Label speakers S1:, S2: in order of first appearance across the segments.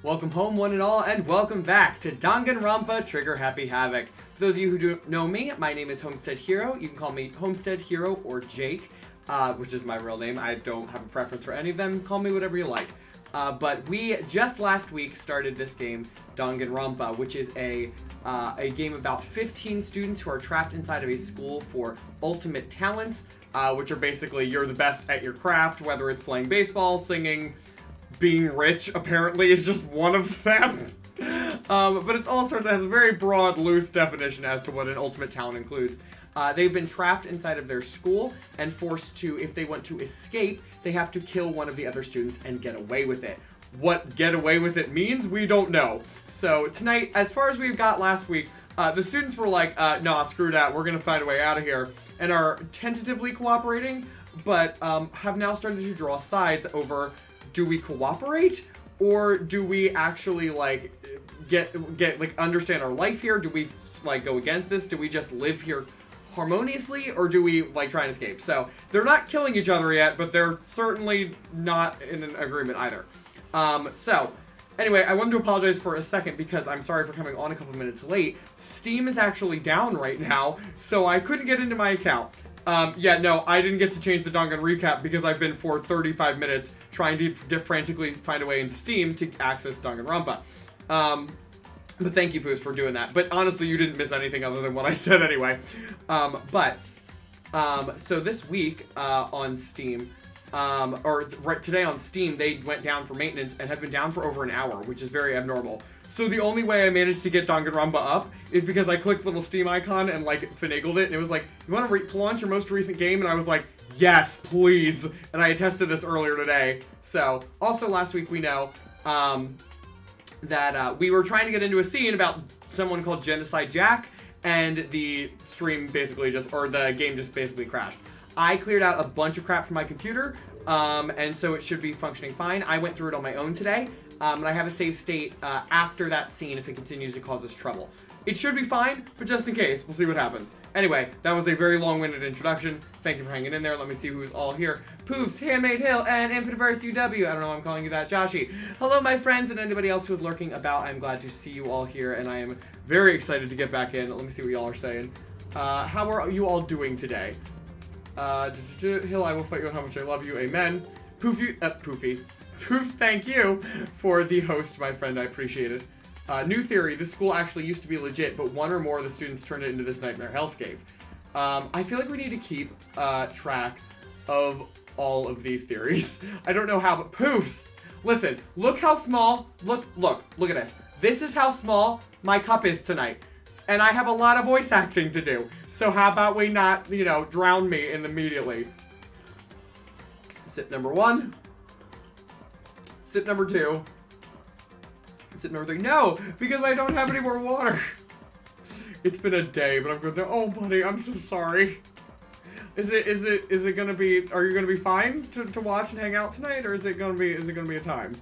S1: Welcome home, one and all, and welcome back to Danganronpa Trigger Happy Havoc. For those of you who don't know me, my name is HomesteadHero. You can call me HomesteadHero or Jake, which is my real name. I don't have a preference for any of them. Call me whatever you like. But we just last week started this game, Danganronpa, which is a game about 15 students who are trapped inside of a school for ultimate talents, which are basically you're the best at your craft, whether it's playing baseball, singing, being rich, apparently, is just one of them. But it's all sorts, it has a very broad, loose definition as to what an ultimate talent includes. They've been trapped inside of their school and forced to, if they want to escape, they have to kill one of the other students and get away with it. What get away with it means, we don't know. So tonight, as far as we got last week, the students were like, nah, screw that, we're gonna find a way out of here, and are tentatively cooperating, but have now started to draw sides over, do we cooperate, or do we actually, like, understand our life here? Do we, like, go against this? Do we just live here harmoniously, or do we, like, try and escape? So, they're not killing each other yet, but they're certainly not in an agreement either. So, anyway, I wanted to apologize for a second because I'm sorry for coming on a couple minutes late. Steam is actually down right now, so I couldn't get into my account. Yeah, no, I didn't get to change the Dangan recap because I've been for 35 minutes trying to frantically find a way into Steam to access Danganronpa. But thank you, Poos, for doing that. But honestly, you didn't miss anything other than what I said anyway. So this week, on Steam, right today on Steam, they went down for maintenance and have been down for over an hour, which is very abnormal. So the only way I managed to get Danganronpa up is because I clicked the little Steam icon and, like, finagled it, and it was like, you want to launch your most recent game? And I was like, yes, please. And I tested this earlier today. So, also last week we know, that we were trying to get into a scene about someone called Genocide Jack, and the stream basically the game just basically crashed. I cleared out a bunch of crap from my computer, and so it should be functioning fine. I went through it on my own today, and I have a save state after that scene if it continues to cause us trouble. It should be fine, but just in case, we'll see what happens. Anyway, that was a very long-winded introduction. Thank you for hanging in there. Let me see who's all here. Poofs, Handmade Hill, and Infiniteverse UW. I don't know why I'm calling you that. Joshi. Hello, my friends, and anybody else who is lurking about. I'm glad to see you all here, and I am very excited to get back in. Let me see what y'all are saying. How are you all doing today? Hill, I will fight you on how much I love you. Amen. Poofy. Poofs, thank you for the host, my friend. I appreciate it. New theory, this school actually used to be legit, but one or more of the students turned it into this nightmare hellscape. I feel like we need to keep track of all of these theories. I don't know how, but Poofs! Listen, look how small, look at this. This is how small my cup is tonight. And I have a lot of voice acting to do. So how about we not, drown me immediately. Sip number 1. Sip number 2. Sip number 3. No, because I don't have any more water. It's been a day, but I'm going to, oh buddy, I'm so sorry. Is it gonna be, are you gonna be fine to watch and hang out tonight, or is it gonna be a time?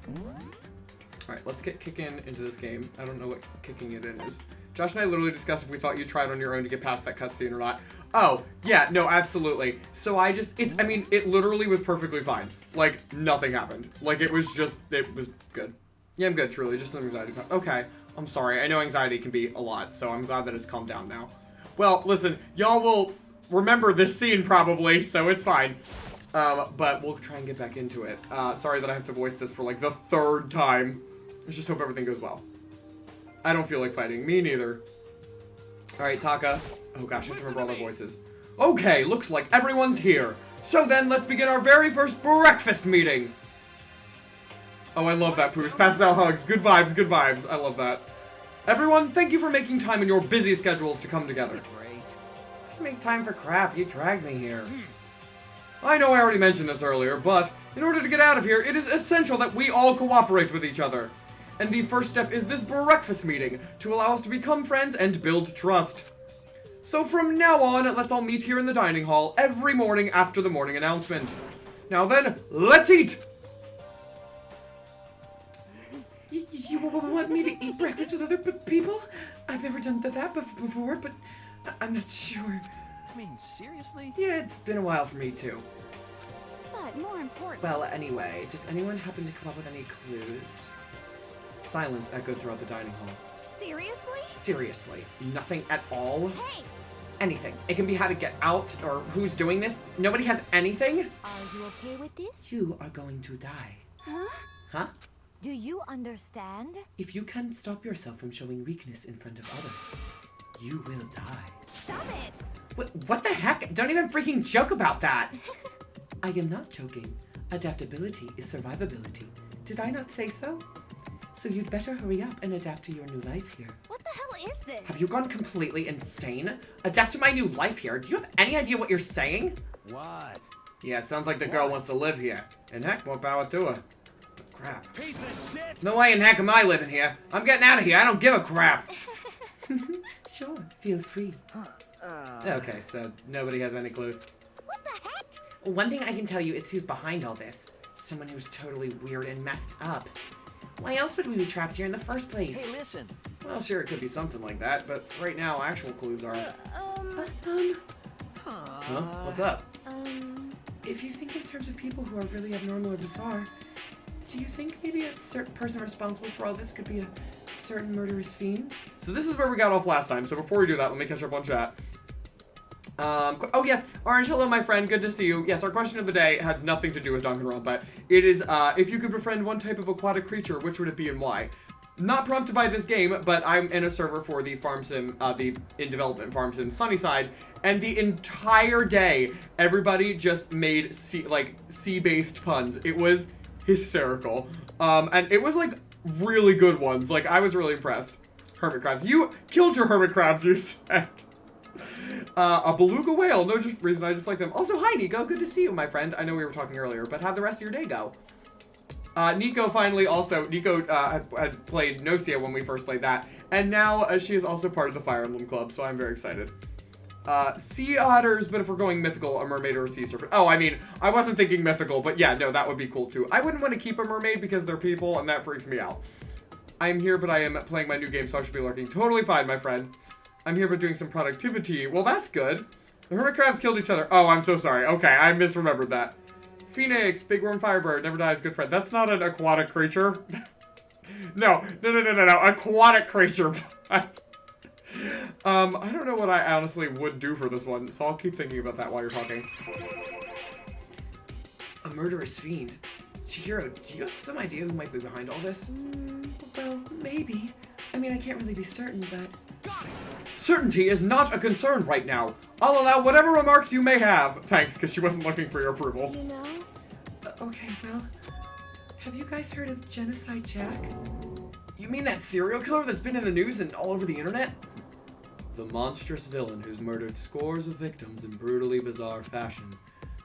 S1: Alright, let's get kicking into this game. I don't know what kicking it in is. Josh and I literally discussed if we thought you tried on your own to get past that cutscene or not. Oh, yeah, no, absolutely. So it literally was perfectly fine. Like, nothing happened. Like, it was good. Yeah, I'm good, truly, just some anxiety. Okay, I'm sorry. I know anxiety can be a lot, so I'm glad that it's calmed down now. Well, listen, y'all will remember this scene probably, so it's fine. But we'll try and get back into it. Sorry that I have to voice this for, like, the 3rd time. Let's just hope everything goes well. I don't feel like fighting. Me neither. Alright, Taka. Oh gosh, I have to remember all the voices. Okay, looks like everyone's here. So then, let's begin our very first breakfast meeting. Oh, I love that, Poos. Passes out hugs. Good vibes, good vibes. I love that. Everyone, thank you for making time in your busy schedules to come together. Make time for crap. You dragged me here. I know I already mentioned this earlier, but in order to get out of here, it is essential that we all cooperate with each other. And the first step is this breakfast meeting to allow us to become friends and build trust. So from now on, let's all meet here in the dining hall every morning after the morning announcement. Now then, let's eat! You want me to eat breakfast with other people? I've never done that before, but I'm not sure.
S2: I mean, seriously?
S1: Yeah, it's been a while for me too.
S3: But more important...
S1: Well, anyway, did anyone happen to come up with any clues? Silence echoed throughout the dining hall.
S3: Seriously?
S1: Seriously, nothing at all?
S3: Hey!
S1: Anything. It can be how to get out or who's doing this. Nobody has anything?
S3: Are you okay with this?
S1: You are going to die.
S3: Huh?
S1: Huh?
S3: Do you understand?
S1: If you can't stop yourself from showing weakness in front of others, you will die.
S3: Stop it!
S1: What the heck? Don't even freaking joke about that! I am not joking. Adaptability is survivability. Did I not say so? So you'd better hurry up and adapt to your new life here.
S3: What the hell is this?
S1: Have you gone completely insane? Adapt to my new life here? Do you have any idea what you're saying?
S2: What?
S1: Yeah, sounds like the girl wants to live here. And heck, more power to her. But crap.
S2: Piece of shit!
S1: No way in heck am I living here. I'm getting out of here. I don't give a crap. Sure, feel free. Okay, so nobody has any clues.
S3: What the heck?
S1: One thing I can tell you is who's behind all this. Someone who's totally weird and messed up. Why else would we be trapped here in the first place?
S2: Hey, listen.
S1: Well, sure, it could be something like that, but right now, actual clues are... Huh? What's up? If you think in terms of people who are really abnormal or bizarre, do you think maybe a certain person responsible for all this could be a certain murderous fiend? So this is where we got off last time, so before we do that, let me catch up on chat. Oh yes, Orange, hello my friend, good to see you. Yes, our question of the day has nothing to do with Danganronpa. It is, if you could befriend one type of aquatic creature, which would it be and why? Not prompted by this game, but I'm in a server for the farm sim, the in development farm sim Sunnyside, and the entire day, everybody just made sea-based puns. It was hysterical. And it was like really good ones. Like, I was really impressed. Hermit crabs. You killed your hermit crabs, you said. A beluga whale. No just reason, I just like them. Also, hi, Nico. Good to see you, my friend. I know we were talking earlier, but how'd the rest of your day go? Nico finally also... Nico had played Nocia when we first played that, and now she is also part of the Fire Emblem Club, so I'm very excited. Sea otters, but if we're going mythical, a mermaid or a sea serpent. Oh, I mean, I wasn't thinking mythical, but yeah, no, that would be cool too. I wouldn't want to keep a mermaid because they're people, and that freaks me out. I am here, but I am playing my new game, so I should be lurking. Totally fine, my friend. I'm here, but doing some productivity. Well, that's good. The hermit crabs killed each other. Oh, I'm so sorry. Okay, I misremembered that. Phoenix, big worm firebird, never dies, good friend. That's not an aquatic creature. No. Aquatic creature. I don't know what I honestly would do for this one, so I'll keep thinking about that while you're talking. A murderous fiend. Chihiro, do you have some idea who might be behind all this? Well, maybe. I mean, I can't really be certain, but... Certainty is not a concern right now. I'll allow whatever remarks you may have. Thanks, because she wasn't looking for your approval.
S3: You know?
S1: Okay, well... Have you guys heard of Genocide Jack? You mean that serial killer that's been in the news and all over the internet? The monstrous villain who's murdered scores of victims in brutally bizarre fashion.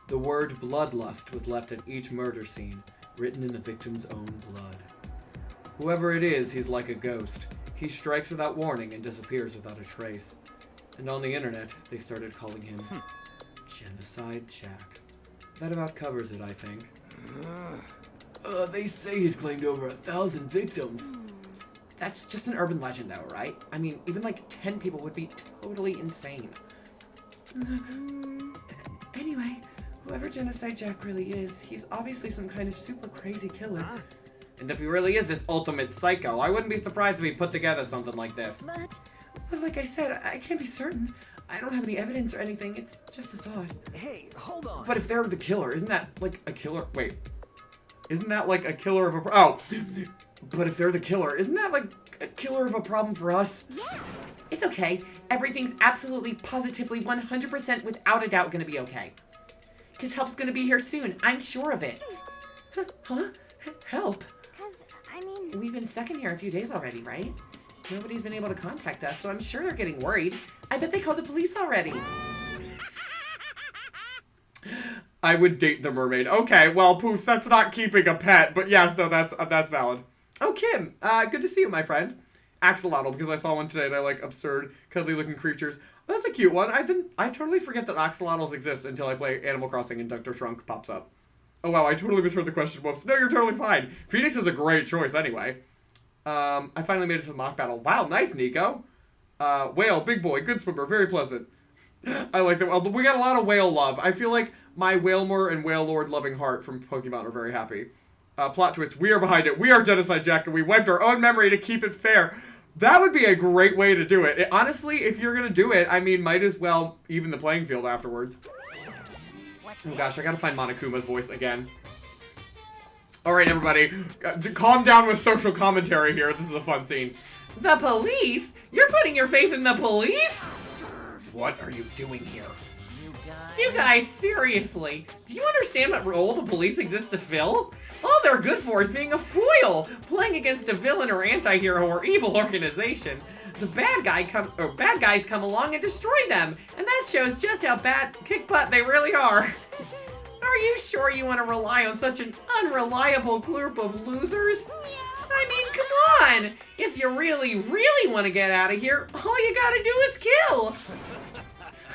S1: The word bloodlust was left at each murder scene, written in the victim's own blood. Whoever it is, he's like a ghost. He strikes without warning and disappears without a trace. And on the internet, they started calling him Genocide Jack. That about covers it, I think. They say he's claimed over 1,000 victims. That's just an urban legend though, right? I mean, even like 10 people would be totally insane. Anyway, whoever Genocide Jack really is, he's obviously some kind of super crazy killer. And if he really is this ultimate psycho, I wouldn't be surprised if he put together something like this. But like I said, I can't be certain. I don't have any evidence or anything. It's just a thought.
S2: Hey, hold on.
S1: But if they're the killer, isn't that like a killer? Wait. Isn't that like a killer of a... Oh. But if they're the killer, isn't that like a killer of a problem for us?
S3: Yeah.
S1: It's okay. Everything's absolutely, positively, 100% without a doubt gonna be okay. Because help's gonna be here soon. I'm sure of it. Huh? Help?
S3: I mean...
S1: We've been stuck in here a few days already, right? Nobody's been able to contact us, so I'm sure they're getting worried. I bet they called the police already. I would date the mermaid. Okay, well, Poofs, that's not keeping a pet, but yes, no, that's valid. Oh, Kim, good to see you, my friend. Axolotl, because I saw one today and I like absurd, cuddly-looking creatures. Oh, that's a cute one. I totally forget that axolotls exist until I play Animal Crossing and Dr. Shrunk pops up. Oh, wow, I totally misheard the question. Whoops. No, you're totally fine. Phoenix is a great choice anyway. I finally made it to the mock battle. Wow, nice, Nico. Whale, big boy, good swimmer, very pleasant. I like that. Well, we got a lot of whale love. I feel like my Whalemore and Whale Lord loving heart from Pokemon are very happy. Plot twist, we are behind it. We are Genocide Jack, and we wiped our own memory to keep it fair. That would be a great way to do it. Honestly, if you're gonna do it, I mean, might as well even the playing field afterwards. Oh gosh, I gotta find Monokuma's voice again. Alright, everybody, calm down with social commentary here. This is a fun scene. The police? You're putting your faith in the police? What are you doing here? You guys, seriously, do you understand what role the police exist to fill? All they're good for is being a foil, playing against a villain or anti-hero or evil organization. The bad guys come along and destroy them, and that shows just how bad kick butt they really are. Are you sure you want to rely on such an unreliable group of losers? I mean, come on! If you really, really want to get out of here, all you gotta do is kill!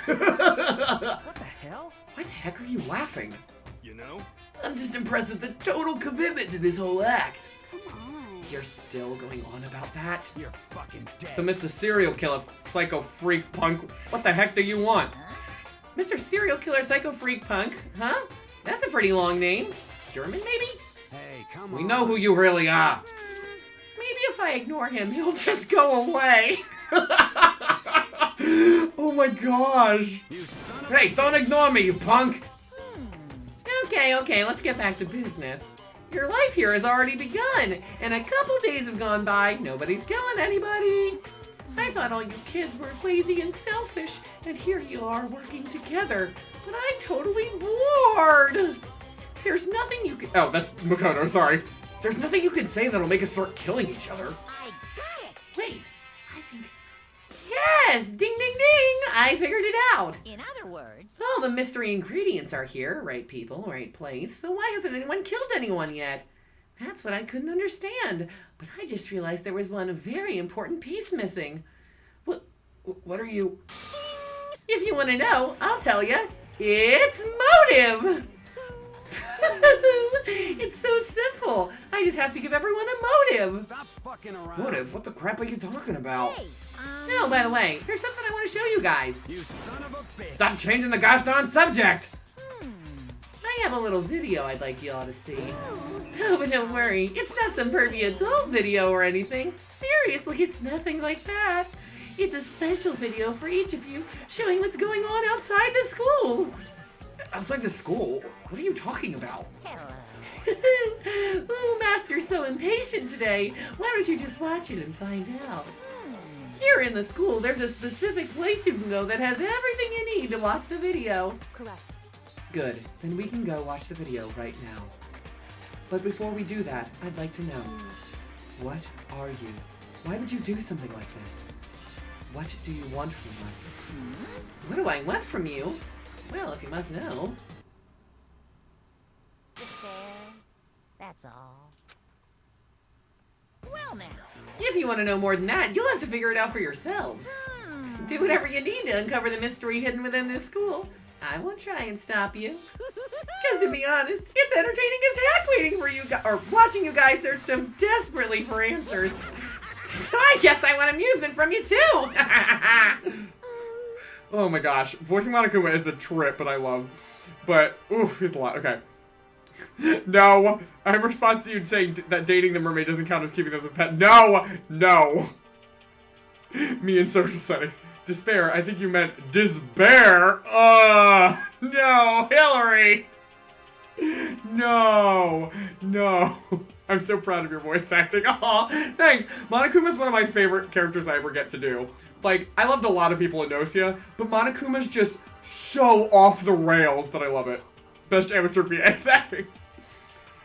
S2: What the hell?
S1: Why the heck are you laughing?
S2: You know?
S1: I'm just impressed at the total commitment to this whole act.
S3: Come on.
S1: You're still going on about that?
S2: You're fucking dead.
S1: So Mr. Serial Killer Psycho Freak Punk, what the heck do you want? Mr. Serial Killer Psycho Freak Punk, huh? That's a pretty long name. German, maybe?
S2: Hey, come on.
S1: We know who you really are. Maybe if I ignore him, he'll just go away. Oh my gosh.
S2: You son of
S1: Hey, don't ignore me, you punk. Okay, let's get back to business. Your life here has already begun, and a couple days have gone by. Nobody's killing anybody. I thought all you kids were lazy and selfish, and here you are working together. But I'm totally bored. There's nothing you can— Oh, that's Makoto, sorry. There's nothing you can say that'll make us start killing each other.
S3: I got it.
S1: Wait, I think— Yes! Ding, ding, ding! I figured it out.
S3: In other words,
S1: All the mystery ingredients are here. Right people, right place. So why hasn't anyone killed anyone yet? That's what I couldn't understand. But I just realized there was one very important piece missing. What are you— If you want to know, I'll tell you. It's motive! It's so simple. I just have to give everyone a motive.
S2: Stop fucking around.
S1: Motive? What the crap are you talking about?
S3: hey,
S1: No, by the way, there's something I want to show you guys.
S2: You son of a bitch.
S1: Stop changing the gosh darn subject! I have a little video I'd like you all to see. Oh, but don't worry, it's not some pervy adult video or anything. Seriously, it's nothing like that. It's a special video for each of you, showing what's going on outside the school. Outside the school? What are you talking about?
S3: hello.
S1: Ooh, Master's so impatient today. Why don't you just watch it and find out? Here in the school, there's a specific place you can go that has everything you need to watch the video.
S3: Correct.
S1: Good, then we can go watch the video right now. But before we do that, I'd like to know, what are you? Why would you do something like this? What do you want from us? What do I want from you? Well, if you must know.
S3: Despair. That's all. Well now.
S1: If you want to know more than that, you'll have to figure it out for yourselves. Do whatever you need to uncover the mystery hidden within this school. I won't try and stop you. Because to be honest, it's entertaining as heck waiting for you or watching you guys search so desperately for answers. So I guess I want amusement from you too. Oh my gosh, voicing Monokuma is the trip, but I love. But oof, here's a lot. Okay. No, I have a response to you saying that dating the mermaid doesn't count as keeping them as a pet. No, no. Me in social settings. Despair, I think you meant despair. No, Hillary. No, no. I'm so proud of your voice acting. Aw, thanks. Monokuma's one of my favorite characters I ever get to do. Like, I loved a lot of people in Nocia, but Monokuma's just so off the rails that I love it. Best amateur PA, thanks.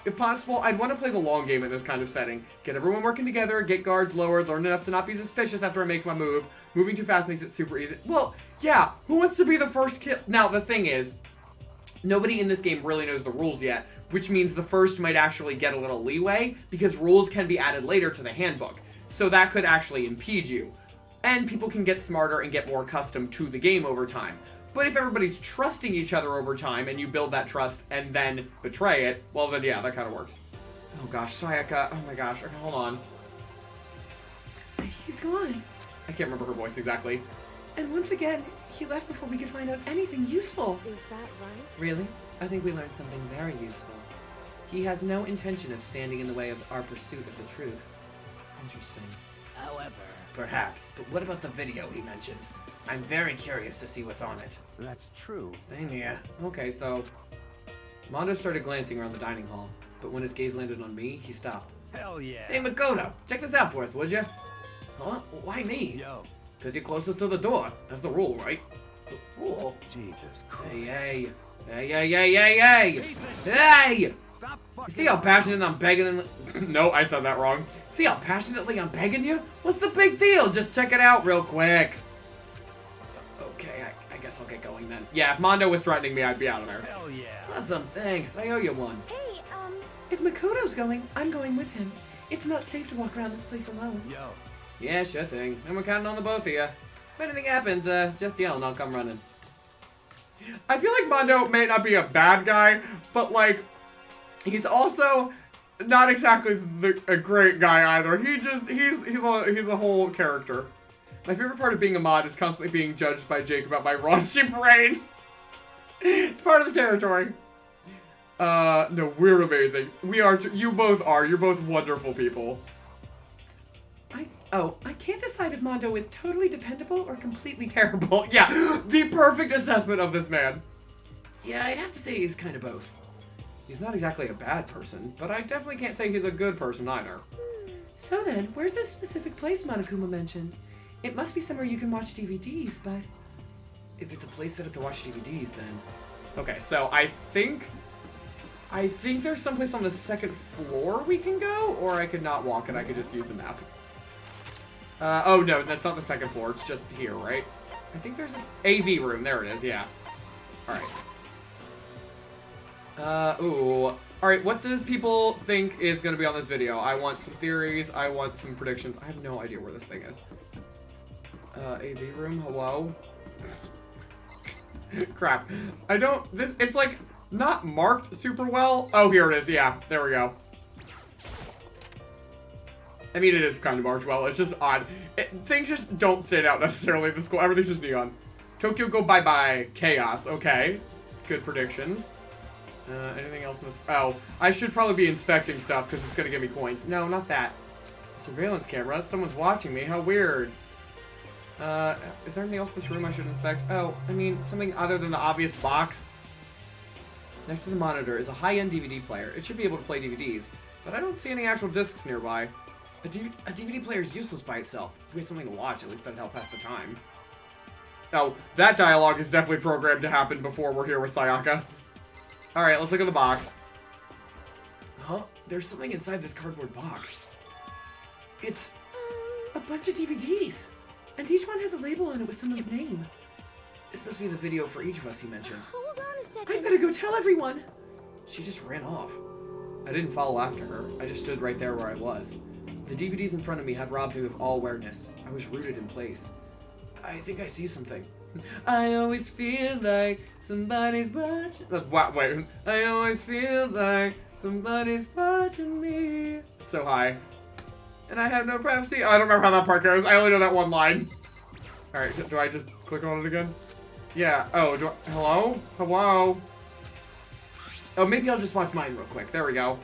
S1: If possible, I'd want to play the long game in this kind of setting. Get everyone working together, get guards lowered, learn enough to not be suspicious after I make my move. Moving too fast makes it super easy. Well, yeah, who wants to be the first kill? Now, the thing is, nobody in this game really knows the rules yet, which means the first might actually get a little leeway, because rules can be added later to the handbook. So that could actually impede you. And people can get smarter and get more accustomed to the game over time. But if everybody's trusting each other over time, and you build that trust and then betray it, well then yeah, that kind of works. Oh gosh, Sayaka, oh my gosh, okay, hold on. He's gone. I can't remember her voice exactly. And once again, he left before we could find out anything useful.
S3: Is that right?
S1: Really? I think we learned something very useful. He has no intention of standing in the way of our pursuit of the truth. Interesting.
S2: However,
S1: Perhaps, but what about the video he mentioned? I'm very curious to see what's on it.
S2: that's true.
S1: Same here. Okay, so Mondo started glancing around the dining hall, but when his gaze landed on me, he stopped.
S2: Hell yeah.
S1: Hey, Makoto, check this out for us, would you? Huh? Why me?
S2: Yo,
S1: Because you're closest to the door. That's the rule, right? The rule?
S2: Jesus Christ.
S1: Hey, hey. Hey, hey, hey, hey, hey!
S2: Piece of shit.
S1: Hey!
S2: Stop
S1: You
S2: fucking
S1: see how
S2: around.
S1: passionate I'm begging? No, I said that wrong. See how passionately I'm begging you? What's the big deal? Just check it out real quick. Okay, I guess I'll get going then. Yeah, if Mondo was threatening me, I'd be out of there.
S2: Hell yeah.
S1: Awesome, thanks. I owe you one.
S3: Hey,
S1: If Makoto's going, I'm going with him. It's not safe to walk around this place alone.
S2: Yo,
S1: Yeah, sure thing. And we're counting on the both of you. If anything happens, just yell and I'll come running. I feel like Mondo may not be a bad guy, but like, he's also not exactly a great guy either. He's a whole character. My favorite part of being a mod is constantly being judged by Jake about my raunchy brain. It's part of the territory. No, we're amazing. We are, you both are. You're both wonderful people. I can't decide if Mondo is totally dependable or completely terrible. Yeah, the perfect assessment of this man. Yeah, I'd have to say he's kind of both. He's not exactly a bad person, but I definitely can't say he's a good person either. So then, where's this specific place Monokuma mentioned? It must be somewhere you can watch DVDs, but if it's a place set up to watch DVDs, then... Okay, so I think there's someplace on the second floor we can go, or I could not walk it, I could just use the map. Oh no, that's not the second floor, it's just here, right? I think there's an AV room, there it is, yeah. Alright. Ooh. Alright, what does people think is gonna be on this video? I want some theories, I want some predictions. I have no idea where this thing is. AV room, hello? Crap. It's like, not marked super well. Oh, here it is, yeah, there we go. I mean, it is kind of marked well. It's just odd. Things just don't stand out necessarily at the school. Everything's just neon. Tokyo go bye-bye. Chaos. Okay. Good predictions. Anything else in this? Oh, I should probably be inspecting stuff because it's going to give me coins. No, not that. Surveillance camera. Someone's watching me. How weird. Is there anything else in this room I should inspect? Oh, I mean, something other than the obvious box. Next to the monitor is a high-end DVD player. It should be able to play DVDs, but I don't see any actual discs nearby. A DVD player is useless by itself. If we have something to watch, at least that'd help pass the time. Oh, that dialogue is definitely programmed to happen before we're here with Sayaka. Alright, let's look at the box. Huh? There's something inside this cardboard box. It's a bunch of DVDs. And each one has a label on it with someone's name. This must be the video for each of us, he mentioned.
S3: hold on a second.
S1: I better go tell everyone. She just ran off. I didn't follow after her. I just stood right there where I was. The DVDs in front of me had robbed me of all awareness. I was rooted in place. I think I see something. I always feel like somebody's watching. Wait. I always feel like somebody's watching me. So high. And I have no privacy. Oh, I don't remember how that part goes. I only know that one line. Alright, do I just click on it again? Yeah. Oh, hello? Hello? Oh, maybe I'll just watch mine real quick. There we go.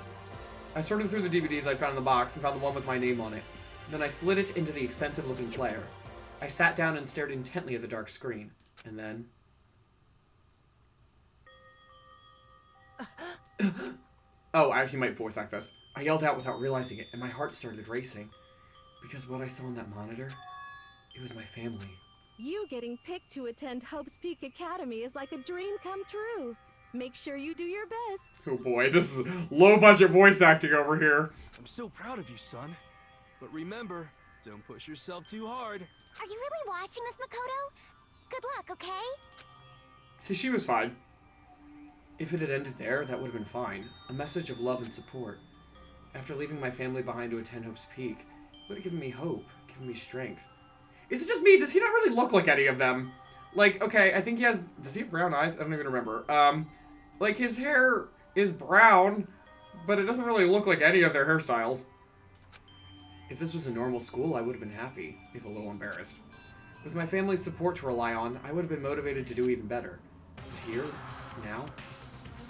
S1: I sorted through the DVDs I found in the box and found the one with my name on it. Then I slid it into the expensive-looking player. I sat down and stared intently at the dark screen. And then... Oh, I actually might voice act this. I yelled out without realizing it, and my heart started racing. Because what I saw on that monitor, it was my family.
S4: You getting picked to attend Hope's Peak Academy is like a dream come true. Make sure you do your best.
S1: Oh boy, this is low-budget voice acting over here.
S5: I'm so proud of you, son. But remember, don't push yourself too hard.
S3: Are you really watching this, Makoto? Good luck, okay?
S1: See, she was fine. If it had ended there, that would have been fine. A message of love and support. After leaving my family behind to attend Hope's Peak, it would have given me hope, given me strength. Is it just me? Does he not really look like any of them? Like, okay, I think he has... Does he have brown eyes? I don't even remember. Like, his hair is brown, but it doesn't really look like any of their hairstyles. If this was a normal school, I would have been happy, if a little embarrassed. With my family's support to rely on, I would have been motivated to do even better. But here, now,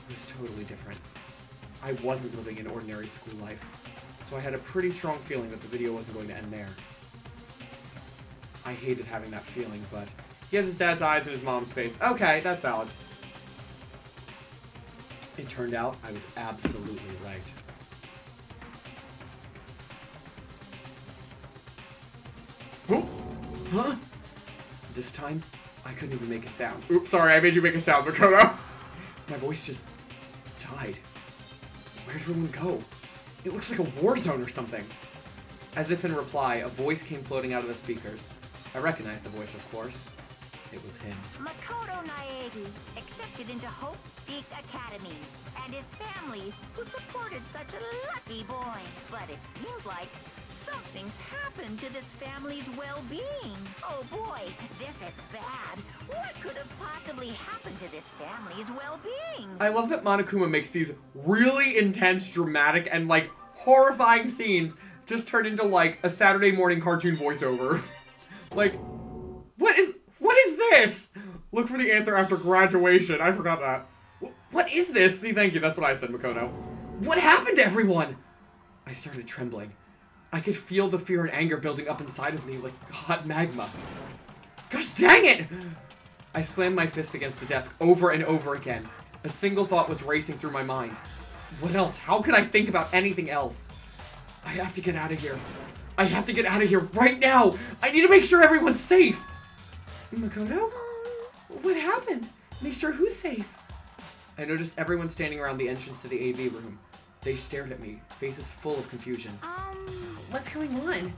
S1: it was totally different. I wasn't living an ordinary school life. So I had a pretty strong feeling that the video wasn't going to end there. I hated having that feeling, but he has his dad's eyes and his mom's face. Okay, that's valid. It turned out I was absolutely right. Oh! Huh? This time, I couldn't even make a sound. Oops, sorry, I made you make a sound, Makoto. My voice just died. Where'd everyone go? It looks like a war zone or something. As if in reply, a voice came floating out of the speakers. I recognized the voice, of course. It was him.
S6: Makoto Naegi accepted into Hope Peak Academy, and his family, who supported such a lucky boy. But it seems like something's happened to this family's well-being. Oh boy, this is bad. What could have possibly happened to this family's well-being?
S1: I love that Monokuma makes these really intense, dramatic, and like horrifying scenes just turn into like a Saturday morning cartoon voiceover. Like, what is this? Look for the answer after graduation. I forgot that. What is this? See, thank you. That's what I said, Makoto. What happened to everyone? I started trembling. I could feel the fear and anger building up inside of me like hot magma. Gosh dang it! I slammed my fist against the desk over and over again. A single thought was racing through my mind. What else? How could I think about anything else? I have to get out of here. I have to get out of here right now! I need to make sure everyone's safe! Makoto? What happened? Make sure who's safe? I noticed everyone standing around the entrance to the AV room. They stared at me, faces full of confusion. What's going on?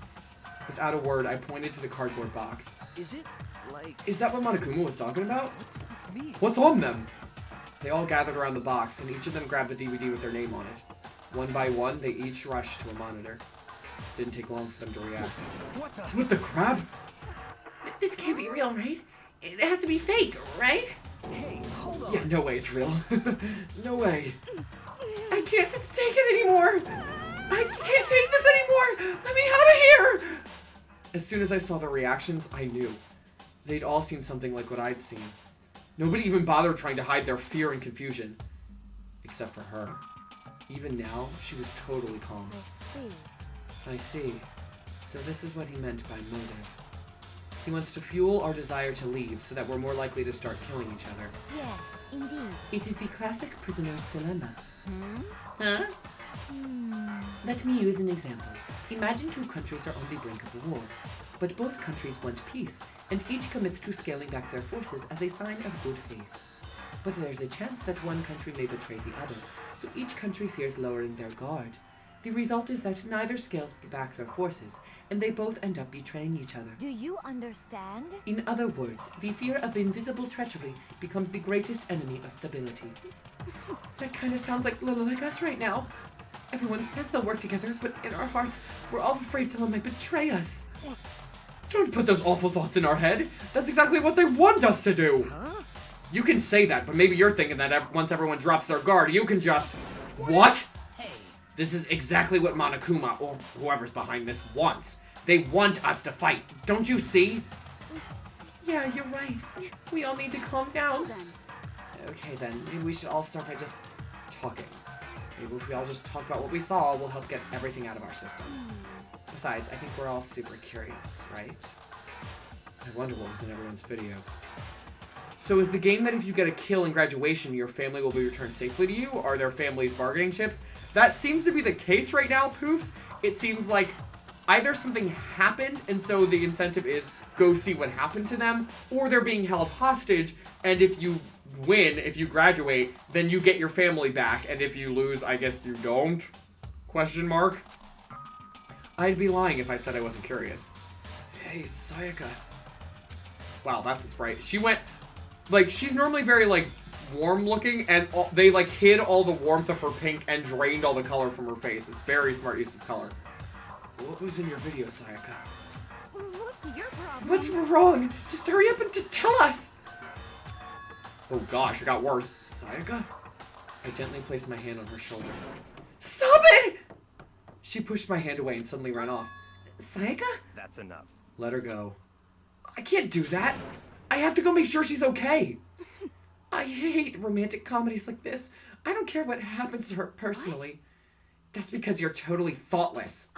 S1: Without a word, I pointed to the cardboard box.
S2: Is it like...
S1: Is that what Monokuma was talking about?
S2: What does this mean?
S1: What's on them? They all gathered around the box, and each of them grabbed a DVD with their name on it. One by one, they each rushed to a monitor. Didn't take long for them to react. What the crap? This can't be real, right? It has to be fake, right?
S2: Hey, hold on.
S1: Yeah, no way it's real. No way. I can't take it anymore. I can't take this anymore. Let me out of here. As soon as I saw their reactions, I knew. They'd all seen something like what I'd seen. Nobody even bothered trying to hide their fear and confusion. Except for her. Even now, she was totally calm. I see. So this is what he meant by motive. He wants to fuel our desire to leave so that we're more likely to start killing each other.
S3: Yes, indeed.
S1: It is the classic prisoner's dilemma. Huh? Let me use an example. Imagine two countries are on the brink of a war, but both countries want peace, and each commits to scaling back their forces as a sign of good faith. But there's a chance that one country may betray the other, so each country fears lowering their guard. The result is that neither scales back their forces, and they both end up betraying each other.
S3: Do you understand?
S1: In other words, the fear of invisible treachery becomes the greatest enemy of stability. That kind of sounds like us right now. Everyone says they'll work together, but in our hearts, we're all afraid someone might betray us. Don't put those awful thoughts in our head. That's exactly what they want us to do.
S2: Huh?
S1: You can say that, but maybe you're thinking that once everyone drops their guard, you can just... What?
S2: Hey.
S1: This is exactly what Monokuma, or whoever's behind this, wants. They want us to fight. Don't you see? Yeah, you're right. We all need to calm down. Okay then, maybe we should all start by just talking. Maybe if we all just talk about what we saw, we'll help get everything out of our system. Besides, I think we're all super curious, right? I wonder what was in everyone's videos. So is the game that if you get a kill in graduation, your family will be returned safely to you? Are their families bargaining chips? That seems to be the case right now, Poofs. It seems like either something happened, and so the incentive is go see what happened to them, or they're being held hostage, and if you win, if you graduate, then you get your family back, and if you lose, I guess you don't? Question mark? I'd be lying if I said I wasn't curious. Hey, Sayaka. Wow, that's a sprite. She went... Like, she's normally very, like, warm looking, and they, like, hid all the warmth of her pink and drained all the color from her face. It's very smart use of color. What was in your video, Sayaka?
S4: What's your problem?
S1: What's wrong? Just hurry up and tell us! Oh gosh, it got worse. Sayaka? I gently placed my hand on her shoulder. Stop it! She pushed my hand away and suddenly ran off. Sayaka?
S2: That's enough.
S1: Let her go. I can't do that. I have to go make sure she's okay. I hate romantic comedies like this. I don't care what happens to her personally. That's because you're totally thoughtless.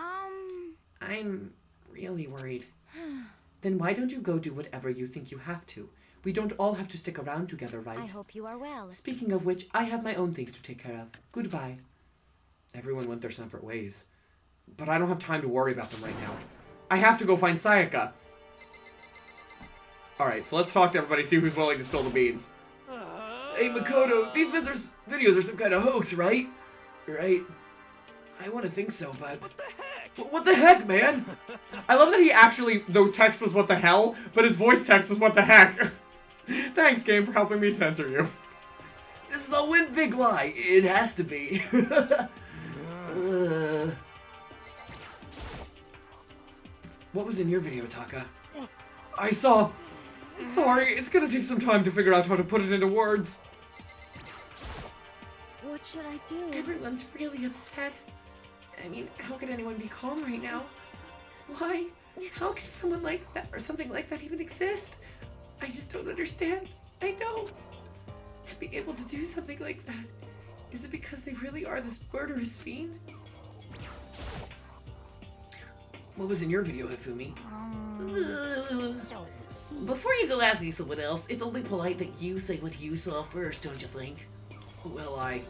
S1: I'm really worried. Then why don't you go do whatever you think you have to? We don't all have to stick around together, right?
S3: I hope you are well.
S1: Speaking of which, I have my own things to take care of. Goodbye. Everyone went their separate ways. But I don't have time to worry about them right now. I have to go find Sayaka. Alright, so let's talk to everybody, see who's willing to spill the beans. Hey, Makoto, these videos are some kind of hoax, right? Right? I want to think so, but...
S5: What the heck?
S1: What the heck, man? I love that he actually, the text was what the hell, but his voice text was what the heck. Thanks, game, for helping me censor you. This is a big lie. It has to be. What was in your video, Taka? I saw... Sorry, it's gonna take some time to figure out how to put it into words.
S4: What should I do?
S1: Everyone's really upset. I mean, how could anyone be calm right now? Why? How can someone like that or something like that even exist? I just don't understand. I don't. To be able to do something like that, is it because they really are this murderous fiend? What was in your video, Hifumi? Before you go asking someone else, it's only polite that you say what you saw first, don't you think? Well, why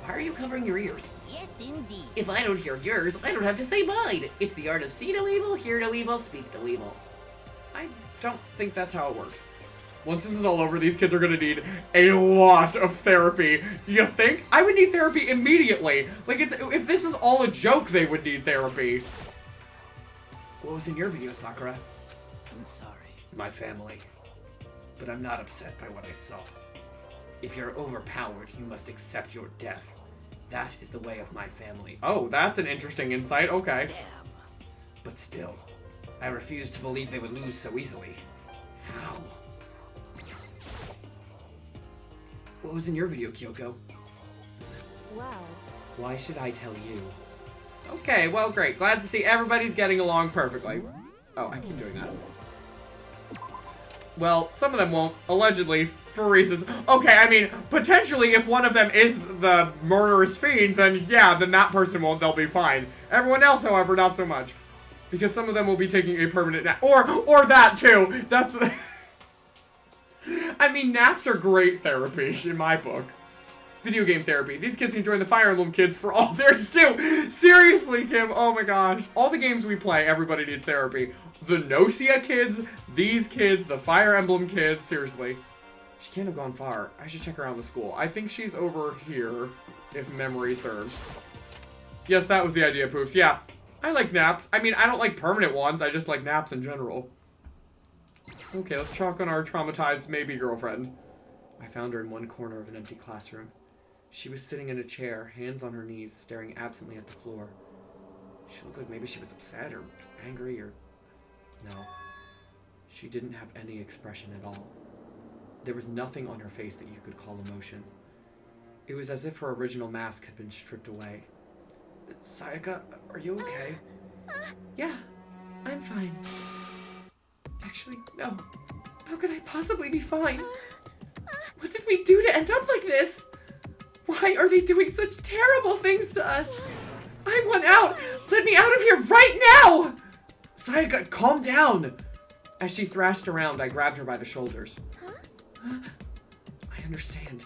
S1: are you covering your ears?
S3: Yes, indeed.
S1: If I don't hear yours, I don't have to say mine. It's the art of see no evil, hear no evil, speak no evil. I don't think that's how it works. Once this is all over, these kids are gonna need a lot of therapy. You think? I would need therapy immediately. Like, if this was all a joke, they would need therapy. What was in your video, Sakura?
S2: I'm sorry.
S1: My family. But I'm not upset by what I saw. If you're overpowered, you must accept your death. That is the way of my family. Oh, that's an interesting insight. Okay.
S2: Damn.
S1: But still, I refuse to believe they would lose so easily. How? What was in your video, Kyoko?
S4: Wow.
S1: Why should I tell you? Okay, well, great. Glad to see everybody's getting along perfectly. Oh, I keep doing that. Well, some of them won't, allegedly, for reasons. Okay, I mean, potentially, if one of them is the murderous fiend, then yeah, then that person won't, they'll be fine. Everyone else, however, not so much. Because some of them will be taking a permanent nap. Or that, too. That's... I mean, naps are great therapy, in my book. Video game therapy. These kids can join the Fire Emblem kids for all theirs, too. Seriously, Kim. Oh, my gosh. All the games we play, everybody needs therapy. The Nocia kids, these kids, the Fire Emblem kids. Seriously. She can't have gone far. I should check around the school. I think she's over here, if memory serves. Yes, that was the idea, Poofs. Yeah, I like naps. I mean, I don't like permanent ones. I just like naps in general. Okay, let's chalk on our traumatized maybe girlfriend. I found her in one corner of an empty classroom. She was sitting in a chair, hands on her knees, staring absently at the floor. She looked like maybe she was upset or angry or... No. She didn't have any expression at all. There was nothing on her face that you could call emotion. It was as if her original mask had been stripped away. Sayaka, are you okay? Yeah, I'm fine. Actually, no. How could I possibly be fine? What did we do to end up like this? Why are they doing such terrible things to us? I want out! Let me out of here right now! Sayaka, calm down! As she thrashed around, I grabbed her by the shoulders. I understand.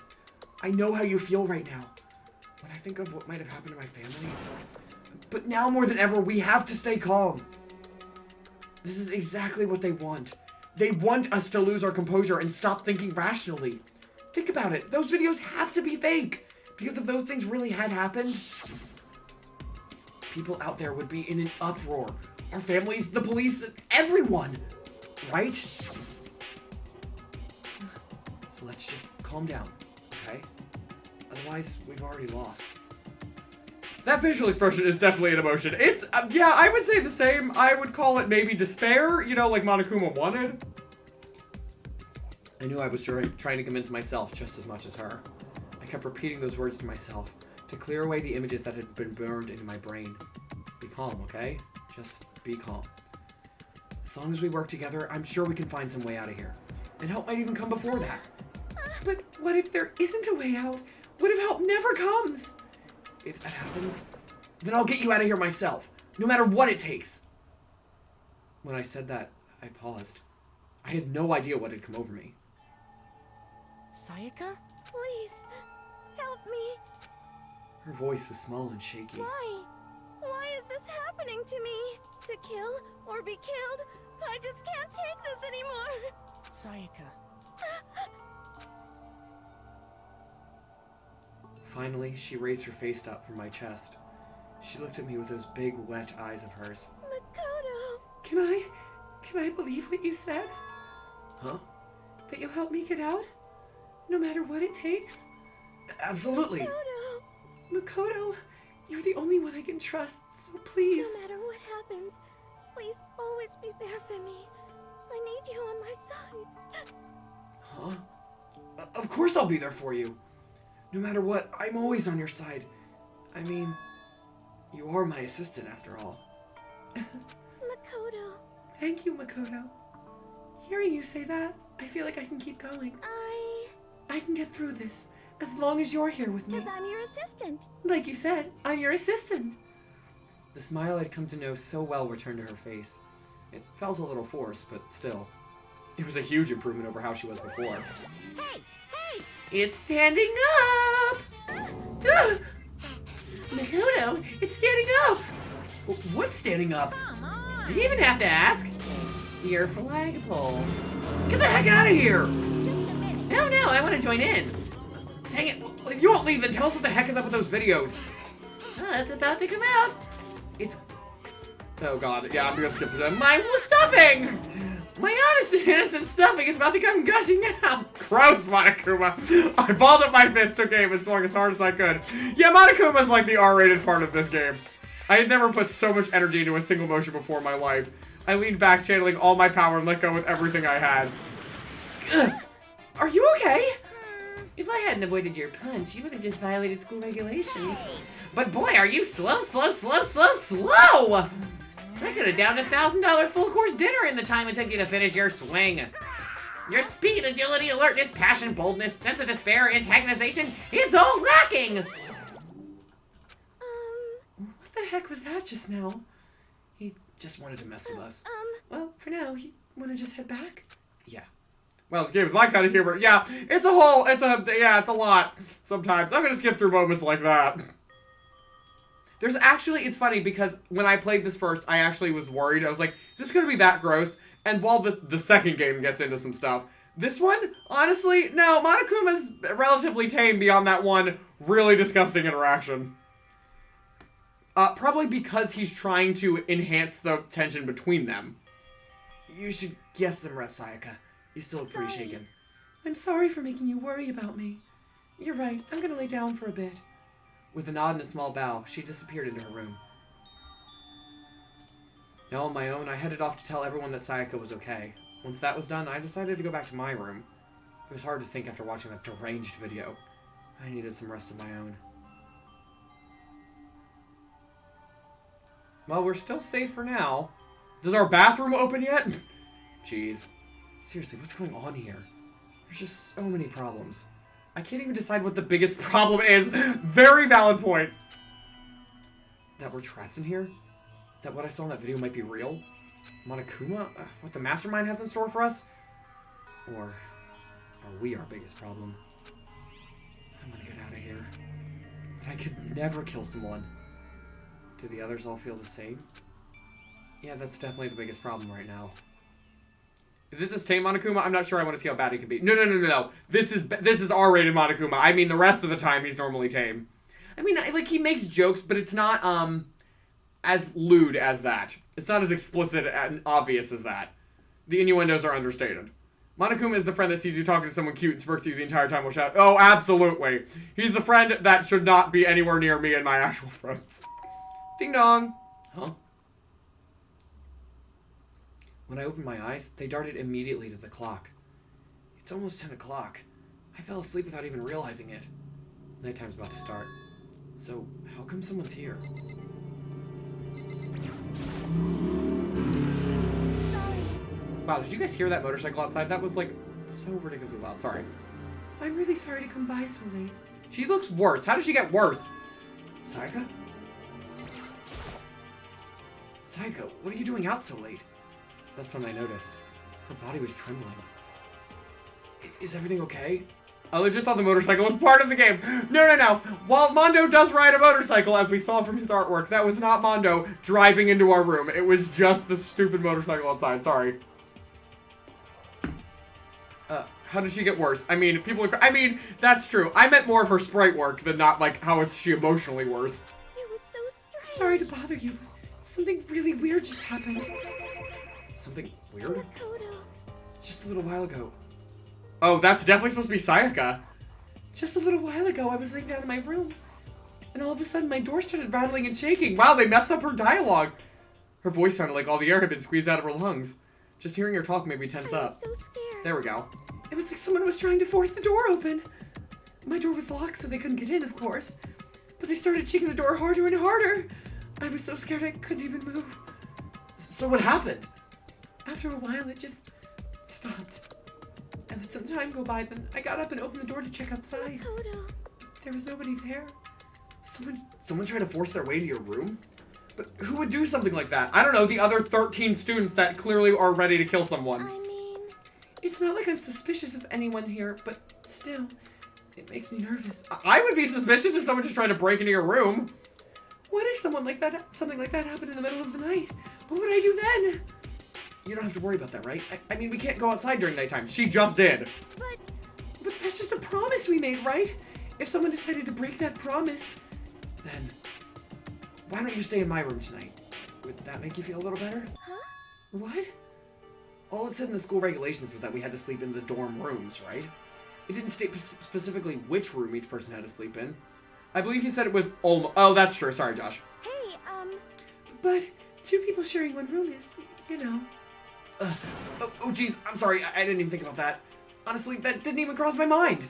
S1: I know how you feel right now. When I think of what might have happened to my family. But now more than ever, we have to stay calm. This is exactly what they want. They want us to lose our composure and stop thinking rationally. Think about it. Those videos have to be fake. Because if those things really had happened, people out there would be in an uproar. Our families, the police, everyone. Right? So let's just calm down, okay? Otherwise, we've already lost. That facial expression is definitely an emotion. It's, yeah, I would say the same. I would call it maybe despair, you know, like Monokuma wanted. I knew I was trying to convince myself just as much as her. I kept repeating those words to myself to clear away the images that had been burned into my brain. Be calm, okay? Just be calm. As long as we work together, I'm sure we can find some way out of here. And help might even come before that. But what if there isn't a way out? What if help never comes? If that happens, then I'll get you out of here myself, no matter what it takes. When I said that, I paused. I had no idea what had come over me.
S7: Sayaka?
S4: Please, help me.
S1: Her voice was small and shaky.
S4: Why? Why is this happening to me? To kill or be killed? I just can't take this anymore.
S7: Sayaka.
S1: Finally, she raised her face up from my chest. She looked at me with those big, wet eyes of hers.
S4: Makoto.
S1: Can I believe what you said? Huh? That you'll help me get out? No matter what it takes? Absolutely.
S4: Makoto.
S1: Makoto, you're the only one I can trust, so please.
S4: No matter what happens, please always be there for me. I need you on my side.
S1: Huh? Of course I'll be there for you. No matter what, I'm always on your side. I mean, you are my assistant after all.
S4: Makoto.
S1: Thank you, Makoto. Hearing you say that, I feel like I can keep going. I can get through this, as long as you're here with me.
S4: Because I'm your assistant.
S1: Like you said, I'm your assistant. The smile I'd come to know so well returned to her face. It felt a little forced, but still. It was a huge improvement over how she was before.
S6: Hey! Hey!
S1: It's standing up! Ah! Makoto, it's standing up! What's standing up?
S6: Come on!
S1: Do you even have to ask? Your flagpole. Get the heck out of here!
S6: Just a minute.
S1: No, I want to join in. Dang it, well, if you won't leave, then tell us what the heck is up with those videos. It's about to come out. It's... Oh god, yeah, I'm gonna skip to them. My stuffing! My honest innocent stuffing is about to come gushing out. Gross, Monokuma. I balled up my fist, took aim, and swung as hard as I could. Yeah, Monokuma's like the R-rated part of this game. I had never put so much energy into a single motion before in my life. I leaned back, channeling all my power and let go with everything I had. Ugh. Are you okay? If I hadn't avoided your punch, you would have just violated school regulations. But boy, are you slow! I could have downed $1,000 full-course dinner in the time it took you to finish your swing. Your speed, agility, alertness, passion, boldness, sense of despair, antagonization, it's all lacking! What the heck was that just now? He just wanted to mess with us. Well, for now, you want to just head back? Yeah. Well, this game is my kind of humor. Yeah, it's a lot sometimes. I'm gonna skip through moments like that. There's actually, it's funny because when I played this first, I actually was worried. I was like, is this gonna be that gross? And while the second game gets into some stuff, this one, honestly, no, Monokuma's relatively tame beyond that one really disgusting interaction. Probably because he's trying to enhance the tension between them. You should get some rest, Sayaka. You still look pretty shaken. I'm sorry for making you worry about me. You're right, I'm gonna lay down for a bit. With a nod and a small bow, she disappeared into her room. Now on my own, I headed off to tell everyone that Sayaka was okay. Once that was done, I decided to go back to my room. It was hard to think after watching that deranged video. I needed some rest of my own. Well, we're still safe for now. Does our bathroom open yet? Jeez. Seriously, what's going on here? There's just so many problems. I can't even decide what the biggest problem is. Very valid point. That we're trapped in here? That what I saw in that video might be real? Monokuma? What the mastermind has in store for us? Or are we our biggest problem? I want to get out of here. But I could never kill someone. Do the others all feel the same? Yeah, that's definitely the biggest problem right now. If this is tame Monokuma, I'm not sure I want to see how bad he can be. No. This is R-rated Monokuma. I mean, the rest of the time he's normally tame. I mean, like, he makes jokes, but it's not, as lewd as that. It's not as explicit and obvious as that. The innuendos are understated. Monokuma is the friend that sees you talking to someone cute and smirks at you the entire time while shouting. Oh, absolutely. He's the friend that should not be anywhere near me and my actual friends. Ding dong. Huh? When I opened my eyes, they darted immediately to the clock. It's almost 10 o'clock. I fell asleep without even realizing it. Nighttime's about to start. So, how come someone's here? Wow, did you guys hear that motorcycle outside? That was, like, so ridiculously loud. Sorry. I'm really sorry to come by so late. She looks worse. How did she get worse? Sayaka? Sayaka, what are you doing out so late? That's when I noticed. Her body was trembling. Is everything okay? I legit thought the motorcycle was part of the game. No. While Mondo does ride a motorcycle, as we saw from his artwork, that was not Mondo driving into our room. It was just the stupid motorcycle outside. Sorry. How did she get worse? I mean, that's true. I meant more of her sprite work than not, like, how is she emotionally worse.
S4: It was so strange.
S1: Sorry to bother you, but something really weird just happened. Something weird?
S4: Makoto.
S1: Just a little while ago. Oh, that's definitely supposed to be Sayaka. Just a little while ago, I was laying down in my room, and all of a sudden my door started rattling and shaking. Wow, they messed up her dialogue. Her voice sounded like all the air had been squeezed out of her lungs. Just hearing her talk made me tense
S4: I
S1: up.
S4: was so scared.
S1: There we go. It was like someone was trying to force the door open. My door was locked, so they couldn't get in, of course. But they started shaking the door harder and harder. I was so scared I couldn't even move. So what happened? After a while, it just stopped. I let some time go by, then I got up and opened the door to check outside.
S4: Makoto.
S1: There was nobody there. Someone tried to force their way into your room? But who would do something like that? I don't know, the other 13 students that clearly are ready to kill someone.
S4: I mean...
S1: It's not like I'm suspicious of anyone here, but still, it makes me nervous. I would be suspicious if someone just tried to break into your room. What if something like that happened in the middle of the night? What would I do then? You don't have to worry about that, right? I mean, we can't go outside during nighttime. She just did. But that's just a promise we made, right? If someone decided to break that promise, then why don't you stay in my room tonight? Would that make you feel a little better?
S4: Huh?
S1: What? All it said in the school regulations was that we had to sleep in the dorm rooms, right? It didn't state specifically which room each person had to sleep in. I believe he said it was almost... Oh, that's true. Sorry, Josh.
S4: Hey,
S1: But 2 people sharing one room is, you know... Oh, geez. I'm sorry. I didn't even think about that. Honestly, that didn't even cross my mind.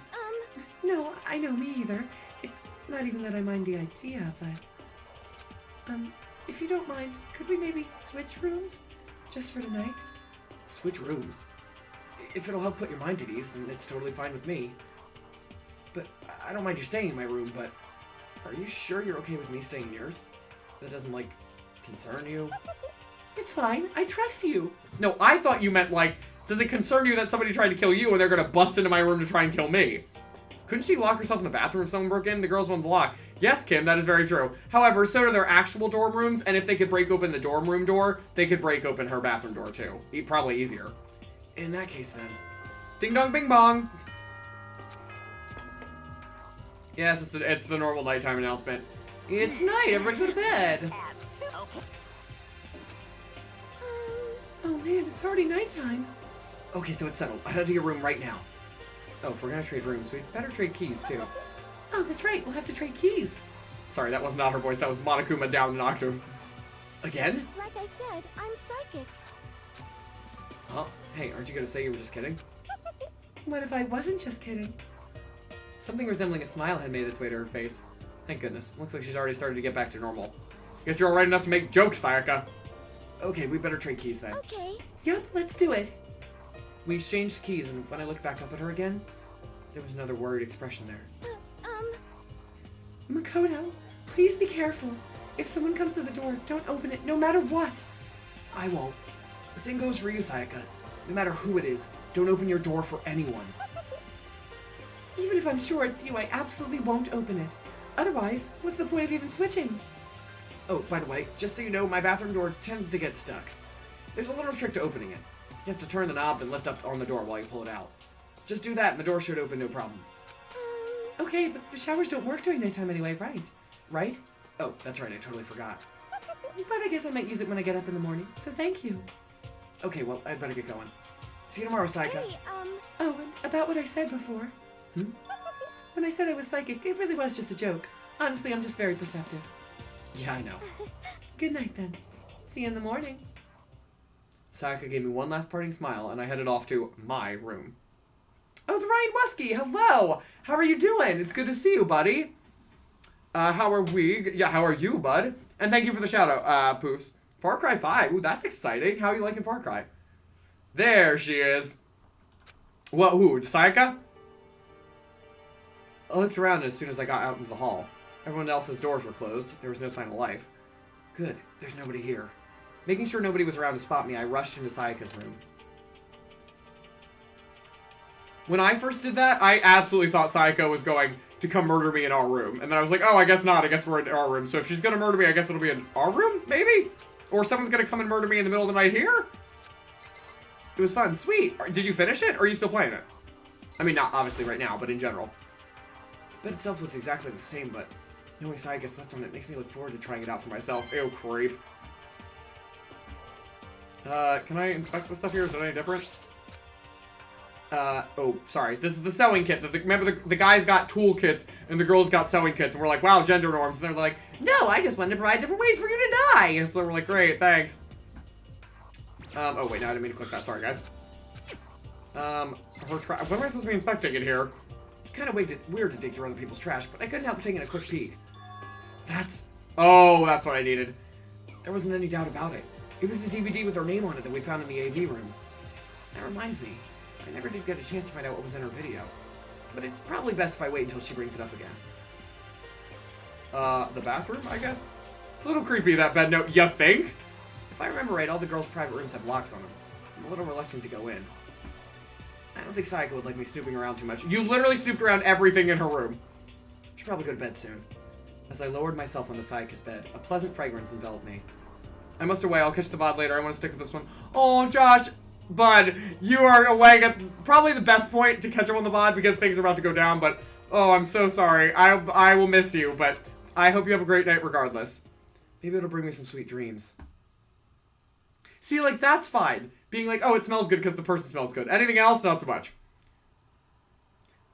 S1: No, I know, me either. It's not even that I mind the idea, but... if you don't mind, could we maybe switch rooms? Just for tonight? Switch rooms? If it'll help put your mind at ease, then it's totally fine with me. But I don't mind you staying in my room, but... Are you sure you're okay with me staying in yours? That doesn't, like, concern you? It's fine. I trust you. No, I thought you meant, like, does it concern you that somebody tried to kill you and they're gonna bust into my room to try and kill me? Couldn't she lock herself in the bathroom if someone broke in? The girls want the lock. Yes, Kim, that is very true. However, so do their actual dorm rooms, and if they could break open the dorm room door, they could break open her bathroom door, too. Probably easier. In that case, then. Ding dong bing bong! Yes, it's the normal nighttime announcement. It's night, everybody go to bed! Oh man, it's already nighttime. Okay, so it's settled. I'll head to your room right now. Oh, if we're gonna trade rooms, we'd better trade keys, too. Oh, that's right, we'll have to trade keys. Sorry, that was not her voice, that was Monokuma down an octave. Again?
S4: like I said, I'm psychic.
S1: Huh? Hey, aren't you gonna say you were just kidding? What if I wasn't just kidding? Something resembling a smile had made its way to her face. Thank goodness. Looks like she's already started to get back to normal. Guess you're alright enough to make jokes, Sayaka. Okay, we better trade keys then.
S4: Okay.
S1: Yep, let's do it. We exchanged keys, and when I looked back up at her again, there was another worried expression there. Makoto, please be careful. If someone comes to the door, don't open it, no matter what. I won't. The same goes for you, Sayaka. No matter who it is, don't open your door for anyone. Even if I'm sure it's you, I absolutely won't open it. Otherwise, what's the point of even switching? Oh, by the way, just so you know, my bathroom door tends to get stuck. There's a little trick to opening it. You have to turn the knob and lift up on the door while you pull it out. Just do that and the door should open no problem. Okay, but the showers don't work during nighttime anyway, right? Right? Oh, that's right, I totally forgot. But I guess I might use it when I get up in the morning, so thank you. Okay, well, I'd better get going. See you tomorrow, Sayaka.
S4: Hey,
S1: Oh, and about what I said before. When I said I was psychic, it really was just a joke. Honestly, I'm just very perceptive. Yeah, I know. Good night, then. See you in the morning. Sayaka gave me one last parting smile, and I headed off to my room. Oh, the Ryan Wusky! Hello! How are you doing? It's good to see you, buddy. How are we? Yeah, how are you, bud? And thank you for the shout-out, Poofs. Far Cry 5. Ooh, that's exciting. How are you liking Far Cry? There she is. What, who? Sayaka? I looked around as soon as I got out into the hall. Everyone else's doors were closed. There was no sign of life. Good, there's nobody here. Making sure nobody was around to spot me, I rushed into Sayaka's room. When I first did that, I absolutely thought Sayaka was going to come murder me in our room. And then I was like, oh, I guess not. I guess we're in our room. So if she's gonna murder me, I guess it'll be in our room, maybe? Or someone's gonna come and murder me in the middle of the night here? It was fun. Sweet. Did you finish it, or are you still playing it? I mean, not obviously right now, but in general. The bed itself looks exactly the same, but knowing Sayaka slept on it makes me look forward to trying it out for myself. Ew, creep. Can I inspect the stuff here? Is it any different? Oh, sorry. This is the sewing kit. Remember, the guys got tool kits, and the girls got sewing kits, and we're like, wow, gender norms. And they're like, no, I just wanted to provide different ways for you to die. And so we're like, great, thanks. Oh, wait, no, I didn't mean to click that. Sorry, guys. What am I supposed to be inspecting in here? It's kind of weird to dig through other people's trash, but I couldn't help taking a quick peek. Oh, that's what I needed. There wasn't any doubt about it. It was the DVD with her name on it that we found in the AV room. That reminds me, I never did get a chance to find out what was in her video. But it's probably best if I wait until she brings it up again. The bathroom, I guess? A little creepy, that bed note, you think? If I remember right, all the girls' private rooms have locks on them. I'm a little reluctant to go in. I don't think Sayaka would like me snooping around too much. You literally snooped around everything in her room. Should probably go to bed soon. As I lowered myself onto Sayaka's bed, a pleasant fragrance enveloped me. I must away. I'll catch the VOD later. I want to stick with this one. Oh, Josh, bud, you are away at probably the best point to catch up on the VOD because things are about to go down, but oh, I'm so sorry. I will miss you, but I hope you have a great night regardless. Maybe it'll bring me some sweet dreams. See, like, that's fine. Being like, oh, it smells good because the person smells good. Anything else, not so much.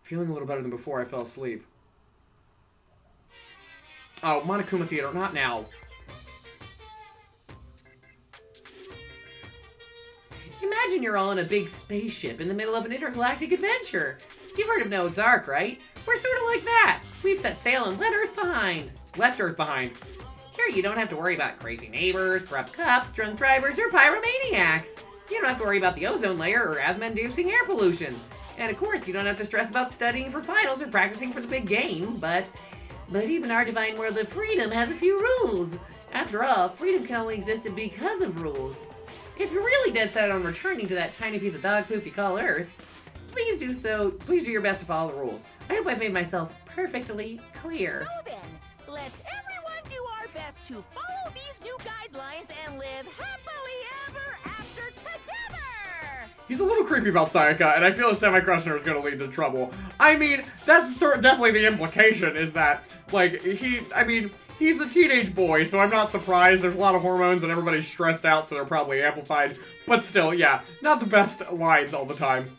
S1: Feeling a little better than before I fell asleep. Oh, Monokuma Theater, not now. Imagine you're all in a big spaceship in the middle of an intergalactic adventure. You've heard of Noah's Ark, right? We're sort of like that. We've set sail and left Earth behind. Here, you don't have to worry about crazy neighbors, corrupt cops, drunk drivers, or pyromaniacs. You don't have to worry about the ozone layer or asthma-inducing air pollution. And of course, you don't have to stress about studying for finals or practicing for the big game, but even our divine world of freedom has a few rules. After all, freedom can only exist because of rules. If you're really dead set on returning to that tiny piece of dog poop you call Earth, please do your best to follow the rules. I hope I've made myself perfectly clear.
S4: So then, let's everyone do our best to follow these new guidelines and live happily ever after together!
S1: He's a little creepy about Sayaka, and I feel a semi-crusher is going to lead to trouble. I mean, that's definitely the implication, is that, like, he's a teenage boy, so I'm not surprised. There's a lot of hormones, and everybody's stressed out, so they're probably amplified. But still, yeah, not the best lines all the time.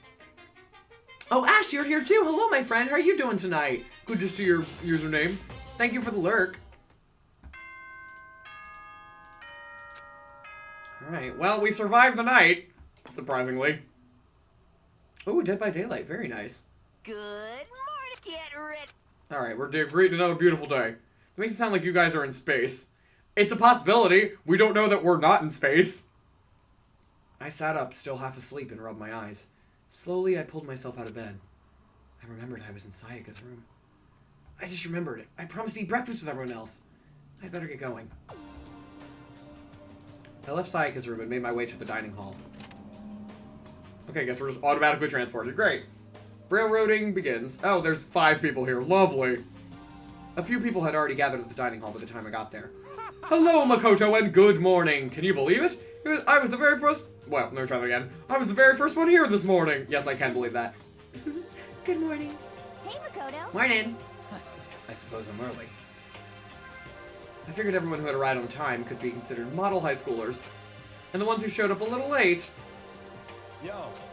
S1: Oh, Ash, you're here too. Hello, my friend. How are you doing tonight? Good to see your username. Thank you for the lurk. Alright, well, we survived the night. Surprisingly. Oh, Dead by Daylight. Very nice.
S6: Good morning, get ready.
S1: Alright, we're greeting another beautiful day. That makes it sound like you guys are in space. It's a possibility. We don't know that we're not in space. I sat up, still half asleep, and rubbed my eyes. Slowly, I pulled myself out of bed. I remembered I was in Sayaka's room. I just remembered it. I promised to eat breakfast with everyone else. I'd better get going. I left Sayaka's room and made my way to the dining hall. Okay, I guess we're just automatically transported. Great. Railroading begins. Oh, there's 5 people here. Lovely. A few people had already gathered at the dining hall by the time I got there. Hello, Makoto, and good morning. Can you believe it? I was the very first... Well, let me try that again. I was the very first one here this morning. Yes, I can believe that. Good morning.
S3: Hey, Makoto.
S1: Morning. I suppose I'm early. I figured everyone who had arrived on time could be considered model high schoolers. And the ones who showed up a little late...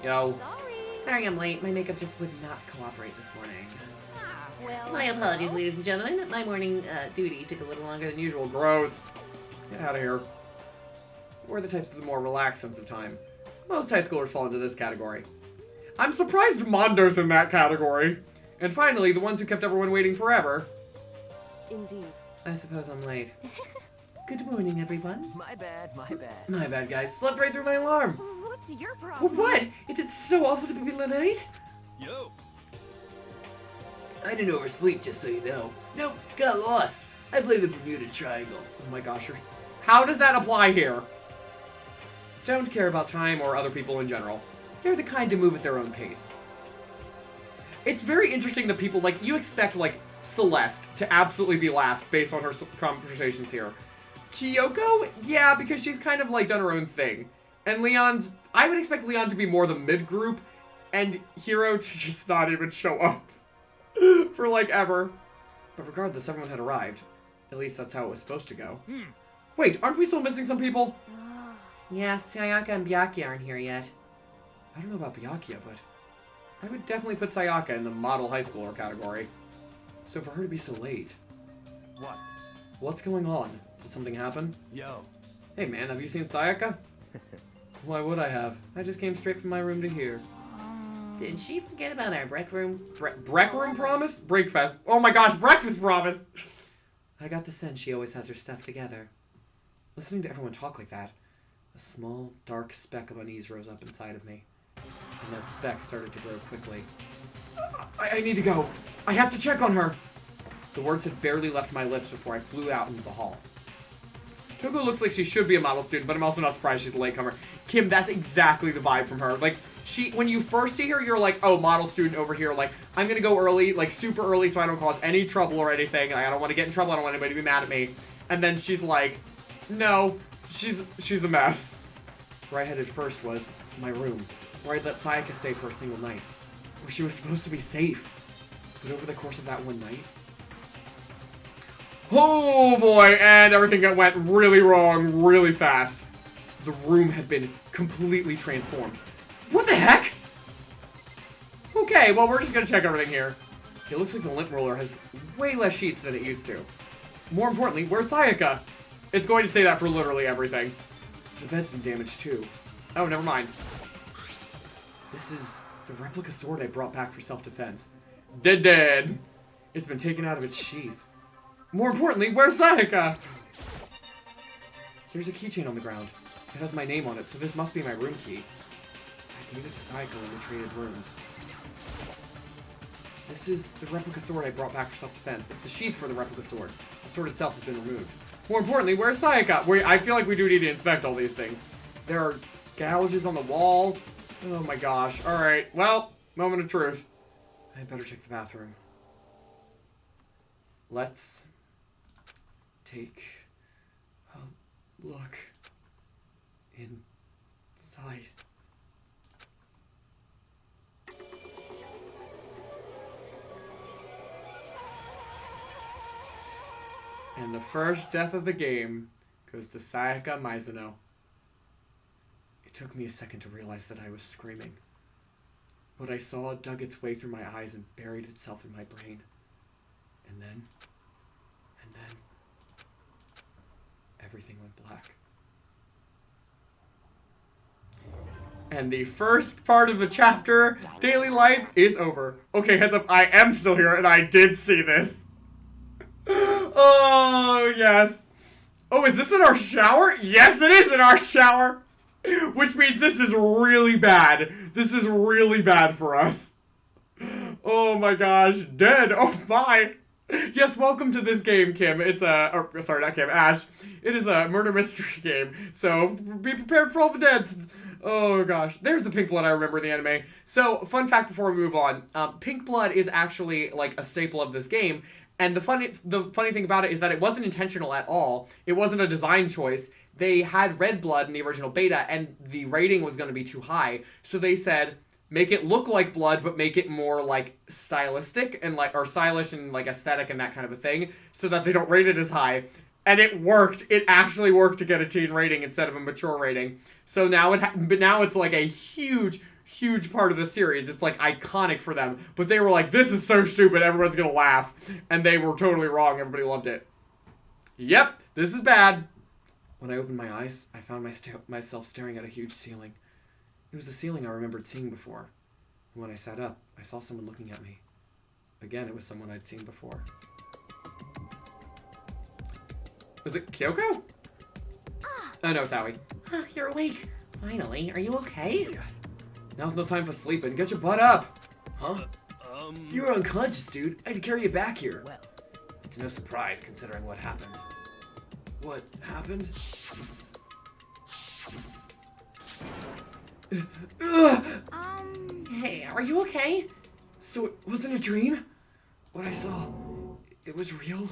S1: Yo. Sorry I'm late. My makeup just would not cooperate this morning.
S3: Well,
S1: My apologies, ladies and gentlemen. My morning duty took a little longer than usual. Gross. Get out of here. We're the types with a more relaxed sense of time. Most high schoolers fall into this category. I'm surprised Mondo's in that category. And finally, the ones who kept everyone waiting forever.
S4: Indeed.
S1: I suppose I'm late. Good morning, everyone.
S2: My bad, my bad.
S1: My bad, guys. Slept right through my alarm.
S3: what's your problem?
S1: What? Is it so awful to be late?
S5: Yo!
S7: I didn't oversleep, just so you know. Nope, got lost. I play the Bermuda Triangle.
S1: Oh my gosh, how does that apply here? Don't care about time or other people in general. They're the kind to move at their own pace. It's very interesting that people, like, you expect, like, Celeste to absolutely be last based on her conversations here. Kyoko? Yeah, because she's kind of, like, done her own thing. And Leon's... I would expect Leon to be more the mid-group, and Hero to just not even show up. For, like, ever. But regardless, everyone had arrived. At least that's how it was supposed to go. Wait, aren't we still missing some people? Yeah, Sayaka and Byakuya aren't here yet. I don't know about Byakuya, but I would definitely put Sayaka in the model high schooler category. So for her to be so late...
S5: What?
S1: What's going on? Did something happen?
S5: Yo.
S1: Hey man, have you seen Sayaka? Why would I have? I just came straight from my room to here.
S7: Did she forget about our break room?
S1: Break room promise? Breakfast. Oh my gosh, breakfast promise! I got the sense she always has her stuff together. Listening to everyone talk like that, a small, dark speck of unease rose up inside of me. And that speck started to grow quickly. I need to go. I have to check on her. The words had barely left my lips before I flew out into the hall. Toko looks like she should be a model student, but I'm also not surprised she's a latecomer. Kim, that's exactly the vibe from her. Like, when you first see her, you're like, oh, model student over here. Like, I'm gonna go early, like, super early so I don't cause any trouble or anything. Like, I don't want to get in trouble. I don't want anybody to be mad at me. And then she's like, no, she's a mess. Where I headed first was my room, where I'd let Sayaka stay for a single night, where she was supposed to be safe. But over the course of that one night, oh boy, and everything went really wrong really fast. The room had been completely transformed. What the heck? Okay, well, we're just gonna check everything here. It looks like the lint roller has way less sheets than it used to. More importantly, where's Sayaka? It's going to say that for literally everything. The bed's been damaged too. Oh, never mind. This is the replica sword I brought back for self-defense. Dead. It's been taken out of its sheath. More importantly, where's Sayaka? There's a keychain on the ground. It has my name on it, so this must be my room key. I gave it to Sayaka when we traded rooms. This is the replica sword I brought back for self-defense. It's the sheath for the replica sword. The sword itself has been removed. More importantly, where's Sayaka? I feel like we do need to inspect all these things. There are gouges on the wall. Oh my gosh. Alright, well, moment of truth. I better check the bathroom. Let's take a look inside. And the first death of the game goes to Sayaka Mizuno. It took me a second to realize that I was screaming. What I saw dug its way through my eyes and buried itself in my brain. And then, everything went black. And the first part of the chapter, daily life, is over. Okay, heads up, I am still here, and I did see this. Oh, yes. Oh, is this in our shower? Yes, it is in our shower. Which means this is really bad. This is really bad for us. Oh my gosh, dead. Oh my. Yes, welcome to this game, Kim. It's sorry, not Kim, Ash. It is a murder mystery game, so be prepared for all the deaths. Oh gosh, there's the pink blood I remember in the anime. So, fun fact before we move on, pink blood is actually like a staple of this game, and the funny thing about it is that it wasn't intentional at all. It wasn't a design choice. They had red blood in the original beta, and the rating was going to be too high, so they said, make it look like blood, but make it more, like, stylistic, and, like, or stylish and, like, aesthetic and that kind of a thing, so that they don't rate it as high. And it worked. It actually worked to get a teen rating instead of a mature rating. So now but now it's, like, a huge, huge part of the series. It's, like, iconic for them. But they were like, this is so stupid, everyone's gonna laugh. And they were totally wrong. Everybody loved it. Yep, this is bad. When I opened my eyes, I found myself staring at a huge ceiling. It was the ceiling I remembered seeing before. And when I sat up, I saw someone looking at me. Again, it was someone I'd seen before. Was it Kyoko? Oh no, it's Aoi. You're awake. Finally. Are you okay? Now's no time for sleeping. Get your butt up. Huh?
S7: You were unconscious, dude. I had to carry you back here.
S2: Well,
S1: It's no surprise considering what happened.
S7: What happened?
S1: Hey, are you okay?
S7: So it wasn't a dream? What I saw, it was real?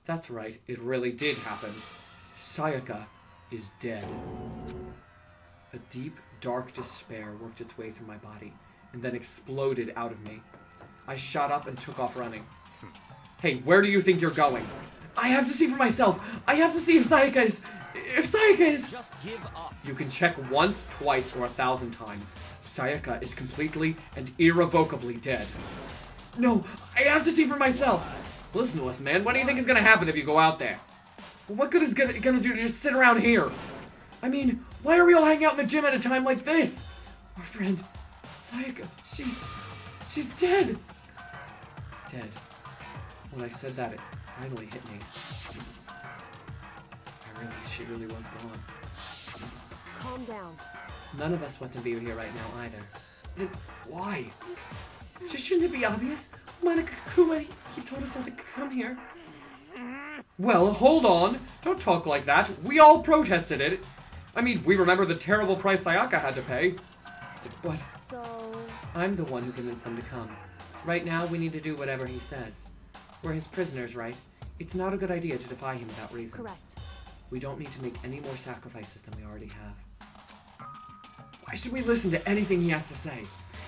S1: That's right, it really did happen. Sayaka is dead. A deep, dark despair worked its way through my body and then exploded out of me. I shot up and took off running. Hey, where do you think you're going?
S7: I have to see for myself. I have to see if Sayaka is...
S2: just give up.
S1: You can check once, twice, or 1,000 times. Sayaka is completely and irrevocably dead.
S7: No, I have to see for myself.
S1: Listen to us, man. What do you think is gonna happen if you go out there?
S7: What good is it gonna do to just sit around here? I mean, why are we all hanging out in the gym at a time like this? Our friend, Sayaka, she's dead.
S1: Dead. When I said that, it finally hit me. She really was gone.
S8: Calm down.
S1: None of us want to be here right now either.
S7: Then why? Just shouldn't it be obvious? Monokuma, he told us not to come here.
S1: Well, hold on. Don't talk like that. We all protested it. I mean, we remember the terrible price Sayaka had to pay.
S7: But
S8: So,
S1: I'm the one who convinced them to come. Right now, we need to do whatever he says. We're his prisoners, right? It's not a good idea to defy him without reason.
S8: correct.
S1: We don't need to make any more sacrifices than we already have.
S7: why should we listen to anything he has to say?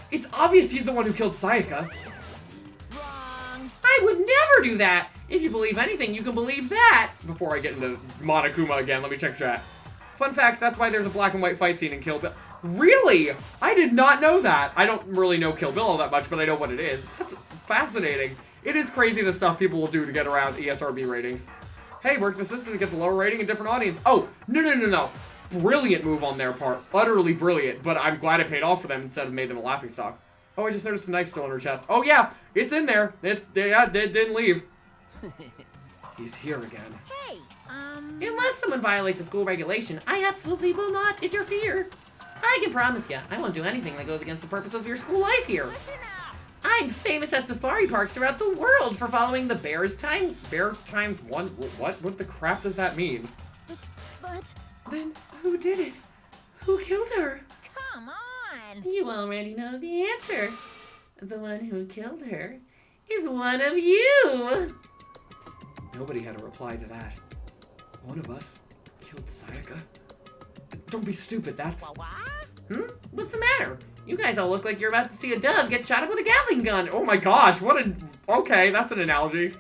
S7: It's obvious he's the one who killed Sayaka.
S4: Wrong.
S1: I would never do that! If you believe anything, you can believe that! Before I get into Monokuma again, let me check chat. Fun fact, that's why there's a black and white fight scene in Kill Bill. Really? I did not know that. I don't really know Kill Bill all that much, but I know what it is. That's fascinating. It is crazy the stuff people will do to get around ESRB ratings. Hey, worked the system to get the lower rating in different audience. Oh, no. Brilliant move on their part. Utterly brilliant, but I'm glad it paid off for them instead of made them a laughingstock. Oh, I just noticed a knife still in her chest. Oh yeah, it's in there. It didn't leave. He's here again.
S4: Hey,
S1: Unless someone violates a school regulation, I absolutely will not interfere. I can promise you, I won't do anything that goes against the purpose of your school life here.
S4: listen up.
S1: I'm famous at safari parks throughout the world for following the bear times one. What the crap does that mean?
S8: But
S7: Then who did it? Who killed her?
S4: Come on.
S1: You already know the answer. The one who killed her is one of you. Nobody had a reply to that.
S7: One of us killed Sayaka? Don't be stupid, that's...
S4: What?
S1: What's the matter? You guys all look like you're about to see a dove get shot up with a Gatling gun. Oh my gosh, what a... Okay, that's an analogy.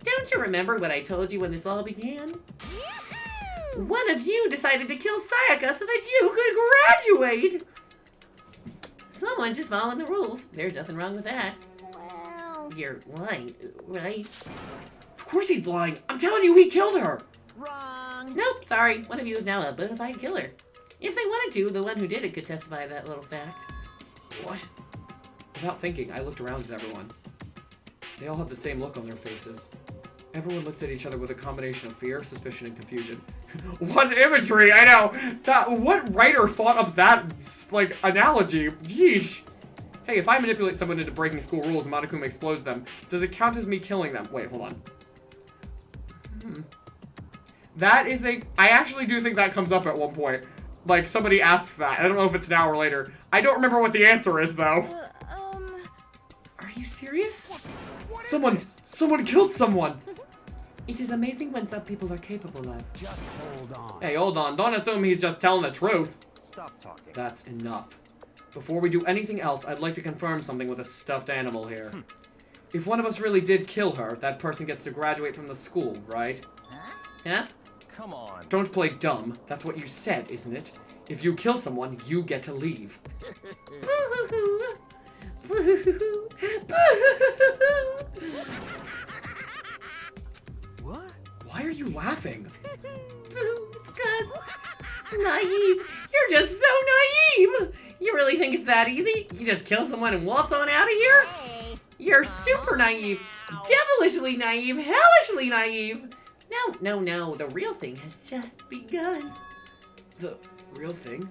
S1: Don't you remember what I told you when this all began? One of you decided to kill Sayaka so that you could graduate. Someone's just following the rules. There's nothing wrong with that.
S8: well,
S1: You're lying, right?
S7: Of course he's lying. I'm telling you, he killed her.
S4: Wrong.
S1: Nope, sorry. One of you is now a bona fide killer. If they wanted to, the one who did it could testify to that little fact.
S7: What?
S1: Without thinking, I looked around at everyone. They all had the same look on their faces. Everyone looked at each other with a combination of fear, suspicion, and confusion. What imagery? I know! What writer thought of that, like, analogy? Yeesh. Hey, if I manipulate someone into breaking school rules and Monokuma explodes them, does it count as me killing them? Wait, hold on. That is I actually do think that comes up at one point. Like, somebody asks that. I don't know if it's now or later. I don't remember what the answer is, though.
S7: Are you serious? Someone killed someone.
S1: It is amazing when some people are capable of.
S2: Just hold on.
S1: Hey, hold on. Don't assume he's just telling the truth.
S2: Stop talking.
S1: That's enough. Before we do anything else, I'd like to confirm something with a stuffed animal here. If one of us really did kill her, that person gets to graduate from the school, right? Yeah?
S2: Come on.
S1: Don't play dumb. That's what you said, isn't it? If you kill someone, you get to leave.
S2: What?
S7: Why are you laughing?
S1: It's because naive. You're just so naive. You really think it's that easy? You just kill someone and waltz on out of here?
S4: Hey.
S1: You're super naive. Devilishly naive. Hellishly naive. No. The real thing has just begun.
S7: The real thing?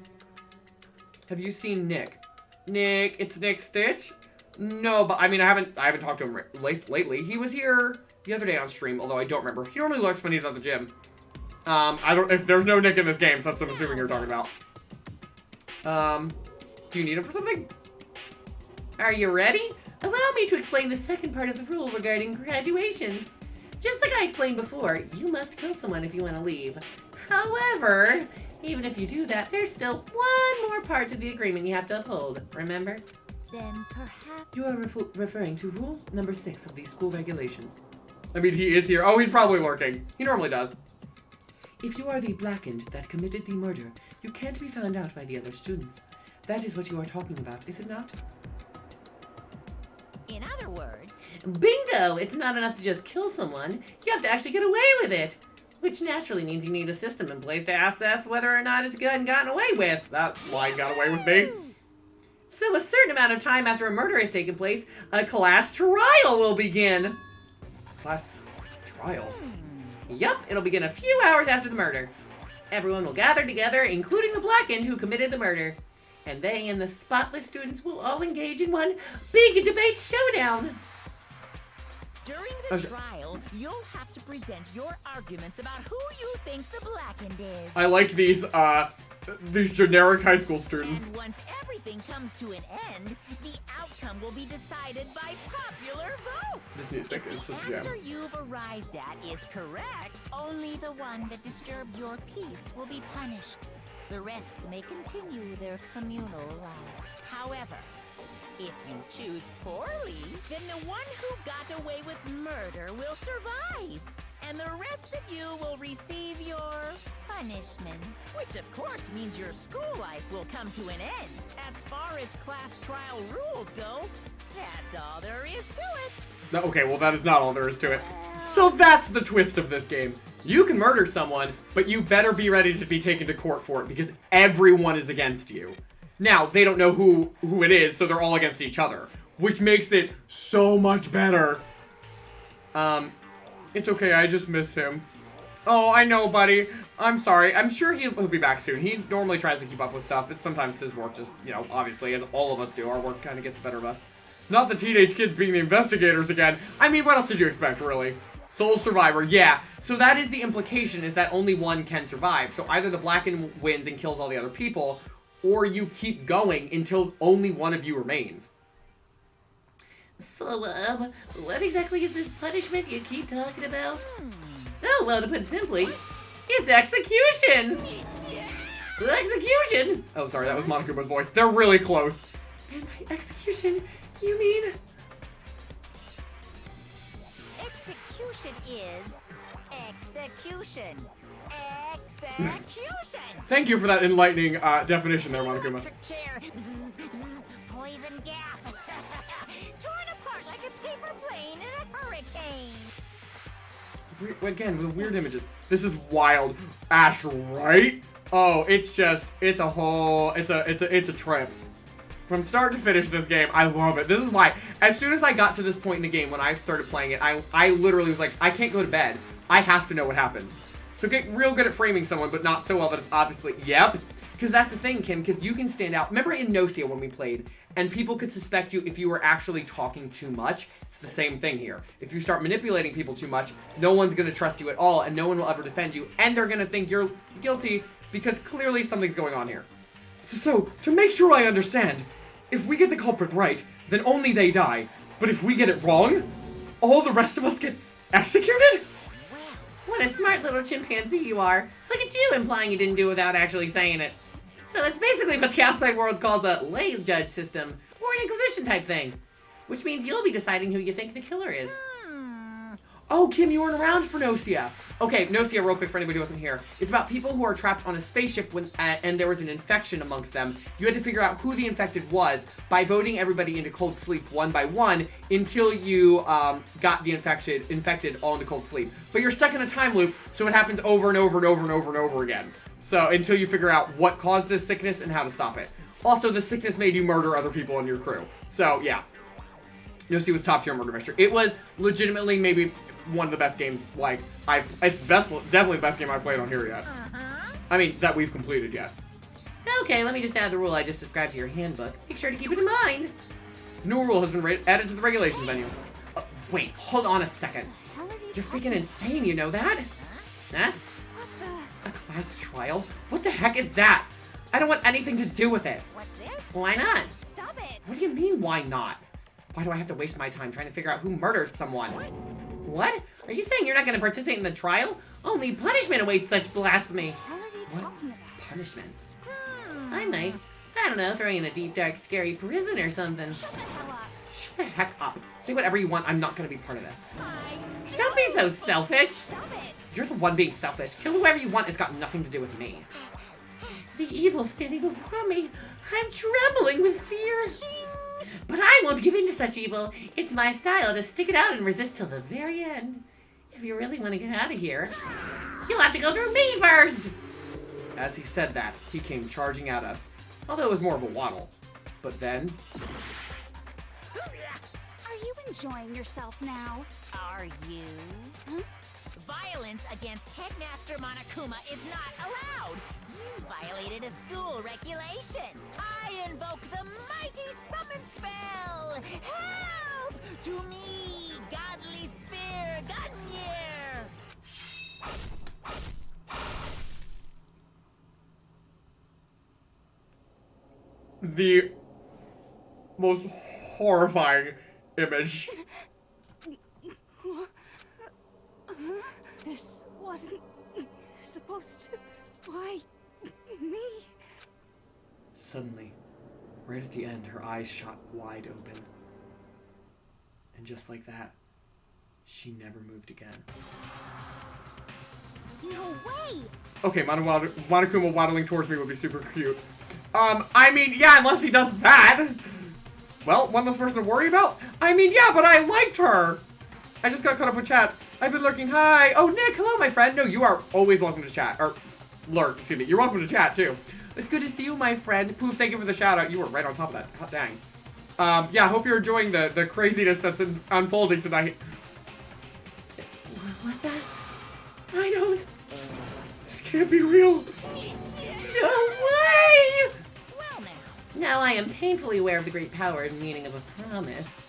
S1: Have you seen Nick? Nick, it's Nick Stitch. No, but I mean, I haven't talked to him lately. He was here the other day on stream, although I don't remember. He normally lurks when he's at the gym. If there's no Nick in this game, so that's what I'm assuming you're talking about. Do you need him for something? Are you ready? Allow me to explain the second part of the rule regarding graduation. Just like I explained before, you must kill someone if you want to leave. However, even if you do that, there's still one more part to the agreement you have to uphold. Remember?
S3: Then perhaps...
S1: You are referring to rule number 6 of the school regulations. I mean, he is here. Oh, he's probably lurking. He normally does. If you are the blackened that committed the murder, you can't be found out by the other students. That is what you are talking about, is it not?
S4: In other words,
S9: Bingo! It's not enough to just kill someone. You have to actually get away with it. Which naturally means you need a system in place to assess whether or not it's gotten away with.
S1: That line got away with me.
S9: So a certain amount of time after a murder has taken place, a class trial will begin.
S1: Class trial?
S9: Yup, it'll begin a few hours after the murder. Everyone will gather together, including the blackened who committed the murder. And they and the spotless students will all engage in one big debate showdown.
S4: during the trial, you'll have to present your arguments about who you think the blackened is.
S1: I like these generic high school students.
S4: And once everything comes to an end, the outcome will be decided by popular vote.
S1: This music is
S4: If
S1: such
S4: the
S1: a
S4: answer
S1: jam.
S4: you've arrived at is correct, only the one that disturbed your peace will be punished. The rest may continue their communal life. However, if you choose poorly, then the one who got away with murder will survive, and the rest of you will receive your punishment. Which of course means your school life will come to an end. As far as class trial rules go, that's all there is to it.
S1: No, okay, well that is not all there is to it. So that's the twist of this game. You can murder someone, but you better be ready to be taken to court for it because everyone is against you. Now, they don't know who it is, so they're all against each other, which makes it so much better. It's okay, I just miss him. Oh, I know, buddy. I'm sorry. I'm sure he'll be back soon. He normally tries to keep up with stuff. It's sometimes his work just, you know, obviously, as all of us do, our work kind of gets the better of us. Not the teenage kids being the investigators again. I mean, what else did you expect, really? Sole survivor, yeah. So that is the implication, is that only one can survive. So either the blackened wins and kills all the other people, or you keep going until only one of you remains.
S9: So, what exactly is this punishment you keep talking about? Oh, well, to put it simply, it's execution! Execution!
S1: Oh, sorry, that was Monokuma's voice. They're really close.
S9: And by execution, you mean...
S4: Execution is execution. Execution!
S1: Thank you for that enlightening definition there, Monokuma.
S4: Electric chair. Zzz, zzz, poison gas. Torn apart like a paper plane in a hurricane.
S1: Again, with weird images. This is wild. Ash, right? Oh, it's a trip. From start to finish this game, I love it. This is why, as soon as I got to this point in the game, when I started playing it, I literally was like, I can't go to bed. I have to know what happens. So get real good at framing someone, but not so well that it's obviously, yep. Because that's the thing, Kim, because you can stand out. Remember in Nocia when we played, and people could suspect you if you were actually talking too much? It's the same thing here. If you start manipulating people too much, no one's going to trust you at all, and no one will ever defend you, and they're going to think you're guilty, because clearly something's going on here. So, to make sure I understand, if we get the culprit right, then only they die. But if we get it wrong, all the rest of us get executed?
S9: What a smart little chimpanzee you are. Look at you implying you didn't do it without actually saying it. So it's basically what the outside world calls a lay judge system, or an inquisition type thing. Which means you'll be deciding who you think the killer is.
S1: Oh, Kim, you weren't around for Nocia. Okay, Nocia, real quick for anybody who wasn't here. It's about people who are trapped on a spaceship and there was an infection amongst them. You had to figure out who the infected was by voting everybody into cold sleep one by one until you got the infected all into cold sleep. But you're stuck in a time loop, so it happens over and over and over and over and over again. So until you figure out what caused this sickness and how to stop it. Also, the sickness made you murder other people in your crew. So, yeah. Nocia was top tier murder mystery. It was legitimately maybe one of the best games, like, it's definitely the best game I've played on here yet. I mean, that we've completed yet.
S9: Okay, let me just add the rule I just described to your handbook. Make sure to keep it in mind.
S1: New rule has been added to the regulations menu.
S9: Wait, hold on a second.
S8: How are you
S9: You're
S8: talking?
S9: freaking insane, you know that? Huh? A class trial? What the heck is that? I don't want anything to do with it.
S4: What's this?
S9: Why not?
S4: Stop it!
S9: What do you mean, why not? Why do I have to waste my time trying to figure out who murdered someone? What? Are you saying you're not going to participate in the trial? Only punishment awaits such blasphemy.
S8: What are you
S9: What?
S8: talking about?
S9: Punishment? I might. I don't know, throw you in a deep, dark, scary prison or something.
S8: Shut the hell up.
S9: Shut the heck up. Say whatever you want, I'm not going to be part of this.
S4: I
S9: Don't be so selfish.
S4: Stop it!
S9: You're the one being selfish. Kill whoever you want, it's got nothing to do with me. The evil standing before me. I'm trembling with fear. But I won't give in to such evil. It's my style to stick it out and resist till the very end. If you really want to get out of here, you'll have to go through me first.
S1: As he said that, he came charging at us, although it was more of a waddle. But then,
S8: Are you enjoying yourself now?
S4: Are you? Violence against Headmaster Monokuma is not allowed. You violated a school regulation. I invoke the mighty summon spell. Help! To me, godly spear, Gunyear!
S1: the most horrifying image.
S8: This wasn't supposed to. Why me?
S1: Suddenly, right at the end, her eyes shot wide open. And just like that, she never moved again.
S8: No way!
S1: Okay, Monokuma waddling towards me would be super cute. I mean, yeah, unless he does that. Well, one less person to worry about? I mean, yeah, but I liked her. I just got caught up with chat. I've been lurking. Hi. Oh, Nick, hello, my friend. No, you are always welcome to chat. Or, lurk, excuse me. You're welcome to chat, too. It's good to see you, my friend. Poof, thank you for the shout out. You were right on top of that. Hot dang. Yeah, hope you're enjoying the craziness that's unfolding tonight.
S9: What the? I don't.
S1: This can't be real.
S9: No way!
S4: Well now.
S9: Now I am painfully aware of the great power and meaning of a promise.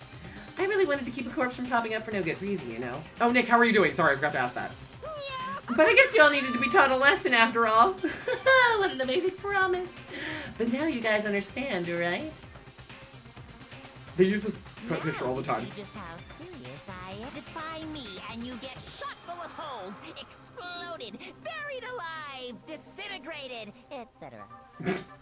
S9: I really wanted to keep a corpse from popping up for no good reason, you know.
S1: Oh, Nick, how are you doing? Sorry, I forgot to ask that.
S9: But I guess you all needed to be taught a lesson after all. What an amazing promise. But now you guys understand, right?
S1: They use this picture all the time.
S4: See just how serious I am. Defy me, and you get shot full of holes, exploded, buried alive, disintegrated, etc.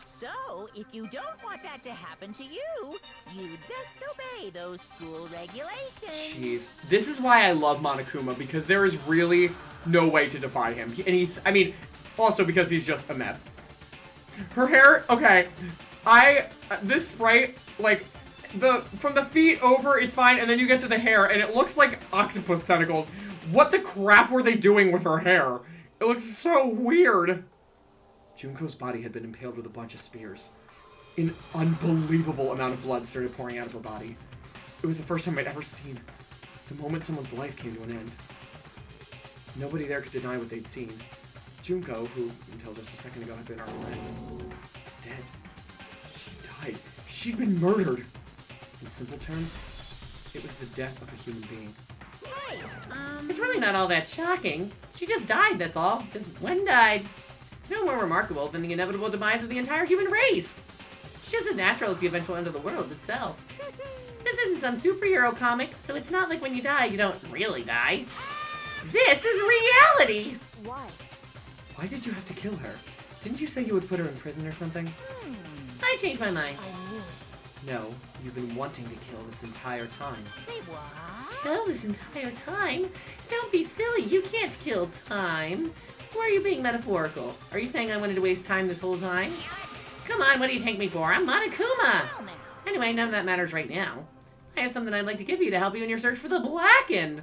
S4: So, if you don't want that to happen to you, you'd best obey those school regulations.
S1: Jeez. This is why I love Monokuma, because there is really no way to defy him. And he's, I mean, also because he's just a mess. Her hair, okay. This sprite, like, from the feet over, it's fine, and then you get to the hair, and it looks like octopus tentacles. What the crap were they doing with her hair? It looks so weird. Junko's body had been impaled with a bunch of spears. An unbelievable amount of blood started pouring out of her body. It was the first time I'd ever seen the moment someone's life came to an end. Nobody there could deny what they'd seen. Junko, who until just a second ago had been our friend, is dead. She died. She'd been murdered. In simple terms, it was the death of a human being.
S4: Right,
S9: It's really not all that shocking. She just died, that's all. Just one died. It's no more remarkable than the inevitable demise of the entire human race. It's just as natural as the eventual end of the world itself. This isn't some superhero comic, so it's not like when you die, you don't really die. This is reality!
S8: Why?
S1: Why did you have to kill her? Didn't you say you would put her in prison or something?
S9: I changed my mind.
S8: I knew it.
S1: No, you've been wanting to kill this entire time.
S4: say what?
S9: Kill this entire time? Don't be silly, you can't kill time. Or are you being metaphorical? Are you saying I wanted to waste time this whole time? Come on, what do you take me for? I'm Monokuma!
S4: Well now.
S9: Anyway, none of that matters right now. I have something I'd like to give you to help you in your search for the Blackened.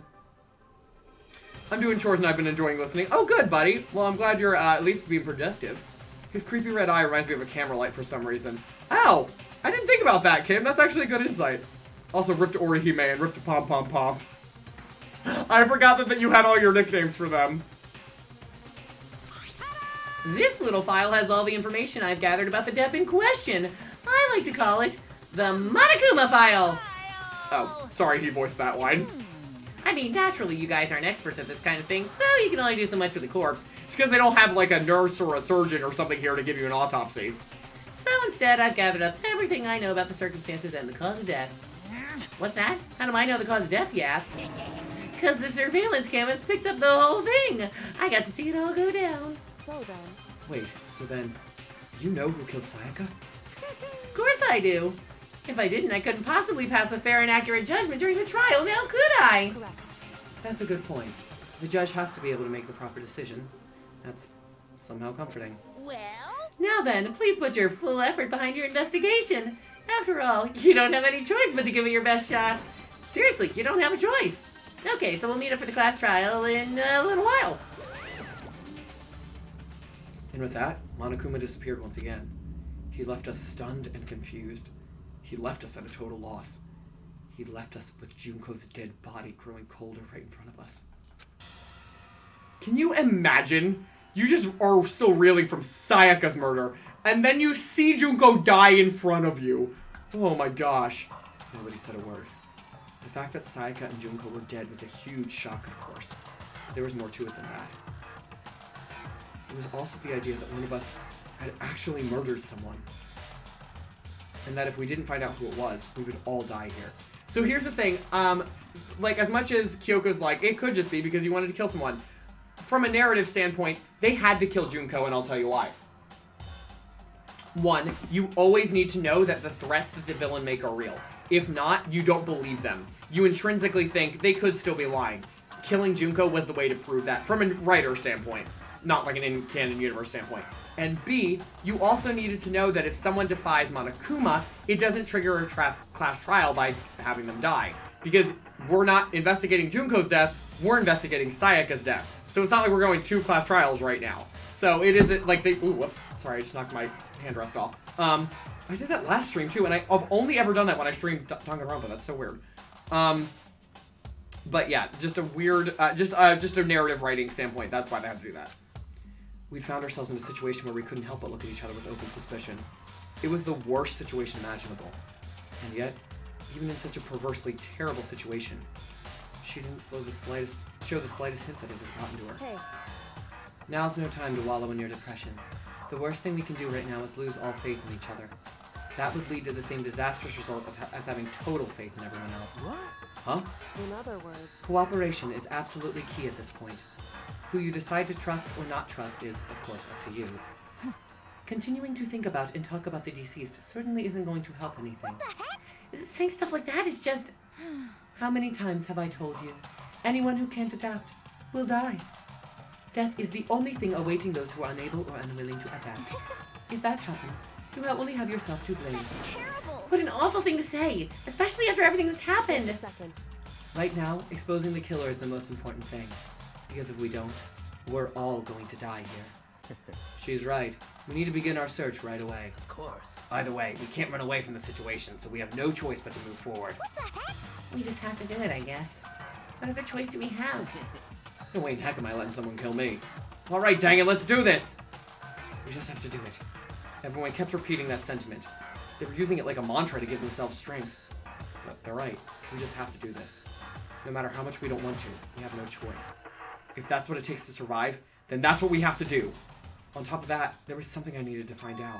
S1: I'm doing chores and I've been enjoying listening. Oh, good, buddy. Well, I'm glad you're at least being productive. His creepy red eye reminds me of a camera light for some reason. Ow! I didn't think about that, Kim. That's actually a good insight. Also, ripped Orihime and ripped Pom Pom Pom. I forgot that you had all your nicknames for them.
S9: This little file has all the information I've gathered about the death in question. I like to call it The Monokuma file!
S1: Oh, sorry he voiced that line.
S9: I mean, naturally, you guys aren't experts at this kind of thing, so you can only do so much with a corpse.
S1: It's because they don't have like a nurse or a surgeon or something here to give you an autopsy.
S9: So instead, I've gathered up everything I know about the circumstances and the cause of death. What's that? How do I know the cause of death, you ask? Because the surveillance cameras picked up the whole thing. I got to see it all go down.
S8: So then,
S1: Wait, so then, you know who killed Sayaka?
S9: Of course I do. If I didn't, I couldn't possibly pass a fair and accurate judgment during the trial, now could I?
S8: correct.
S1: That's a good point. The judge has to be able to make the proper decision. That's somehow comforting.
S4: Well,
S9: Now then, please put your full effort behind your investigation. After all, you don't have any choice but to give it your best shot. Seriously, you don't have a choice. Okay, so we'll meet up for the class trial in a little while.
S1: And with that, Monokuma disappeared once again. He left us stunned and confused. He left us at a total loss. He left us with Junko's dead body growing colder right in front of us. Can you imagine? You just are still reeling from Sayaka's murder, and then you see Junko die in front of you. Oh my gosh. Nobody said a word. The fact that Sayaka and Junko were dead was a huge shock, of course. But there was more to it than that. It was also the idea that one of us had actually murdered someone. And that if we didn't find out who it was, we would all die here. So here's the thing, like as much as Kyoko's like, it could just be because you wanted to kill someone. From a narrative standpoint, they had to kill Junko, and I'll tell you why. One, you always need to know that the threats that the villain make are real. If not, you don't believe them. You intrinsically think they could still be lying. Killing Junko was the way to prove that, from a writer standpoint. Not like an in-canon universe standpoint. And B, you also needed to know that if someone defies Monokuma, it doesn't trigger a class trial by having them die. Because we're not investigating Junko's death, we're investigating Sayaka's death. So it's not like we're going 2 class trials right now. So it isn't like they... Ooh, whoops. Sorry, I just knocked my hand rest off. I did that last stream too, and I've only ever done that when I streamed Danganronpa. That's so weird. But yeah, just a weird... just a narrative writing standpoint. That's why they had to do that. We'd found ourselves in a situation where we couldn't help but look at each other with open suspicion. It was the worst situation imaginable. And yet, even in such a perversely terrible situation, she didn't show the slightest hint that it had gotten to her.
S8: Hey,
S1: Now's no time to wallow in your depression. The worst thing we can do right now is lose all faith in each other. That would lead to the same disastrous result as having total faith in everyone else.
S5: What?
S1: Huh?
S8: in other words,
S1: Cooperation is absolutely key at this point. Who you decide to trust or not trust is, of course, up to you. Continuing to think about and talk about the deceased certainly isn't going to help anything.
S9: Saying stuff like that is just...
S1: How many times have I told you? Anyone who can't adapt will die. Death is the only thing awaiting those who are unable or unwilling to adapt. If that happens, you only have yourself to blame.
S3: Terrible.
S9: What an awful thing to say, especially after everything that's happened.
S8: just a second.
S1: Right now, exposing the killer is the most important thing. Because if we don't, we're all going to die here. She's right. We need to begin our search right away.
S5: Of course.
S1: Either way, we can't run away from the situation, so we have no choice but to move forward.
S9: We just have to do it, I guess. What other choice do we have?
S1: No way in heck am I letting someone kill me. Alright, dang it, let's do this! We just have to do it. Everyone kept repeating that sentiment. They were using it like a mantra to give themselves strength. But they're right. We just have to do this. No matter how much we don't want to, we have no choice. If that's what it takes to survive, then that's what we have to do. On top of that, there was something I needed to find out.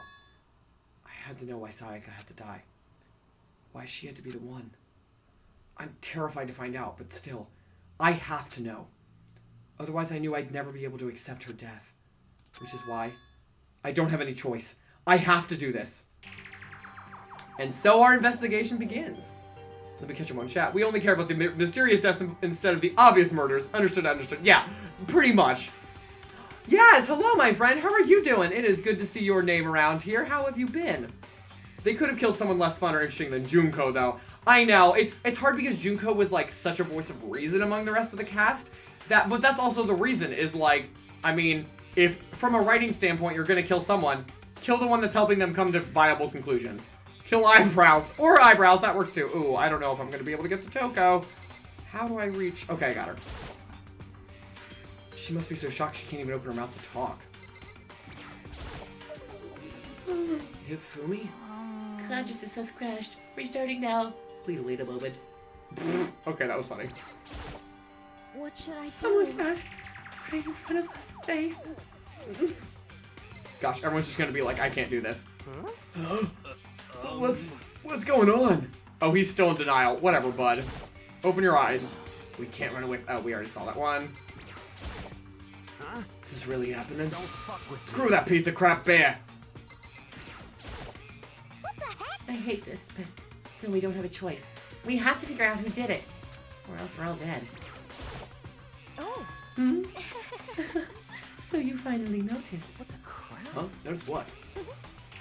S1: I had to know why Sayaka had to die. Why she had to be the one. I'm terrified to find out, but still, I have to know. Otherwise, I knew I'd never be able to accept her death. Which is why I don't have any choice. I have to do this. And so our investigation begins. Let me catch him on chat. We only care about the mysterious deaths instead of the obvious murders. Understood, understood. Yeah, pretty much. Yes, hello, my friend. How are you doing? It is good to see your name around here. How have you been? They could have killed someone less fun or interesting than Junko, though. I know. It's hard because Junko was, like, such a voice of reason among the rest of the cast. But that's also the reason, is, like, I mean, if from a writing standpoint you're gonna kill someone, kill the one that's helping them come to viable conclusions. Kill eyebrows. Or eyebrows, that works too. Ooh, I don't know if I'm gonna be able to get to Toko. How do I reach? Okay, I got her. She must be so shocked she can't even open her mouth to talk. Hifumi?
S9: consciousness has crashed. Restarting now. Please wait a moment.
S1: Okay, that was funny.
S3: What should I
S9: Someone
S3: do?
S9: got right in front of us. They...
S1: Gosh, everyone's just gonna be like, I can't do this.
S7: What's going on?
S1: Oh, he's still in denial. Whatever, bud. Open your eyes. We can't run away. Oh, we already saw that one.
S2: Huh?
S7: Is this really happening?
S2: Don't fuck with
S1: Screw that piece of crap bear.
S3: What the heck?
S9: I hate this, but still we don't have a choice. We have to figure out who did it. Or else we're all dead.
S3: Oh.
S9: Hmm? So you finally noticed.
S7: Huh? Notice what?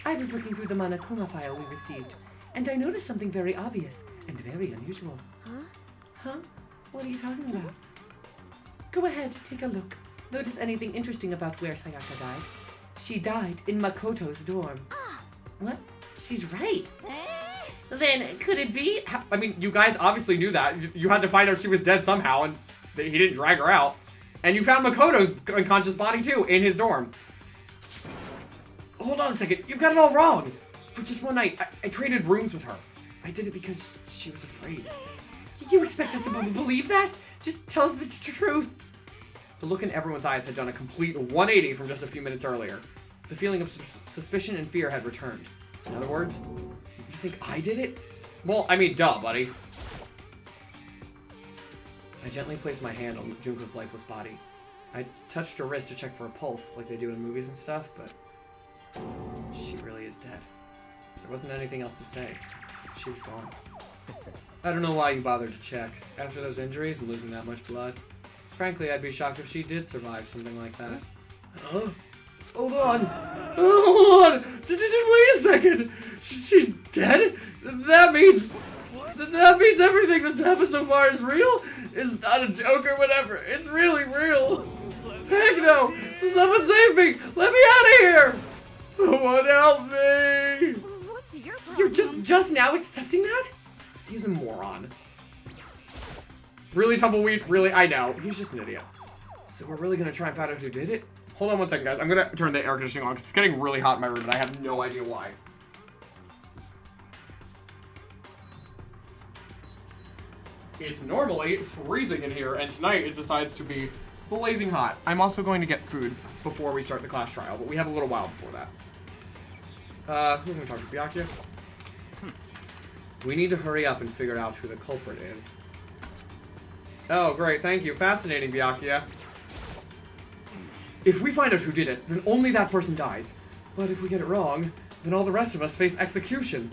S9: I was looking through the Monokuma file we received, and I noticed something very obvious and very unusual.
S3: Huh?
S9: Huh? What are you talking about? Go ahead, take a look. Notice anything interesting about where Sayaka died? She died in Makoto's dorm. What? She's right. Then, could it be?
S1: I mean, you guys obviously knew that. You had to find out she was dead somehow, and he didn't drag her out. And you found Makoto's unconscious body, too, in his dorm.
S7: Hold on a second. You've got it all wrong. For just one night, I traded rooms with her. I did it because she was afraid.
S9: You expect us to believe that? Just tell us the truth.
S1: The look in everyone's eyes had done a complete 180 from just a few minutes earlier. The feeling of suspicion and fear had returned. In other words,
S7: You think I did it?
S1: well, I mean, duh, buddy. I gently placed my hand on Junko's lifeless body. I touched her wrist to check for a pulse, like they do in movies and stuff, but she really is dead. There wasn't anything else to say. She was gone. I don't know why you bothered to check. After those injuries and losing that much blood, frankly, I'd be shocked if she did survive something like that.
S7: Huh? Hold on. Hold on. Just wait a second. She's dead? That means everything that's happened so far is real? It's not a joke or whatever. It's really real. Heck no. So someone save me. Let me out of here. Someone help me.
S3: What's your problem?
S9: You're just now accepting that?
S1: He's a moron. Really, Tumbleweed? Really? I know. He's just an idiot.
S7: So we're really gonna try and find out who did it?
S1: Hold on one second, guys. I'm gonna turn the air conditioning on because it's getting really hot in my room and I have no idea why. It's normally freezing in here, and tonight it decides to be blazing hot. I'm also going to get food before we start the class trial, but we have a little while before that. Who can we talk to? Byakuya? We need to hurry up and figure out who the culprit is. Oh, great. Thank you. Fascinating, Byakuya. If we find out who did it, then only that person dies. But if we get it wrong, then all the rest of us face execution.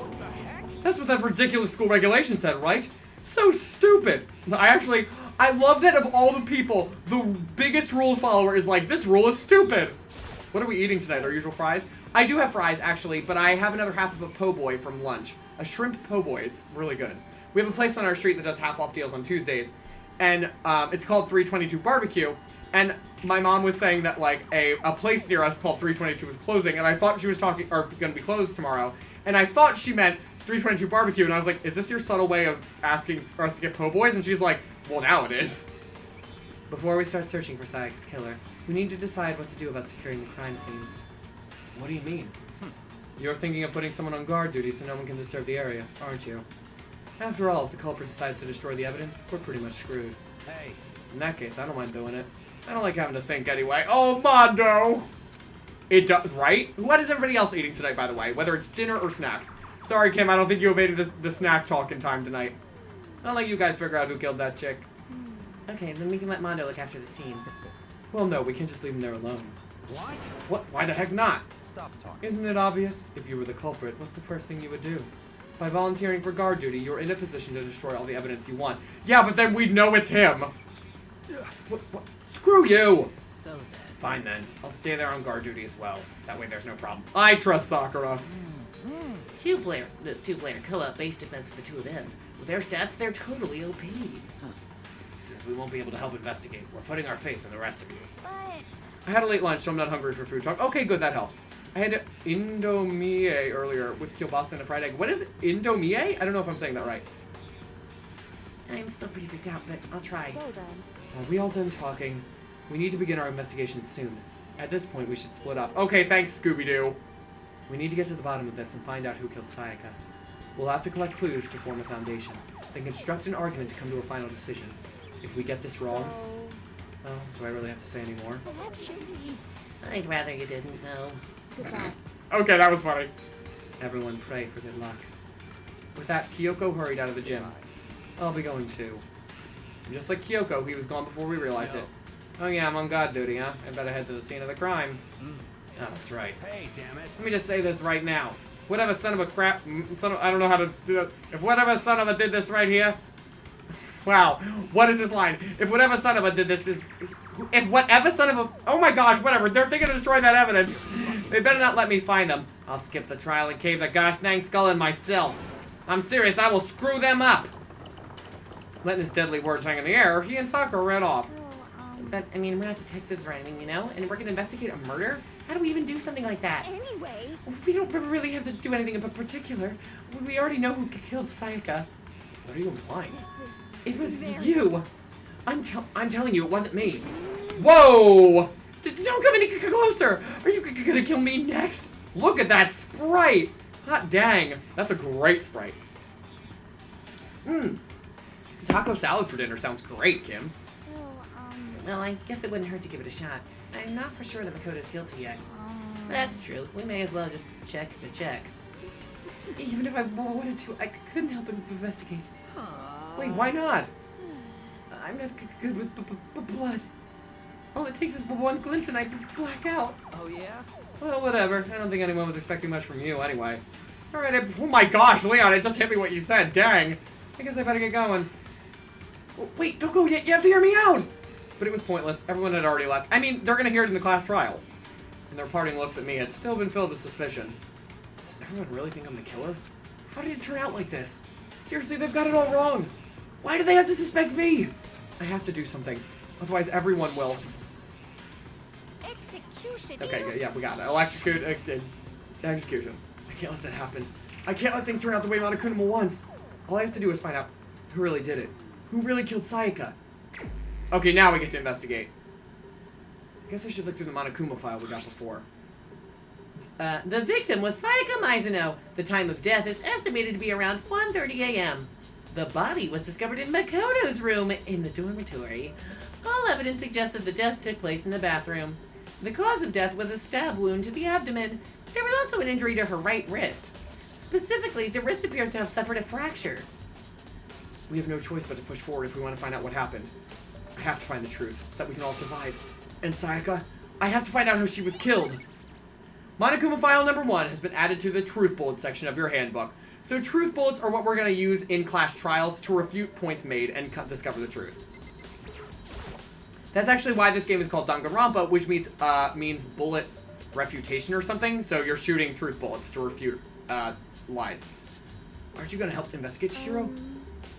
S1: That's what that ridiculous school regulation said, right? So stupid. I love that of all the people, the biggest rules follower is like, this rule is stupid. What are we eating tonight? Our usual fries? I do have fries, actually, but I have another half of a po' boy from lunch. A shrimp po' boy. It's really good. We have a place on our street that does half-off deals on Tuesdays, and it's called 322 Barbecue. And my mom was saying that, like, a place near us called 322 was closing, and I thought she was talking, or gonna be closed tomorrow, and I thought she meant 322 Barbecue, and I was like, is this your subtle way of asking for us to get po' boys? And she's like, well, now it is. Before we start searching for Sayaka's killer, we need to decide what to do about securing the crime scene.
S7: What do you mean?
S1: You're thinking of putting someone on guard duty so no one can disturb the area, aren't you? After all, if the culprit decides to destroy the evidence, we're pretty much screwed.
S2: Hey,
S1: In that case, I don't mind doing it. I don't like having to think anyway. Oh, Mondo! It does, right? What is everybody else eating tonight, by the way? Whether it's dinner or snacks. Sorry, Kim, I don't think you evaded the snack talk in time tonight. I'll let you guys figure out who killed that chick.
S9: Okay, then we can let Mondo look after the scene.
S1: Well, no, we can't just leave him there alone.
S2: what?
S1: What? Why the heck not?
S2: Stop talking.
S1: Isn't it obvious? If you were the culprit, what's the first thing you would do? By volunteering for guard duty, you're in a position to destroy all the evidence you want. Yeah, but then we'd know it's him. What? Screw you!
S9: So then.
S1: Fine then. I'll stay there on guard duty as well. That way there's no problem. I trust Sakura.
S9: Two-player co-op base defense for the two of them. With their stats, they're totally OP.
S7: Since we won't be able to help investigate, we're putting our faith in the rest of you.
S3: But
S1: I had a late lunch, so I'm not hungry for food talk. Okay, good, that helps. I had Indomie earlier with kielbasa and a fried egg. What is it? Indomie? I don't know if I'm saying that right.
S9: I'm still pretty freaked out, but I'll try.
S3: so then.
S1: Are we all done talking? We need to begin our investigation soon. At this point, we should split up. Okay, thanks, Scooby-Doo. We need to get to the bottom of this and find out who killed Sayaka. We'll have to collect clues to form a foundation, then construct an argument to come to a final decision. If we get this wrong... Oh, do I really have to say any more?
S8: Perhaps you'll be...
S9: I'd rather you didn't know.
S8: Goodbye.
S1: Okay, that was funny. Everyone pray for good luck. With that, Kyoko hurried out of the gym. I'll be going too. And just like Kyoko, he was gone before we realized it. Oh yeah, I'm on guard duty, huh? I better head to the scene of the crime. Oh, that's right.
S2: Hey, damn it.
S1: Let me just say this right now. Whatever son of a crap... I don't know how to do it. If whatever son of a did this right here... Wow, what is this line? If whatever son of a did this is... If whatever son of a... Oh my gosh, whatever. They're thinking of destroying that evidence. They better not let me find them. I'll skip the trial and cave the gosh dang skull in myself. I'm serious, I will screw them up. Letting his deadly words hang in the air, he and Sakura ran off.
S9: But, I mean, we're not detectives or anything, you know? And we're gonna investigate a murder? How do we even do something like that?
S8: Anyway,
S1: We don't really have to do anything in particular. We already know who killed Sayaka. What are you implying?
S8: this is...
S1: It was
S8: very...
S1: you. I'm telling you, it wasn't me. Whoa! Don't come any closer. Are you gonna kill me next? Look at that sprite. Hot dang. That's a great sprite. Taco salad for dinner sounds great, Kim.
S9: Well, I guess it wouldn't hurt to give it a shot. I'm not for sure that Makoto's guilty yet. That's true. We may as well just check to check.
S1: Even if I wanted to, I couldn't help but investigate. Wait, why not? I'm not good with blood. All it takes is one glimpse and I black out.
S5: Oh, yeah?
S1: Well, whatever. I don't think anyone was expecting much from you anyway. Alright, oh my gosh, Leon, it just hit me what you said. Dang. I guess I better get going. Oh, wait, don't go yet. You have to hear me out. But it was pointless. Everyone had already left. I mean, they're going to hear it in the class trial. And their parting looks at me had still been filled with suspicion. Does everyone really think I'm the killer? How did it turn out like this? Seriously, they've got it all wrong. Why do they have to suspect me? I have to do something. Otherwise, everyone will.
S4: Execution.
S1: Okay, yeah, we got it. Electrocute, execution. I can't let that happen. I can't let things turn out the way Monokuma wants. All I have to do is find out who really did it. Who really killed Sayaka? Okay, now we get to investigate. I guess I should look through the Monokuma file we got before.
S9: The victim was Sayaka Mizuno. The time of death is estimated to be around 1:30 a.m. The body was discovered in Makoto's room in the dormitory. All evidence suggested the death took place in the bathroom. The cause of death was a stab wound to the abdomen. There was also an injury to her right wrist. Specifically, the wrist appears to have suffered a fracture.
S1: We have no choice but to push forward if we want to find out what happened. I have to find the truth so that we can all survive. And Sayaka, I have to find out how she was killed. Monokuma file number 1 has been added to the truth bullet section of your handbook. So truth bullets are what we're going to use in class trials to refute points made and discover the truth. That's actually why this game is called Danganronpa, which means bullet refutation or something. So you're shooting truth bullets to refute lies. Aren't you going to help to investigate, Chihiro?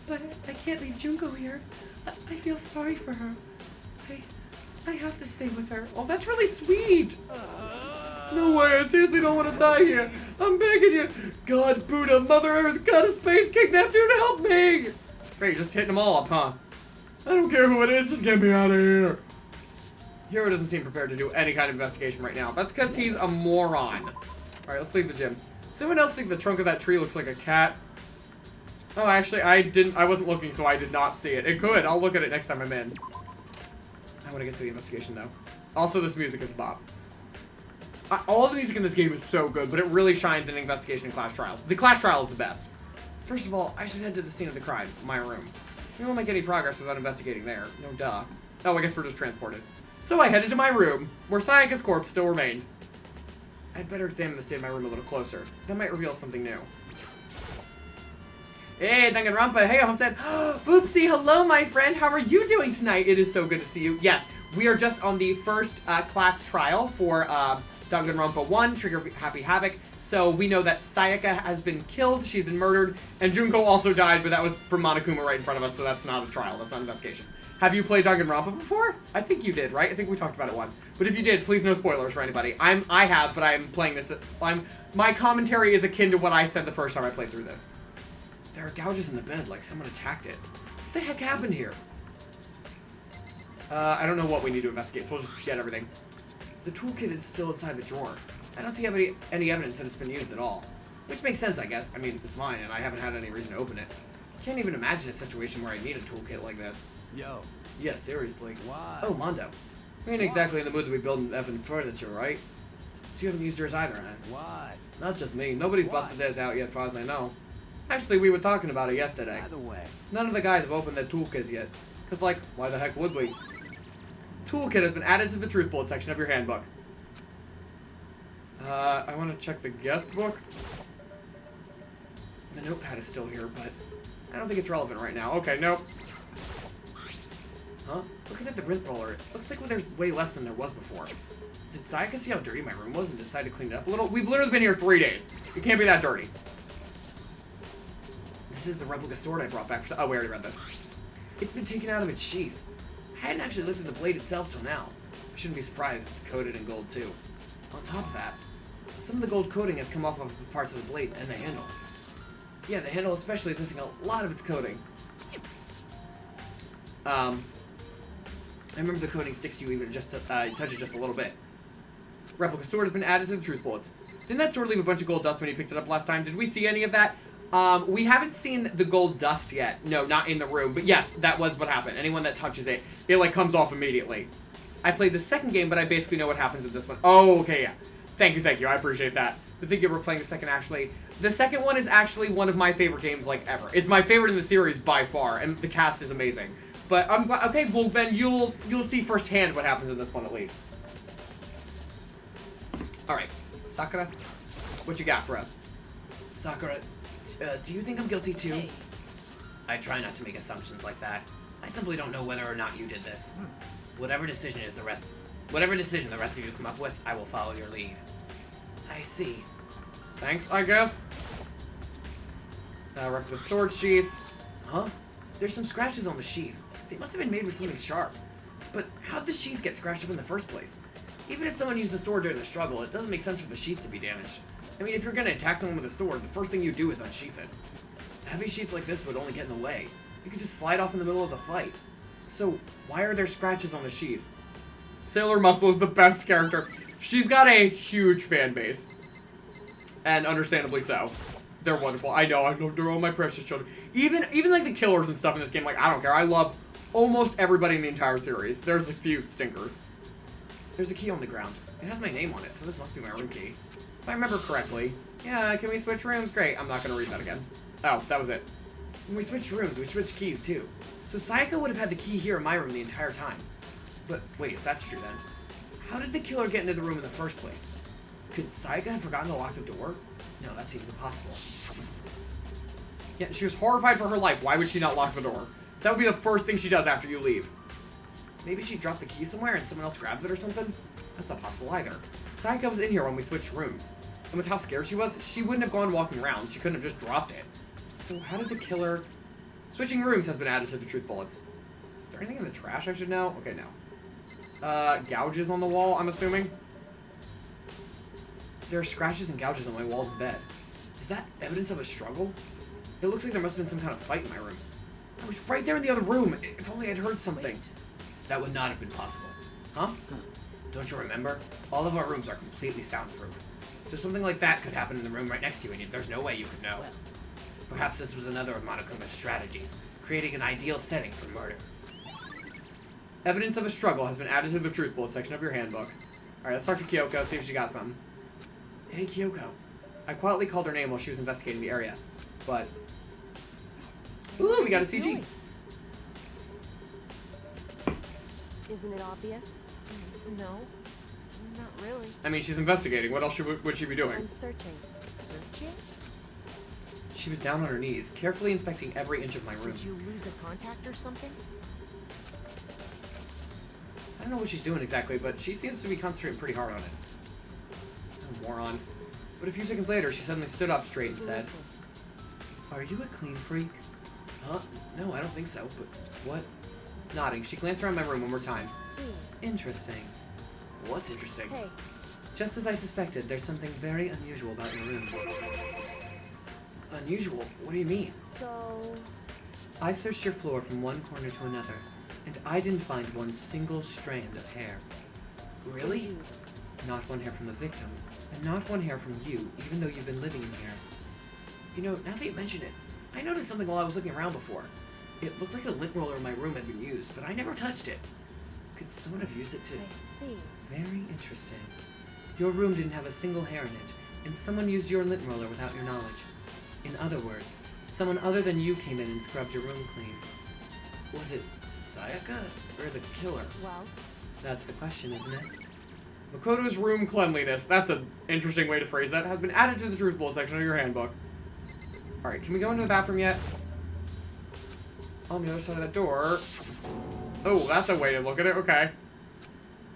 S1: But I can't leave Junko here. I feel sorry for her. I have to stay with her. Oh, that's really sweet. No way, I seriously don't want to die here. I'm begging you. God, Buddha, Mother Earth, God of Space, King Neptune, help me. Great, you're just hitting them all up, huh? I don't care who it is, just get me out of here. Hiro doesn't seem prepared to do any kind of investigation right now. That's because he's a moron. Alright, let's leave the gym. Does someone else think the trunk of that tree looks like a cat? Oh, actually, I wasn't looking, so I did not see it. It could. I'll look at it next time I'm in. I want to get to the investigation, though. Also, this music is bop. All of the music in this game is so good, but it really shines in investigation and class trials. The class trial is the best. First of all, I should head to the scene of the crime, my room. We won't make any progress without investigating there. No duh. Oh, I guess we're just transported. So I headed to my room, where Sayaka's corpse still remained. I'd better examine the state of my room a little closer. That might reveal something new. Hey, Danganronpa. Hey, Homestead. Boopsie, hello, my friend. How are you doing tonight? It is so good to see you. Yes, we are just on the first class trial for Danganronpa 1, Trigger Happy Havoc. So we know that Sayaka has been killed. She's been murdered. And Junko also died, but that was from Monokuma right in front of us, so that's not a trial. That's not an investigation. Have you played Danganronpa before? I think you did, right? I think we talked about it once. But if you did, please no spoilers for anybody. I have, but I'm playing this. My commentary is akin to what I said the first time I played through this. There are gouges in the bed, like someone attacked it. What the heck happened here? I don't know what we need to investigate, so we'll just get everything. The toolkit is still inside the drawer. I don't see any evidence that it's been used at all. Which makes sense, I guess. I mean, it's mine, and I haven't had any reason to open it. Can't even imagine a situation where I need a toolkit like this.
S2: Yo.
S1: Yeah, seriously.
S2: Why?
S1: Oh, Mondo. We ain't exactly in the mood to be building effing furniture, right? So you haven't used yours either, huh?
S2: What?
S1: Not just me. Nobody's
S2: What?
S1: busted theirs out yet, as far as I know. Actually, we were talking about it yesterday.
S2: By the way.
S1: None of the guys have opened their toolkits yet. Because, like, why the heck would we? Toolkit has been added to the truth bullet section of your handbook. I want to check the guest book. The notepad is still here, but I don't think it's relevant right now. Okay, nope. Huh? Looking at the rent roller, it looks like there's way less than there was before. Did Sayaka see how dirty my room was and decide to clean it up a little? We've literally been here 3 days. It can't be that dirty. This is the replica sword I brought back for... Oh, we already read this. It's been taken out of its sheath. I hadn't actually looked at the blade itself till now. I shouldn't be surprised it's coated in gold too. On top of that, some of the gold coating has come off of parts of the blade and the handle. Yeah, the handle especially is missing a lot of its coating. I remember the coating sticks to you even just to touch it just a little bit. Replica sword has been added to the truth bullets. Didn't that sword leave a bunch of gold dust when you picked it up last time? Did we see any of that? We haven't seen the gold dust yet. No, not in the room. But yes, that was what happened. Anyone that touches it, it like comes off immediately. I played the second game, but I basically know what happens in this one. Oh, okay, yeah. Thank you. I appreciate that. But thank you for playing the second, actually. The second one is actually one of my favorite games, like, ever. It's my favorite in the series by far, and the cast is amazing. But I'm glad. Okay, well then you'll see firsthand what happens in this one at least. All right, Sakura, what you got for us? Sakura, do you think I'm guilty too?
S9: Hey.
S1: I try not to make assumptions like that. I simply don't know whether or not you did this. Whatever decision the rest of you come up with, I will follow your lead. I see. Thanks, I guess. Replica Sword Sheath. Huh? There's some scratches on the sheath. They must have been made with something sharp. But how'd the sheath get scratched up in the first place? Even if someone used the sword during the struggle, it doesn't make sense for the sheath to be damaged. I mean, if you're gonna attack someone with a sword, the first thing you do is unsheath it. A heavy sheath like this would only get in the way. You could just slide off in the middle of the fight. So, why are there scratches on the sheath? Sailor Muscle is the best character. She's got a huge fan base. And understandably so. They're wonderful. I know, they're all my precious children. Even like the killers and stuff in this game, like, I don't care. I love almost everybody in the entire series. There's a few stinkers. There's a key on the ground. It has my name on it, so this must be my room key. If I remember correctly. Yeah, can we switch rooms? Great, I'm not gonna read that again. Oh, that was it. When we switched rooms, we switched keys too. So Sayaka would have had the key here in my room the entire time. But wait, if that's true then, how did the killer get into the room in the first place? Could Sayaka have forgotten to lock the door? No, that seems impossible. Yeah, she was horrified for her life. Why would she not lock the door? That would be the first thing she does after you leave. Maybe she dropped the key somewhere and someone else grabbed it or something? That's not possible either. Sayaka was in here when we switched rooms. And with how scared she was, she wouldn't have gone walking around. She couldn't have just dropped it. So how did the killer... Switching rooms has been added to the truth bullets. Is there anything in the trash I should know? Okay, no. Gouges on the wall, I'm assuming. There are scratches and gouges on my walls and bed. Is that evidence of a struggle? It looks like there must have been some kind of fight in my room. I was right there in the other room. If only I'd heard something. Wait. That would not have been possible. Huh? Don't you remember? All of our rooms are completely soundproof. So something like that could happen in the room right next to you, and there's no way you could know. Perhaps this was another of Monokuma's strategies, creating an ideal setting for murder. Evidence of a struggle has been added to the truth bullet section of your handbook. Alright, let's talk to Kyoko, see if she got something. Hey, Kyoko. I quietly called her name while she was investigating the area, but... Ooh, we got a CG!
S10: Isn't it obvious?
S8: No, not really.
S1: I mean, she's investigating. What else would she be doing?
S10: I'm searching.
S8: Searching?
S1: She was down on her knees, carefully inspecting every inch of my room.
S10: Did you lose a contact or something?
S1: I don't know what she's doing exactly, but she seems to be concentrating pretty hard on it. Oh, moron. But a few seconds later, she suddenly stood up straight and said,
S10: Listen.
S1: Are you a clean freak? Huh? No, I don't think so, but what? Nodding, she glanced around my room one more time.
S10: See.
S1: Interesting. What's interesting?
S10: Hey,
S1: Just as I suspected, there's something very unusual about your room. Unusual? What do you mean?
S10: so...
S1: I've searched your floor from one corner to another, and I didn't find one single strand of hair. Really?
S10: Indeed.
S1: Not one hair from the victim, and not one hair from you, even though you've been living in here. You know, now that you mention it, I noticed something while I was looking around before. It looked like a lint roller in my room had been used, but I never touched it. Could someone have used it to...
S10: I see.
S1: Very interesting. Your room didn't have a single hair in it, and someone used your lint roller without your knowledge. In other words, someone other than you came in and scrubbed your room clean. Was it Sayaka or the killer?
S10: Well,
S1: That's the question, isn't it? Makoto's room cleanliness, that's an interesting way to phrase that, has been added to the truth bowl section of your handbook. Alright, can we go into the bathroom yet? On the other side of that door. Oh, that's a way to look at it, okay.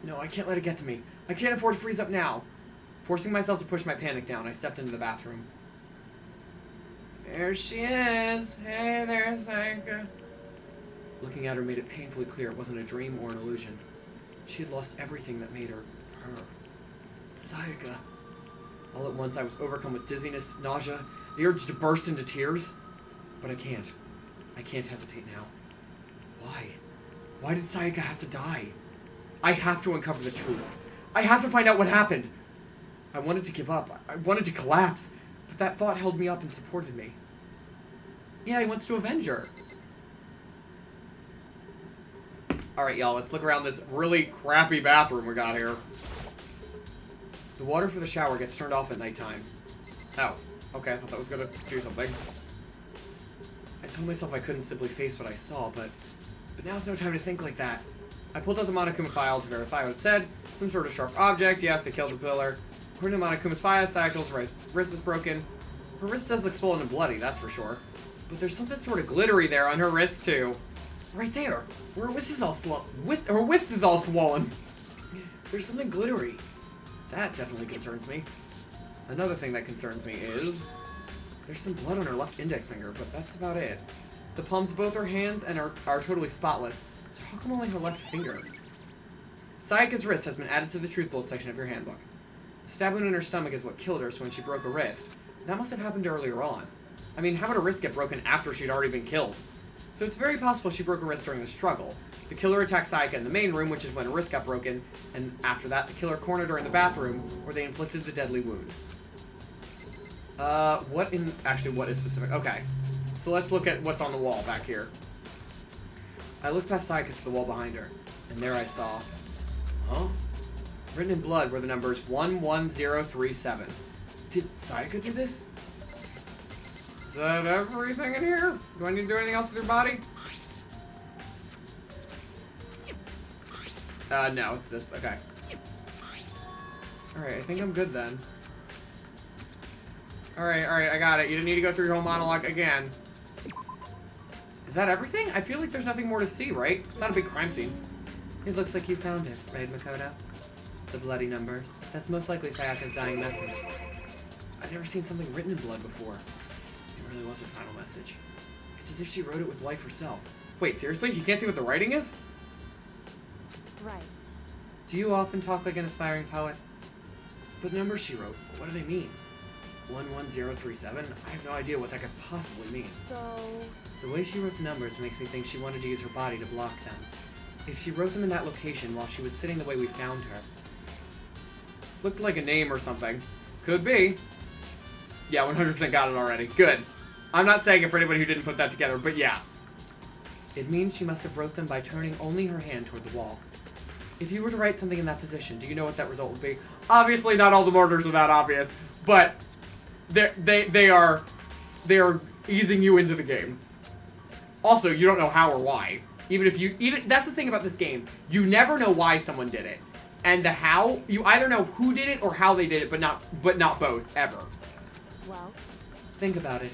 S1: No, I can't let it get to me. I can't afford to freeze up now. Forcing myself to push my panic down, I stepped into the bathroom. There she is. Hey there, Sayaka. Looking at her made it painfully clear it wasn't a dream or an illusion. She had lost everything that made her, her. Sayaka. All at once I was overcome with dizziness, nausea, the urge to burst into tears. But I can't. I can't hesitate now. Why? Why did Sayaka have to die? I have to uncover the truth. I have to find out what happened. I wanted to give up. I wanted to collapse. But that thought held me up and supported me. Yeah, he wants to avenge her. Alright, y'all, let's look around this really crappy bathroom we got here. The water for the shower gets turned off at nighttime. Oh, okay, I thought that was gonna do something. I told myself I couldn't simply face what I saw, but now's no time to think like that. I pulled out the Monokuma file to verify what it said. Some sort of sharp object, yes, they killed the pillar. According to Monokuma's file, Sayaka's wrist is broken. Her wrist does look swollen and bloody, that's for sure. But there's something sort of glittery there on her wrist, too. Right there, where her wrist is all her wrist is all swollen. There's something glittery. That definitely concerns me. Another thing that concerns me is there's some blood on her left index finger, but that's about it. The palms of both her hands and are totally spotless, so how come only her left finger? Sayaka's wrist has been added to the truth bolt section of your handbook. The stab wound in her stomach is what killed her, so when she broke her wrist, that must have happened earlier on. I mean, how would her wrist get broken after she'd already been killed? So it's very possible she broke her wrist during the struggle. The killer attacked Sayaka in the main room, which is when her wrist got broken, and after that, the killer cornered her in the bathroom, where they inflicted the deadly wound. What is specific? Okay. So let's look at what's on the wall back here. I looked past Sayaka to the wall behind her, and there I saw... Huh? Written in blood were the numbers 11037. Did Sayaka do this? Is that everything in here? Do I need to do anything else with your body? No, it's this. Okay. Alright, I think I'm good then. Alright, I got it. You didn't need to go through your whole monologue again. Is that everything? I feel like there's nothing more to see, right? It's not a big crime scene. It looks like you found it, right, Makoto? The bloody numbers. That's most likely Sayaka's dying message. I've never seen something written in blood before. It really was her final message. It's as if she wrote it with life herself. Wait, seriously? You can't see what the writing is?
S10: Right.
S1: Do you often talk like an aspiring poet? But the numbers she wrote, what do they mean? 11037? I have no idea what that could possibly mean.
S10: So...
S1: The way she wrote the numbers makes me think she wanted to use her body to block them. If she wrote them in that location while she was sitting the way we found her. Looked like a name or something. Could be. Yeah, 100% got it already. Good. I'm not saying it for anybody who didn't put that together, but yeah. It means she must have wrote them by turning only her hand toward the wall. If you were to write something in that position, do you know what that result would be? Obviously, not all the murders are that obvious, but they are easing you into the game. Also, you don't know how or why. Even that's the thing about this game. You never know why someone did it. And the how, you either know who did it or how they did it, but not both, ever.
S10: Well...
S1: Think about it.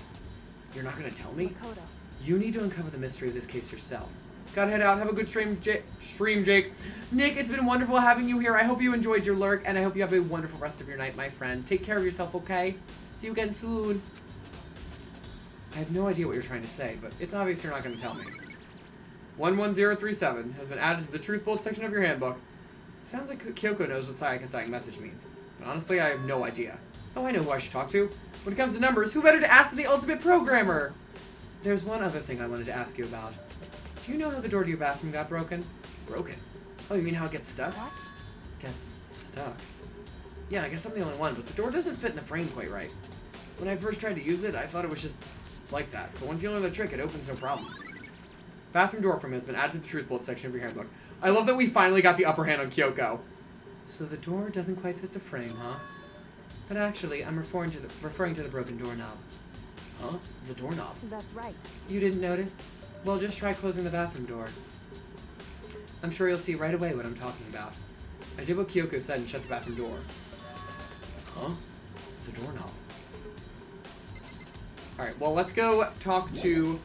S1: You're not gonna tell me?
S10: Makoto.
S1: You need to uncover the mystery of this case yourself. Gotta head out. Have a good stream, Jake. Nick, it's been wonderful having you here. I hope you enjoyed your lurk, and I hope you have a wonderful rest of your night, my friend. Take care of yourself, okay? See you again soon. I have no idea what you're trying to say, but it's obvious you're not going to tell me. 11037 has been added to the Truth Bolt section of your handbook. Sounds like Kyoko knows what Sayaka's dying message means, but honestly, I have no idea. Oh, I know who I should talk to. When it comes to numbers, who better to ask than the ultimate programmer? There's one other thing I wanted to ask you about. Do you know how the door to your bathroom got broken? Broken? Oh, you mean how it gets stuck?
S10: What?
S1: Gets stuck.
S7: Yeah, I guess I'm the only one, but the door doesn't fit in the frame quite right. When I first tried to use it, I thought it was just like that. But once you learn the trick, it opens no problem. Bathroom door frame has been added to the truth bullet section of your handbook. I love that we finally got the upper hand on Kyoko. So the door doesn't quite fit the frame, huh? But actually, I'm referring to the broken doorknob. Huh? The doorknob?
S10: That's right.
S7: You didn't notice? Well, just try closing the bathroom door. I'm sure you'll see right away what I'm talking about. I did what Kyoko said and shut the bathroom door. Huh? The doorknob. Alright, well, let's go talk to...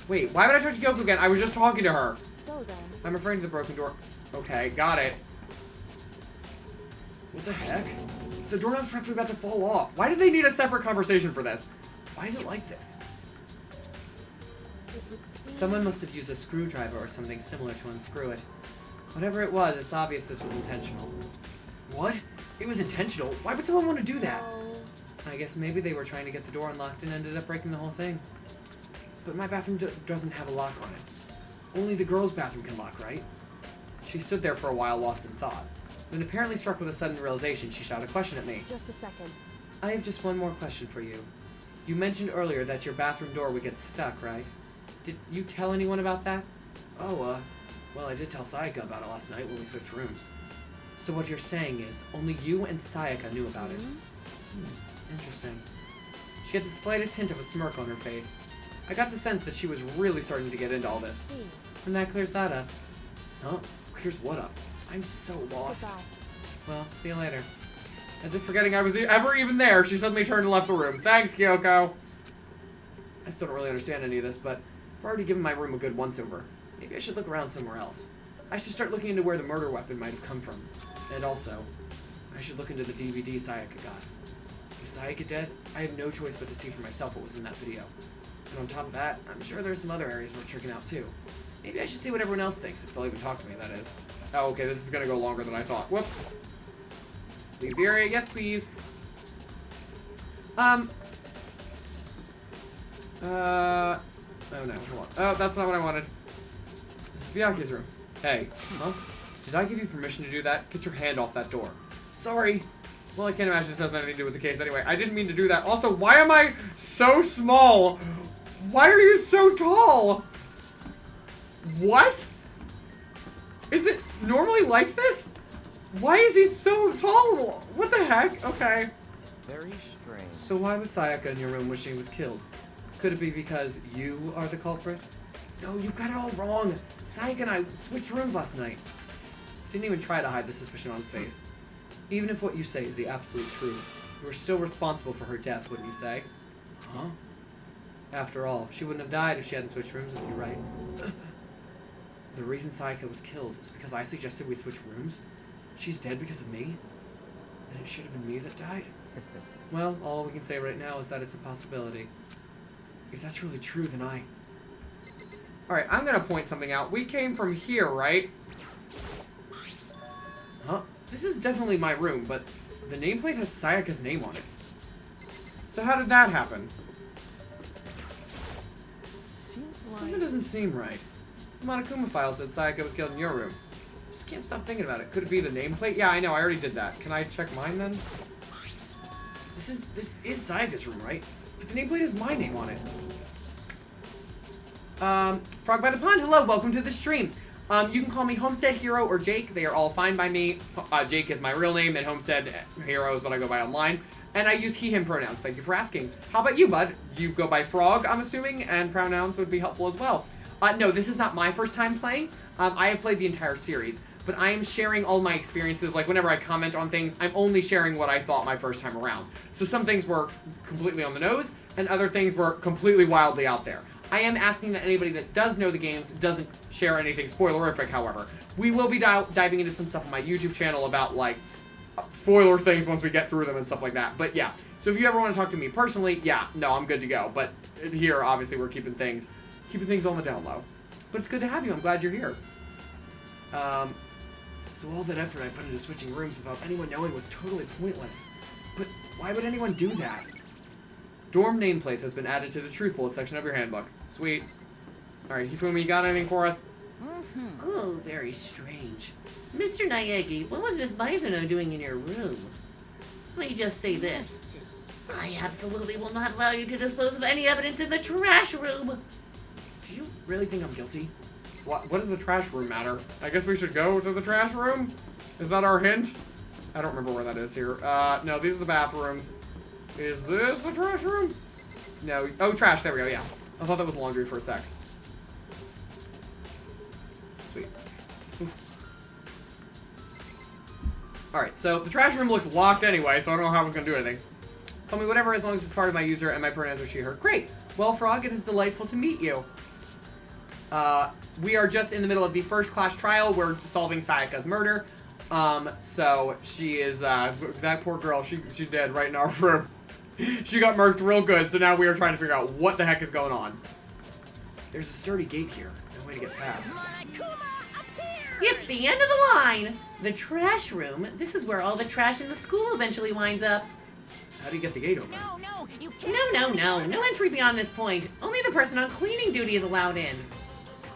S7: Wait, why would I talk to Kyoko again? I was just talking to her.
S10: So then.
S7: I'm referring to the broken door. Okay, got it. What the heck? The doorknob's practically about to fall off. Why did they need a separate conversation for this? Why is it like this?
S10: It would seem...
S7: Someone must have used a screwdriver or something similar to unscrew it. Whatever it was, it's obvious this was intentional. What? It was intentional? Why would someone want to do that?
S10: So...
S7: I guess maybe they were trying to get the door unlocked and ended up breaking the whole thing. But my bathroom doesn't have a lock on it. Only the girls' bathroom can lock, right? She stood there for a while, lost in thought. Then, apparently struck with a sudden realization, she shot a question at me.
S10: Just a second.
S7: I have just one more question for you. You mentioned earlier that your bathroom door would get stuck, right? Did you tell anyone about that? Oh, well, I did tell Sayaka about it last night when we switched rooms. So what you're saying is, only you and Sayaka knew about it. Interesting. She had the slightest hint of a smirk on her face. I got the sense that she was really starting to get into all this.
S10: See.
S7: And that clears that up. Huh? Clears what up? I'm so lost.
S10: Goodbye.
S7: Well, see you later. As if forgetting I was ever even there, she suddenly turned and left the room. Thanks, Kyoko. I still don't really understand any of this, but I've already given my room a good once-over. Maybe I should look around somewhere else. I should start looking into where the murder weapon might have come from. And also, I should look into the DVD Sayaka got. Is Sayaka dead? I have no choice but to see for myself what was in that video. And on top of that, I'm sure there's some other areas worth checking out too. Maybe I should see what everyone else thinks, if they'll even talk to me, that is. Oh, okay, this is gonna go longer than I thought. Whoops. Leave the area, yes please. Oh no, hold on. Oh, that's not what I wanted. This is Byaku's room. Hey, huh? Did I give you permission to do that? Get your hand off that door. Sorry. Well, I can't imagine this has anything to do with the case anyway. I didn't mean to do that. Also, why am I so small? Why are you so tall? What? Is it normally like this? Why is he so tall? What the heck? Okay.
S2: Very strange.
S7: So why was Sayaka in your room wishing he was killed? Could it be because you are the culprit? No, you've got it all wrong. Sayaka and I switched rooms last night. Didn't even try to hide the suspicion on his face. Even if what you say is the absolute truth, you are still responsible for her death, wouldn't you say? Huh? After all, she wouldn't have died if she hadn't switched rooms with you, right? The reason Sayaka was killed is because I suggested we switch rooms? She's dead because of me? Then it should have been me that died? Well, all we can say right now is that it's a possibility. If that's really true, then I... Alright, I'm gonna point something out. We came from here, right? Huh? This is definitely my room, but the nameplate has Sayaka's name on it. So how did that happen?
S8: Seems like...
S7: Something doesn't seem right. The Monokuma file said Sayaka was killed in your room. Just can't stop thinking about it. Could it be the nameplate? Yeah, I know, I already did that. Can I check mine then? This is Sayaka's room, right? But the nameplate has my name on it. Frog by the Pond, hello, welcome to the stream. You can call me HomesteadHero or Jake. They are all fine by me. Jake is my real name, and HomesteadHero is what I go by online. And I use he, him pronouns. Thank you for asking. How about you, bud? You go by Frog, I'm assuming, and pronouns would be helpful as well. No, this is not my first time playing. I have played the entire series, but I am sharing all my experiences. Like, whenever I comment on things, I'm only sharing what I thought my first time around. So some things were completely on the nose, and other things were completely wildly out there. I am asking that anybody that does know the games doesn't share anything spoilerific, however. We will be diving into some stuff on my YouTube channel about, like, spoiler things once we get through them and stuff like that. But yeah, so if you ever want to talk to me personally, yeah, no, I'm good to go. But here, obviously, we're keeping things on the down low. But it's good to have you. I'm glad you're here. So all that effort I put into switching rooms without anyone knowing was totally pointless. But why would anyone do that? Dorm nameplates has been added to the truth bullet section of your handbook. Sweet. Alright, Hifumi, you got anything for us?
S9: Oh, very strange. Mr. Naegi, what was Miss Mizuno doing in your room? Let me just say this. I absolutely will not allow you to dispose of any evidence in the trash room.
S1: Do you really think I'm guilty? What does the trash room matter? I guess we should go to the trash room? Is that our hint? I don't remember where that is here. No, these are the bathrooms. Is this the trash room? No. Oh, trash. There we go, yeah. I thought that was laundry for a sec. Sweet. Alright, so the trash room looks locked anyway, so I don't know how I was going to do anything. Call me whatever as long as it's part of my user and my pronouns are she, her. Great. Well, Frog, it is delightful to meet you. We are just in the middle of the first class trial. We're solving Sayaka's murder. So she is, that poor girl, she dead right in our room. She got murked real good, so now we are trying to figure out what the heck is going on. There's a sturdy gate here. No way to get past.
S9: It's the end of the line. The trash room. This is where all the trash in the school eventually winds up.
S1: How do you get the gate open?
S4: No, you can't.
S9: No entry beyond this point. Only the person on cleaning duty is allowed in.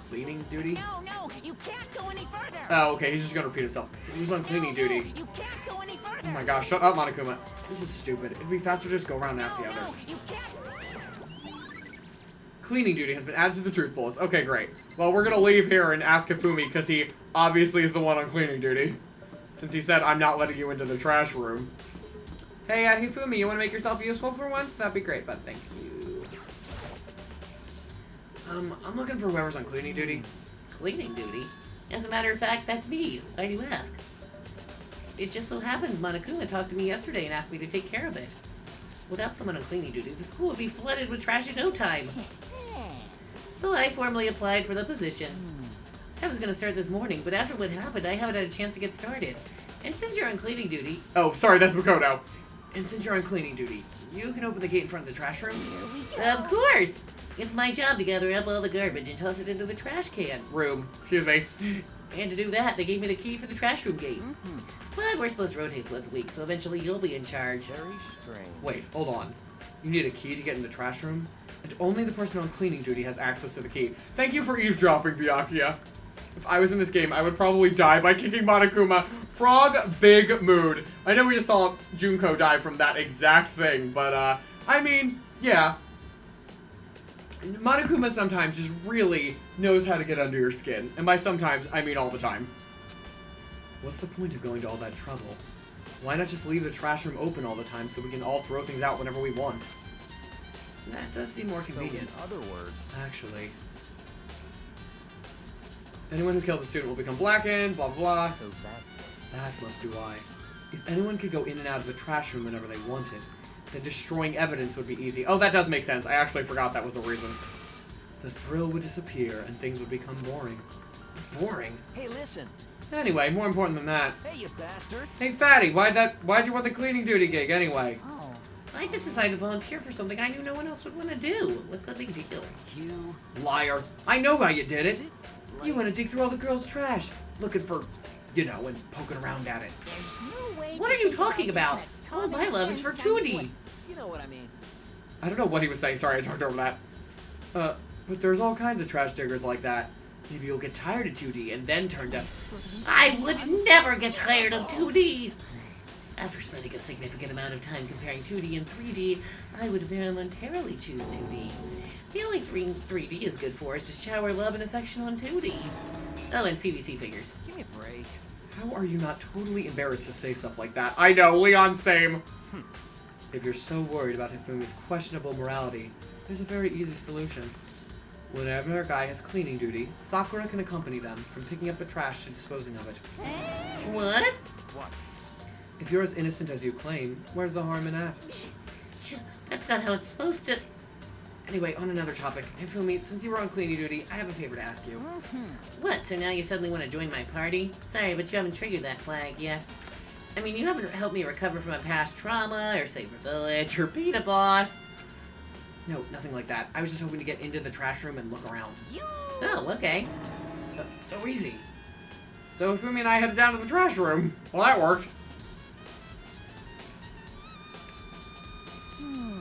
S1: Cleaning duty?
S4: No, you can't go any further.
S1: Oh, okay, he's just gonna repeat himself. Who's on cleaning duty?
S4: You can't go any further.
S1: Oh my gosh, shut up, Monokuma. This is stupid. It'd be faster to just go around and ask the others.
S4: You can't.
S1: Cleaning duty has been added to the truth bullets. Okay, great. Well, we're gonna leave here and ask Hifumi, because he obviously is the one on cleaning duty. Since he said, I'm not letting you into the trash room. Hey, Hifumi, you wanna make yourself useful for once? That'd be great, but thank you. I'm looking for whoever's on cleaning duty.
S9: Cleaning duty? As a matter of fact, that's me. Why do you ask? It just so happens Monokuma talked to me yesterday and asked me to take care of it. Without someone on cleaning duty, the school would be flooded with trash in no time. So I formally applied for the position. I was gonna start this morning, but after what happened, I haven't had a chance to get started. And since you're on cleaning duty...
S1: Oh, sorry, that's Makoto. And since you're on cleaning duty, you can open the gate in front of the trash room?
S9: Of course! It's my job to gather up all the garbage and toss it into the trash can.
S1: Room. Excuse me.
S9: And to do that, they gave me the key for the trash room gate. But we're supposed to rotate once a week, so eventually you'll be in charge.
S2: Very strange.
S1: Wait, hold on. You need a key to get in the trash room? And only the person on cleaning duty has access to the key. Thank you for eavesdropping, Byakuya. If I was in this game, I would probably die by kicking Monokuma. Frog, big mood. I know we just saw Junko die from that exact thing, but, I mean, yeah. Monokuma sometimes just really knows how to get under your skin. And by sometimes, I mean all the time. What's the point of going to all that trouble? Why not just leave the trash room open all the time so we can all throw things out whenever we want? That does seem more convenient.
S2: So in other words...
S1: Actually. Anyone who kills a student will become blackened, blah, blah, blah.
S2: So that's it.
S1: That must be why. If anyone could go in and out of the trash room whenever they wanted, then destroying evidence would be easy. Oh, that does make sense. I actually forgot that was the reason. The thrill would disappear and things would become boring. Boring?
S2: Hey, listen.
S1: Anyway, more important than that.
S2: Hey, you bastard.
S1: Hey, Fatty, why'd you want the cleaning duty gig anyway?
S9: Oh, I just decided to volunteer for something I knew no one else would want to do. What's the big deal?
S2: You...
S1: Liar. I know why you did it.
S2: Is it like...
S1: You want to dig through all the girls' trash, looking for, you know, and poking around at it.
S3: There's no way
S9: What
S3: to
S9: are you
S3: think about
S9: talking
S3: this
S9: about?
S3: in a
S9: All my
S3: common
S9: love is for
S3: sense kind of
S9: 2D.
S3: way.
S2: You know what I mean.
S1: I don't know what he was saying. Sorry, I talked over that. But there's all kinds of trash diggers like that. Maybe you'll get tired of 2D and then turn to...
S9: I would never get tired of 2D. After spending a significant amount of time comparing 2D and 3D, I would voluntarily choose 2D. The only 3D is good for is to shower love and affection on 2D. Oh, and PVC figures.
S2: Give me a break.
S1: How are you not totally embarrassed to say stuff like that? I know, Leon, same. If you're so worried about Hifumi's questionable morality, there's a very easy solution. Whenever a guy has cleaning duty, Sakura can accompany them from picking up the trash to disposing of it.
S9: What?
S2: What?
S1: If you're as innocent as you claim, where's the harm in that?
S9: That's not how it's supposed to...
S1: Anyway, on another topic, Hifumi, since you were on cleaning duty, I have a favor to ask you.
S9: What, so now you suddenly want to join my party? Sorry, but you haven't triggered that flag yet. I mean, you haven't helped me recover from a past trauma, or save a village, or beat a boss.
S1: No, nothing like that. I was just hoping to get into the trash room and look around.
S9: Oh, okay.
S1: So easy. So Hifumi and I headed down to the trash room. Well, that worked.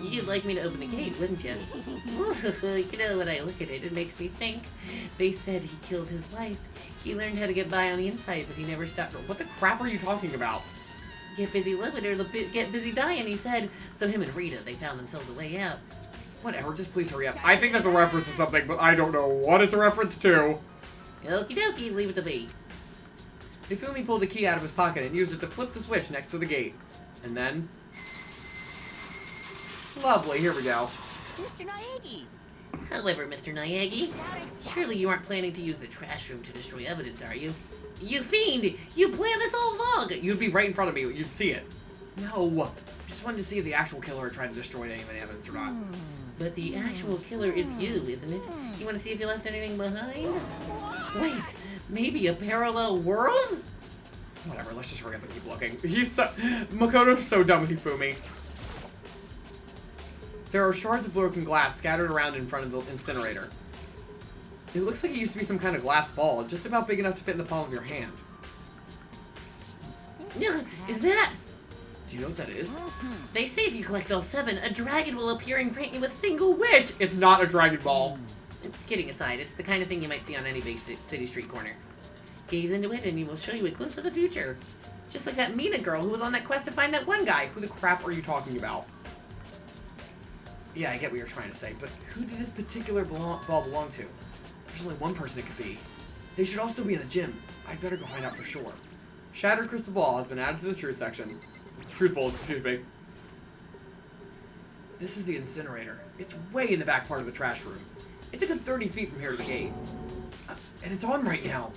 S9: You'd like me to open the gate, wouldn't you? You know, when I look at it, it makes me think. They said he killed his wife. He learned how to get by on the inside, but he never stopped.
S1: What the crap are you talking about?
S9: get busy living or get busy dying, he said. So him and Rita, they found themselves a way out.
S1: Whatever, just please hurry up. I think that's a reference to something, but I don't know what it's a reference to.
S9: Okie dokie, leave it to be.
S1: Hifumi pulled a key out of his pocket and used it to flip the switch next to the gate. And then... Lovely, here we go.
S4: Mr. Naegi!
S9: However, Mr. Naegi, surely you aren't planning to use the trash room to destroy evidence, are you? You fiend! You planned this all along!
S1: You'd be right in front of me, you'd see it. No, I just wanted to see if the actual killer tried to destroy any evidence or not.
S9: But the actual killer is you, isn't it? You want to see if you left anything behind? Wait, maybe a parallel world?
S1: Whatever, let's just hurry up and keep looking. Makoto's so done with Hifumi. There are shards of broken glass scattered around in front of the incinerator. It looks like it used to be some kind of glass ball, just about big enough to fit in the palm of your hand.
S9: Is that?
S1: Do you know what that is?
S9: They say if you collect all 7, a dragon will appear and grant you a single wish.
S1: It's not a Dragon Ball.
S9: Kidding aside, it's the kind of thing you might see on any big city street corner. Gaze into it and it will show you a glimpse of the future. Just like that Mina girl who was on that quest to find that one guy.
S1: Who the crap are you talking about? Yeah, I get what you're trying to say, but who did this particular ball belong to? There's only one person it could be. They should all still be in the gym. I'd better go find out for sure. Shattered crystal ball has been added to the truth sections. Truth bullets, excuse me. This is the incinerator. It's way in the back part of the trash room. It's a good 30 feet from here to the gate. And it's on right now.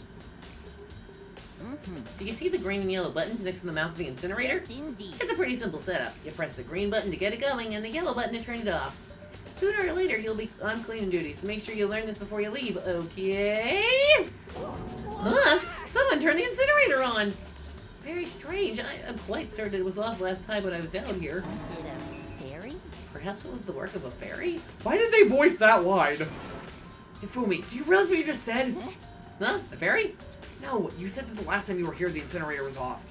S9: Do you see the green and yellow buttons next to the mouth of the incinerator?
S4: Yes, indeed.
S9: It's a pretty simple setup. You press the green button to get it going and the yellow button to turn it off. Sooner or later, you'll be on cleaning duty, so make sure you learn this before you leave, okay? Huh? Someone turned the incinerator on! Very strange. I'm quite certain it was off last time when I was down here.
S4: Is it a fairy?
S9: Perhaps it was the work of a fairy?
S1: Why did they voice that wide? Hifumi, do you realize what you just said?
S9: Huh? A fairy?
S1: No, you said that the last time you were here, the incinerator was off.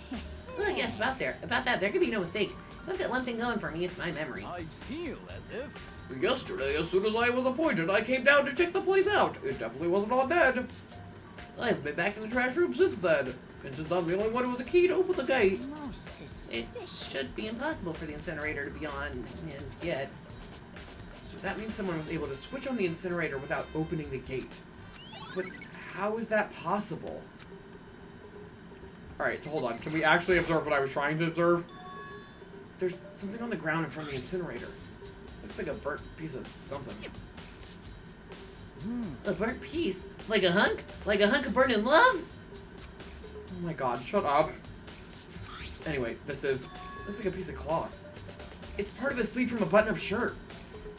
S9: Well, I guess about that, there could be no mistake. If I've got one thing going for me, it's my memory.
S5: I feel as if...
S1: Yesterday, as soon as I was appointed, I came down to check the place out. It definitely wasn't all dead. I haven't been back in the trash room since then. And since I'm the only one who has a key to open the gate, it should be impossible for the incinerator to be on and yet. So that means someone was able to switch on the incinerator without opening the gate. But how is that possible? Alright, so hold on. Can we actually observe what I was trying to observe? There's something on the ground in front of the incinerator. Looks like a burnt piece of something.
S9: A burnt piece? Like a hunk? Like a hunk of burning love?
S1: Oh my god, shut up. Anyway, looks like a piece of cloth. It's part of the sleeve from a button-up shirt.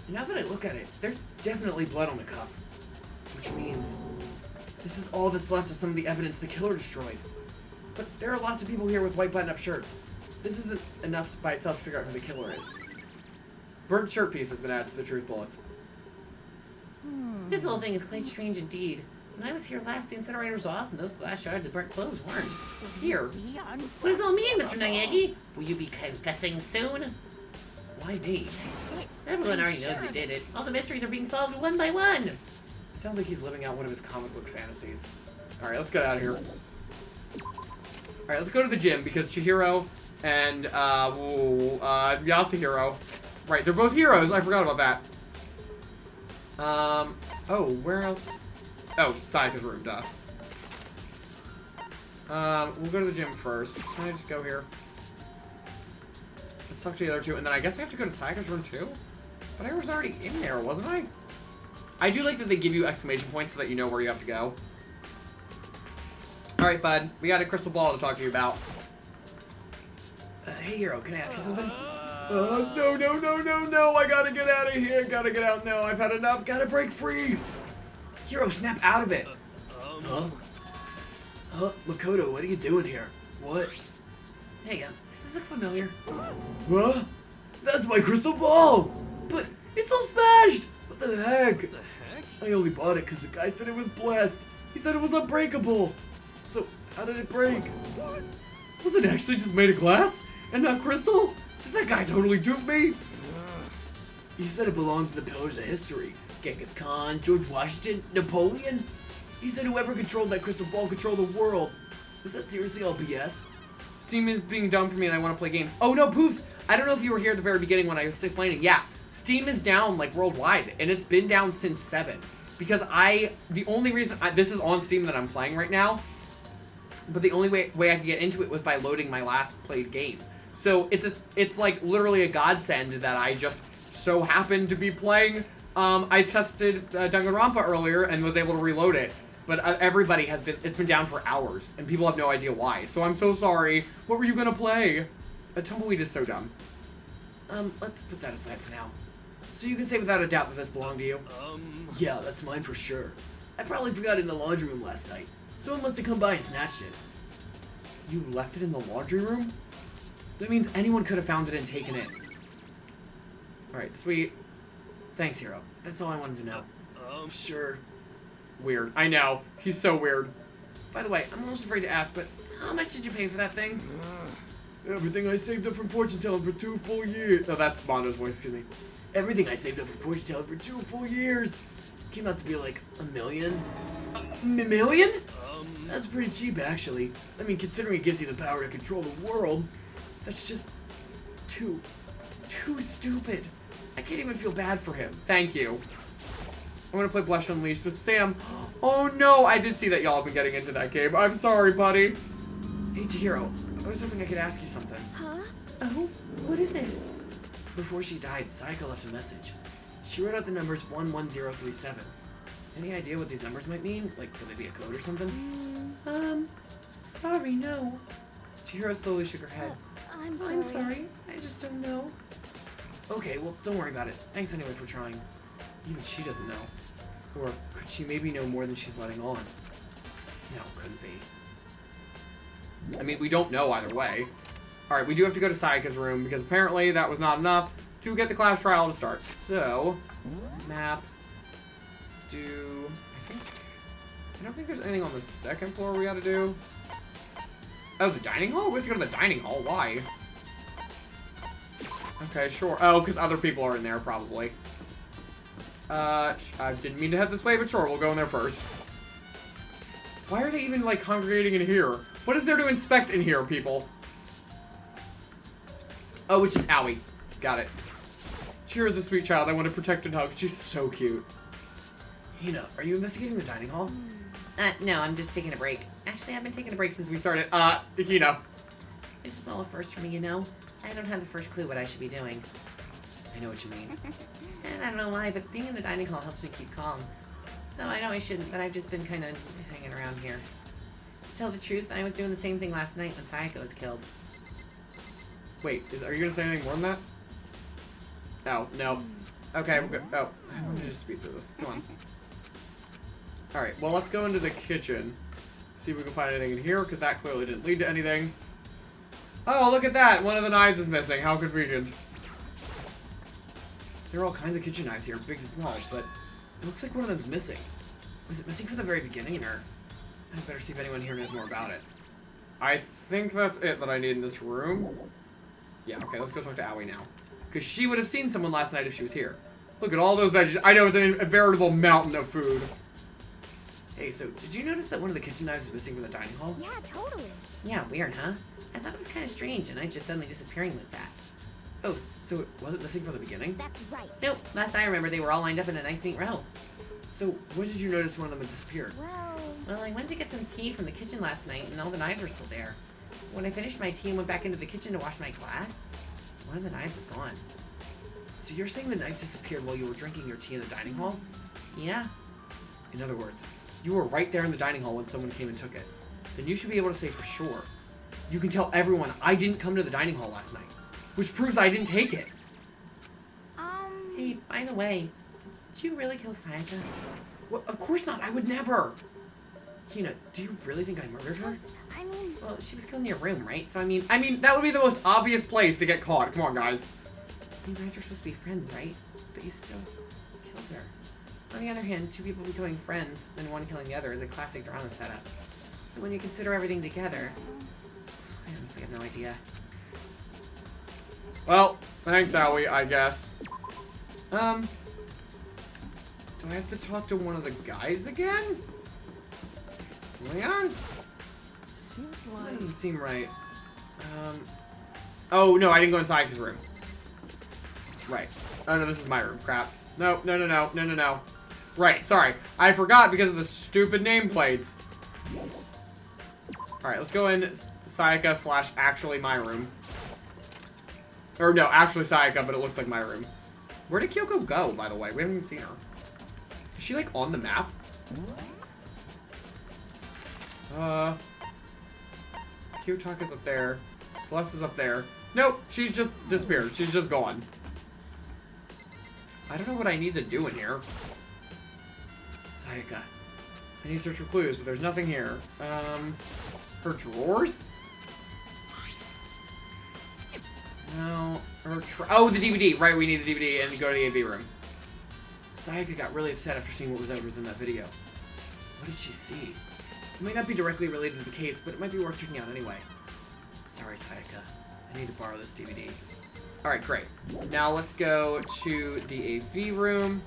S1: And now that I look at it, there's definitely blood on the cuff. Which means this is all that's left of some of the evidence the killer destroyed. But there are lots of people here with white button-up shirts. This isn't enough by itself to figure out who the killer is. Burnt shirt piece has been added to the truth bullets.
S9: This whole thing is quite strange indeed. When I was here last, the incinerator was off, and those glass shards of burnt clothes weren't. Here. What does it all mean, Mr. Naegi? Will you be confessing soon?
S1: Why me?
S9: Everyone already knows who did it. All the mysteries are being solved one by one.
S1: It sounds like he's living out one of his comic book fantasies. Alright, let's get out of here. Alright, let's go to the gym, because Chihiro and, Yasuhiro. Right, they're both heroes. I forgot about that. Oh, where else? Oh, Sayaka's room, duh. We'll go to the gym first. Can I just go here? Let's talk to the other two, and then I guess I have to go to Sayaka's room too? But I was already in there, wasn't I? I do like that they give you exclamation points so that you know where you have to go. Alright, bud. We got a crystal ball to talk to you about. Hey, Hero, can I ask you something? No, I gotta get out of here. Gotta get out now. I've had enough. Gotta break free. Hero, snap out of it. Huh? Makoto, what are you doing here? What? Hey, does this look familiar? Huh? That's my crystal ball! But it's all smashed! What the heck?
S5: The heck?
S1: I only bought it because the guy said it was blessed. He said it was unbreakable. So, how did it break?
S5: What?
S1: Was it actually just made of glass? And not crystal? Did that guy totally dupe me? He said it belonged to the pillars of history. Genghis Khan, George Washington, Napoleon. He said whoever controlled that crystal ball controlled the world. Was that seriously all BS? Steam is being dumb for me and I want to play games. Oh no, Poofs! I don't know if you were here at the very beginning when I was explaining. Yeah, Steam is down like worldwide, and it's been down since 7. Because the only reason, this is on Steam that I'm playing right now, but the only way I could get into it was by loading my last played game. So it's like literally a godsend that I just so happened to be playing. I tested Danganronpa earlier and was able to reload it. But everybody it's been down for hours, and people have no idea why. So I'm so sorry. What were you gonna play? A tumbleweed is so dumb. Let's put that aside for now. So you can say without a doubt that this belonged to you? Yeah, that's mine for sure. I probably forgot it in the laundry room last night. Someone must have come by and snatched it. You left it in the laundry room? That means anyone could have found it and taken it. Alright, sweet. Thanks, Hero. That's all I wanted to know. Sure. Weird. I know. He's so weird. By the way, I'm almost afraid to ask, but how much did you pay for that thing? Everything I saved up from fortune telling for 2 full years. Oh, that's Mondo's voice, excuse me. Everything I saved up from fortune telling for 2 full years. Came out to be like $1 million. $1 million? That's pretty cheap, actually. I mean, considering it gives you the power to control the world, that's just too stupid. I can't even feel bad for him. Thank you. I'm gonna play Blush Unleashed with Sam. Oh no, I did see that y'all have been getting into that game. I'm sorry, buddy. Hey, Chihiro, I was hoping I could ask you something.
S3: Huh?
S9: Oh, what is it?
S1: Before she died, Sayaka left a message. She wrote out the numbers 11037. Any idea what these numbers might mean? Like, could they be a code or something? Sorry, no. Chihiro slowly shook her head.
S3: I'm sorry.
S1: I'm sorry, I just don't know. Okay, well, don't worry about it. Thanks anyway for trying. Even she doesn't know. Or could she maybe know more than she's letting on? No, couldn't be. I mean, we don't know either way. Alright, we do have to go to Sayaka's room, because apparently that was not enough to get the class trial to start. So, map. Let's do... I don't think there's anything on the second floor we gotta do. Oh, the dining hall? We have to go to the dining hall. Why? Okay, sure. Oh, because other people are in there, probably. I didn't mean to head this way, but sure, we'll go in there first. Why are they even, like, congregating in here? What is there to inspect in here, people? Oh, it's just Aoi. Got it. Chihira's a sweet child. I want to protect and hug. She's so cute. Hina, are you investigating the dining hall?
S9: No, I'm just taking a break. Actually, I've been taking a break since
S1: We started. Hina.
S9: This is all a first for me, you know? I don't have the first clue what I should be doing.
S1: I know what you mean.
S9: And I don't know why, but being in the dining hall helps me keep calm. So I know I shouldn't, but I've just been kind of hanging around here. To tell the truth, I was doing the same thing last night when Sayaka was killed.
S1: Wait, are you gonna say anything more than that? Oh, no. Okay, we'll go. Oh, I wanted to just speed through this. Come on. Alright, well, let's go into the kitchen. See if we can find anything in here, because that clearly didn't lead to anything. Oh, look at that! One of the knives is missing. How convenient. There are all kinds of kitchen knives here, big and small, but it looks like one of them's missing. Was it missing from the very beginning, or... I better see if anyone here knows more about it. I think that's it that I need in this room. Yeah, okay, let's go talk to Aoi now. Because she would have seen someone last night if she was here. Look at all those veggies. I know it's a veritable mountain of food. Hey, so did you notice that one of the kitchen knives is missing from the dining hall?
S3: Yeah, totally.
S9: Yeah, weird, huh? I thought it was kind of strange, and I just suddenly disappearing like that.
S1: Oh, so it wasn't missing from the beginning?
S3: That's right.
S9: Nope, last I remember they were all lined up in a nice neat row.
S1: So when did you notice one of them had disappeared?
S9: Well, I went to get some tea from the kitchen last night, and all the knives were still there. When I finished my tea and went back into the kitchen to wash my glass, one of the knives was gone.
S1: So you're saying the knife disappeared while you were drinking your tea in the dining hall?
S9: Yeah.
S1: In other words, you were right there in the dining hall when someone came and took it. Then you should be able to say for sure. You can tell everyone I didn't come to the dining hall last night. Which proves I didn't take it.
S9: Hey, by the way, did you really kill Sayaka?
S1: Well, of course not. I would never. Hina, do you really think I murdered her?
S3: I mean...
S9: Well, she was killed in your room, right? So, I mean,
S1: that would be the most obvious place to get caught. Come on, guys.
S9: you guys are supposed to be friends, right? But you still killed her. On the other hand, two people becoming friends and one killing the other is a classic drama setup. So when you consider everything together, I honestly have no idea.
S1: Well, thanks, Aoi, I guess. Do I have to talk to one of the guys again? Hang on.
S8: Seems
S1: That
S8: like...
S1: doesn't seem right. Oh, no, I didn't go in Sayaka's room. Right. Oh, no, this is my room. Crap. No, no, no, no, no, no, no. Right, sorry. I forgot because of the stupid nameplates. Alright, let's go in Sayaka / actually my room. Or no, actually Sayaka, but it looks like my room. Where did Kyoko go, by the way? We haven't even seen her. Is she, like, on the map? Kiyotaka's up there. Celeste is up there. Nope, she's just disappeared. She's just gone. I don't know what I need to do in here. Sayaka. I need to search for clues, but there's nothing here. Her drawers? No. Oh, the DVD. Right, we need the DVD and go to the AV room. Sayaka got really upset after seeing what was in that video. What did she see? It might not be directly related to the case, but it might be worth checking out anyway. Sorry, Sayaka. I need to borrow this DVD. Alright, great. Now let's go to the AV room.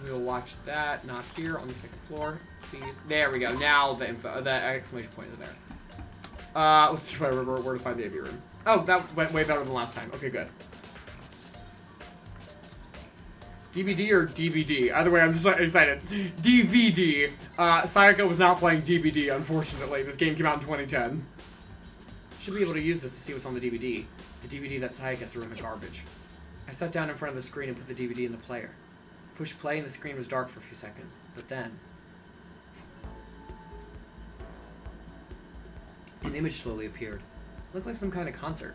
S1: We'll watch that. Not here, on the second floor. Please. There we go. Now the info, the exclamation point is there. Let's see if I remember where to find the AV room. Oh, that went way better than last time. Okay, good. DVD or DVD? Either way, I'm just excited. DVD. Sayaka was not playing DVD, unfortunately. This game came out in 2010. Should be able to use this to see what's on the DVD. The DVD that Sayaka threw in the garbage. I sat down in front of the screen and put the DVD in the player. Pushed play and the screen was dark for a few seconds. But then... an image slowly appeared. It looked like some kind of concert.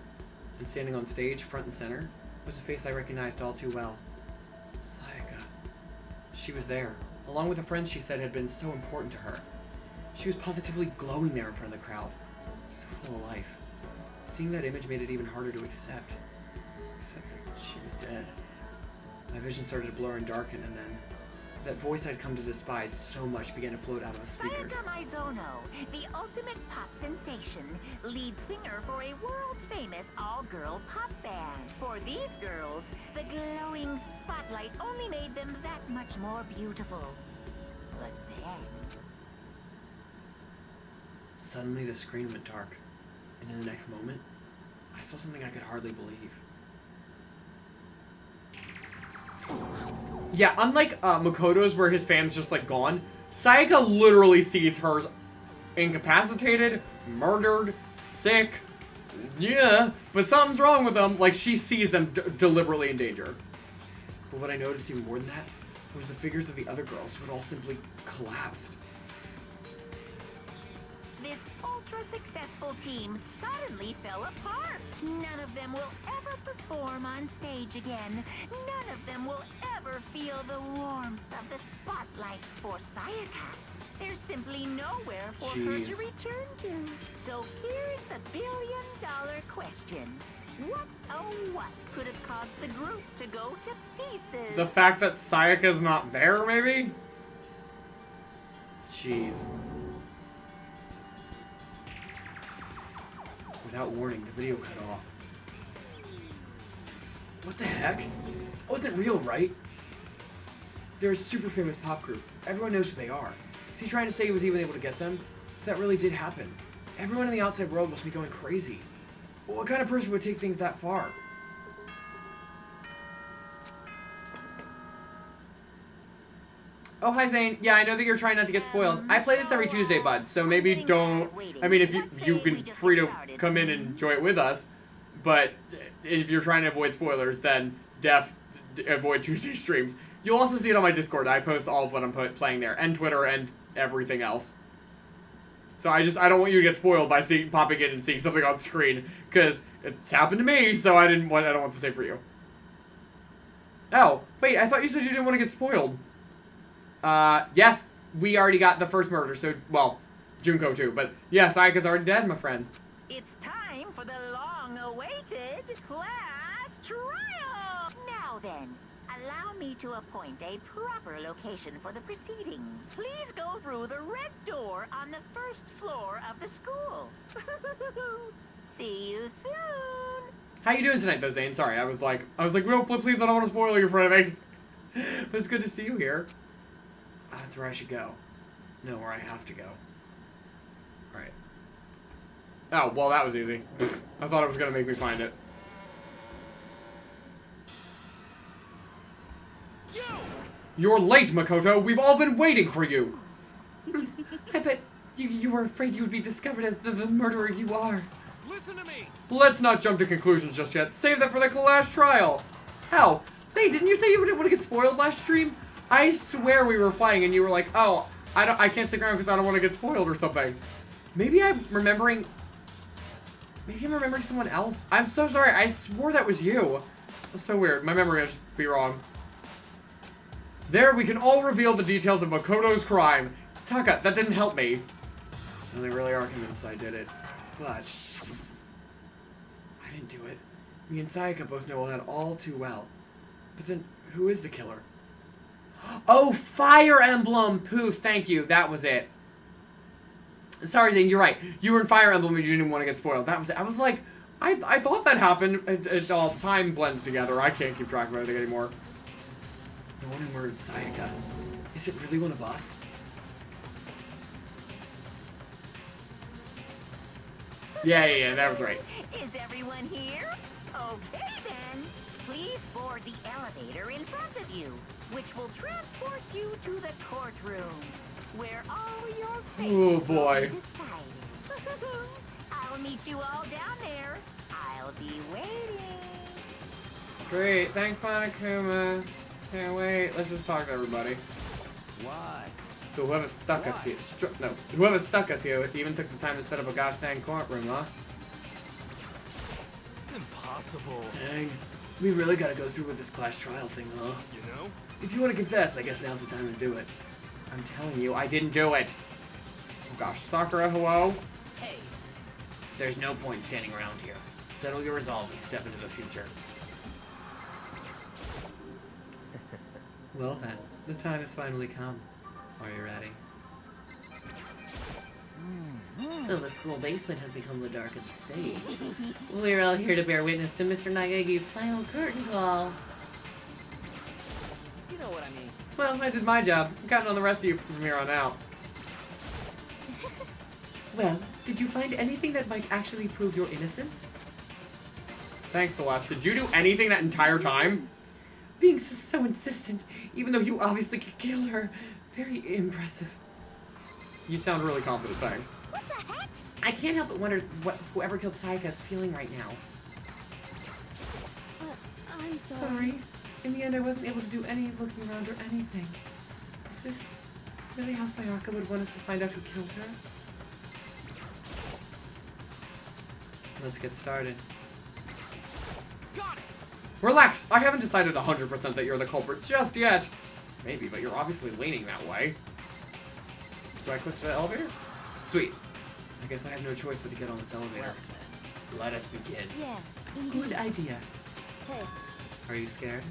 S1: And standing on stage, front and center, was a face I recognized all too well. Sayaka. She was there, along with the friends she said had been so important to her. She was positively glowing there in front of the crowd. So full of life. Seeing that image made it even harder to accept. Except that she was dead. My vision started to blur and darken, and then that voice I'd come to despise so much began to float out of the speakers.
S6: Sayaka Maizono, the ultimate pop sensation, lead singer for a world-famous all-girl pop band. For these girls, the glowing spotlight only made them that much more beautiful. But then...
S1: Suddenly the screen went dark, and in the next moment, I saw something I could hardly believe. Yeah, unlike Makoto's where his fan's just like gone, Sayaka literally sees hers incapacitated, murdered, sick, yeah, but something's wrong with them, like she sees them deliberately in danger. But what I noticed even more than that was the figures of the other girls who had all simply collapsed.
S6: This ultra-successful team suddenly fell apart. None of them will ever perform on stage again. None of them will ever feel the warmth of the spotlight for Sayaka. There's simply nowhere for her to return to. So here's the billion-dollar question. What, oh what, could have caused the group to go to pieces?
S1: The fact that Sayaka's not there, maybe? Jeez. Without warning, the video cut off. What the heck? That wasn't real, right? They're a super famous pop group. Everyone knows who they are. Is he trying to say he was even able to get them? If that really did happen, everyone in the outside world must be going crazy. What kind of person would take things that far? Oh, hi Zane. Yeah, I know that you're trying not to get spoiled. I play this every Tuesday, bud, so maybe don't... I mean, if you can free to come in and enjoy it with us, but if you're trying to avoid spoilers, then avoid Tuesday streams. You'll also see it on my Discord. I post all of what I'm playing there, and Twitter, and everything else. So I don't want you to get spoiled by popping in and seeing something on screen, because it's happened to me, so I don't want the same for you. Oh, wait, I thought you said you didn't want to get spoiled. Yes, we already got the first murder, so, well, Junko too, but yes, Sayaka's already dead, my friend.
S6: It's time for the long-awaited class trial! Now then, allow me to appoint a proper location for the proceedings. Please go through the red door on the first floor of the school. See you soon!
S1: How you doing tonight, though, Zane? Sorry, I was like, no, please, I don't want to spoil you for anything. But it's good to see you here. That's where I should go. No, where I have to go. Alright. Oh, well, that was easy. I thought it was gonna make me find it. You're late, Makoto. We've all been waiting for you.
S9: I bet you were afraid you would be discovered as the murderer you are.
S5: Listen to me.
S1: Let's not jump to conclusions just yet. Save that for the last trial. Hell, say, didn't you say you didn't want to get spoiled last stream? I swear we were playing and you were like, oh, I can't stick around because I don't want to get spoiled or something. Maybe I'm remembering someone else. I'm so sorry. I swore that was you. That's so weird. My memory must be wrong. There, we can all reveal the details of Makoto's crime. Taka, that didn't help me. So they really are convinced I did it. But I didn't do it. Me and Sayaka both know that all too well. But then, who is the killer? Oh, Fire Emblem! Poofs, thank you. That was it. Sorry, Zane, you're right. You were in Fire Emblem and you didn't want to get spoiled. That was it. I was like, I thought that happened. It all time blends together. I can't keep track of anything anymore. The one who murdered Sayaka. Is it really one of us? Yeah, that was right.
S6: Is everyone here? Okay then. Please board the elevator in front of you, which will transport you to the courtroom, where all your fate
S1: Oh boy.
S6: will be decided. I'll meet you all down there. I'll be waiting.
S1: Great, thanks, Monokuma. Can't wait. Let's just talk to everybody.
S5: Why?
S1: So whoever stuck us here, whoever stuck us here even took the time to set up a gosh dang courtroom, huh?
S5: Impossible.
S1: Dang, we really gotta go through with this class trial thing, huh?
S5: You know?
S1: If you want to confess, I guess now's the time to do it. I'm telling you, I didn't do it. Oh gosh, Sakura, hello?
S2: Hey,
S9: There's no point standing around here. Settle your resolve and step into the future.
S1: Well then, the time has finally come. Are you ready?
S9: So the school basement has become the darkened stage. We're all here to bear witness to Mr. Naegi's final curtain call.
S2: you know what I mean.
S1: Well, I did my job. I'm counting on the rest of you from here on out.
S9: Well, did you find anything that might actually prove your innocence?
S1: Thanks, Celeste. Did you do anything that entire time?
S9: Being so insistent, even though you obviously killed her. Very impressive.
S1: You sound really confident, thanks.
S3: What the heck?
S9: I can't help but wonder what whoever killed Sayaka is feeling right now.
S10: I'm
S9: Sorry. In the end, I wasn't able to do any looking around or anything. Is this really how Sayaka would want us to find out who killed her?
S1: Let's get started.
S5: Got it.
S1: Relax! I haven't decided 100% that you're the culprit just yet. Maybe, but you're obviously leaning that way. Do I click the elevator? Sweet. I guess I have no choice but to get on this elevator. Let us begin.
S10: Yes,
S9: Good idea.
S10: Hey,
S1: Are you scared?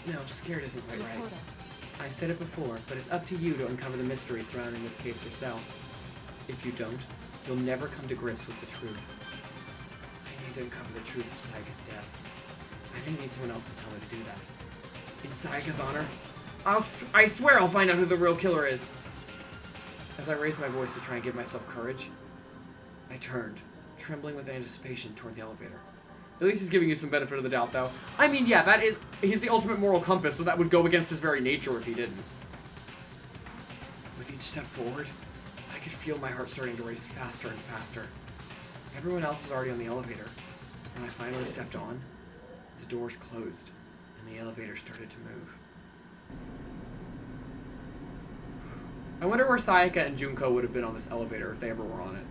S9: No, scared isn't quite right.
S10: Makoto.
S1: I said it before, but it's up to you to uncover the mystery surrounding this case yourself. If you don't, you'll never come to grips with the truth. I need to uncover the truth of Sayaka's death. I didn't need someone else to tell me to do that. In Sayaka's honor, I swear I'll find out who the real killer is. As I raised my voice to try and give myself courage, I turned, trembling with anticipation toward the elevator. At least he's giving you some benefit of the doubt, though. I mean, yeah, he's the ultimate moral compass, so that would go against his very nature if he didn't. With each step forward, I could feel my heart starting to race faster and faster. Everyone else was already on the elevator. When I finally stepped on, the doors closed, and the elevator started to move. I wonder where Sayaka and Junko would have been on this elevator if they ever were on it.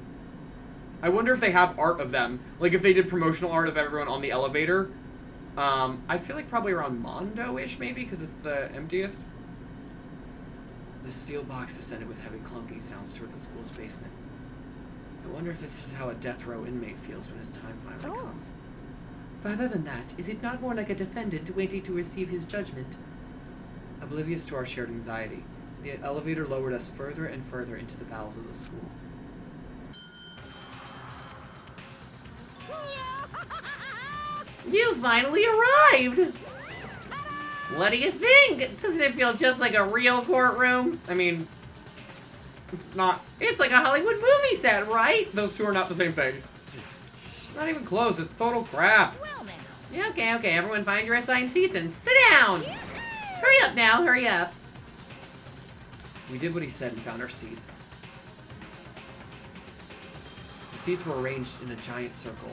S1: I wonder if they have art of them. Like, if they did promotional art of everyone on the elevator. I feel like probably around Mondo-ish, maybe, because it's the emptiest. The steel box descended with heavy clunking sounds toward the school's basement. I wonder if this is how a death row inmate feels when his time finally comes.
S9: Rather than that, is it not more like a defendant waiting to receive his judgment?
S1: Oblivious to our shared anxiety, the elevator lowered us further and further into the bowels of the school.
S9: You finally arrived! What do you think? Doesn't it feel just like a real courtroom?
S1: I mean, not.
S9: It's like a Hollywood movie set, right?
S1: Those two are not the same things. Not even close. It's total crap.
S4: Well now.
S9: Yeah, okay. Everyone find your assigned seats and sit down. Hurry up now, hurry up.
S1: We did what he said and found our seats. The seats were arranged in a giant circle.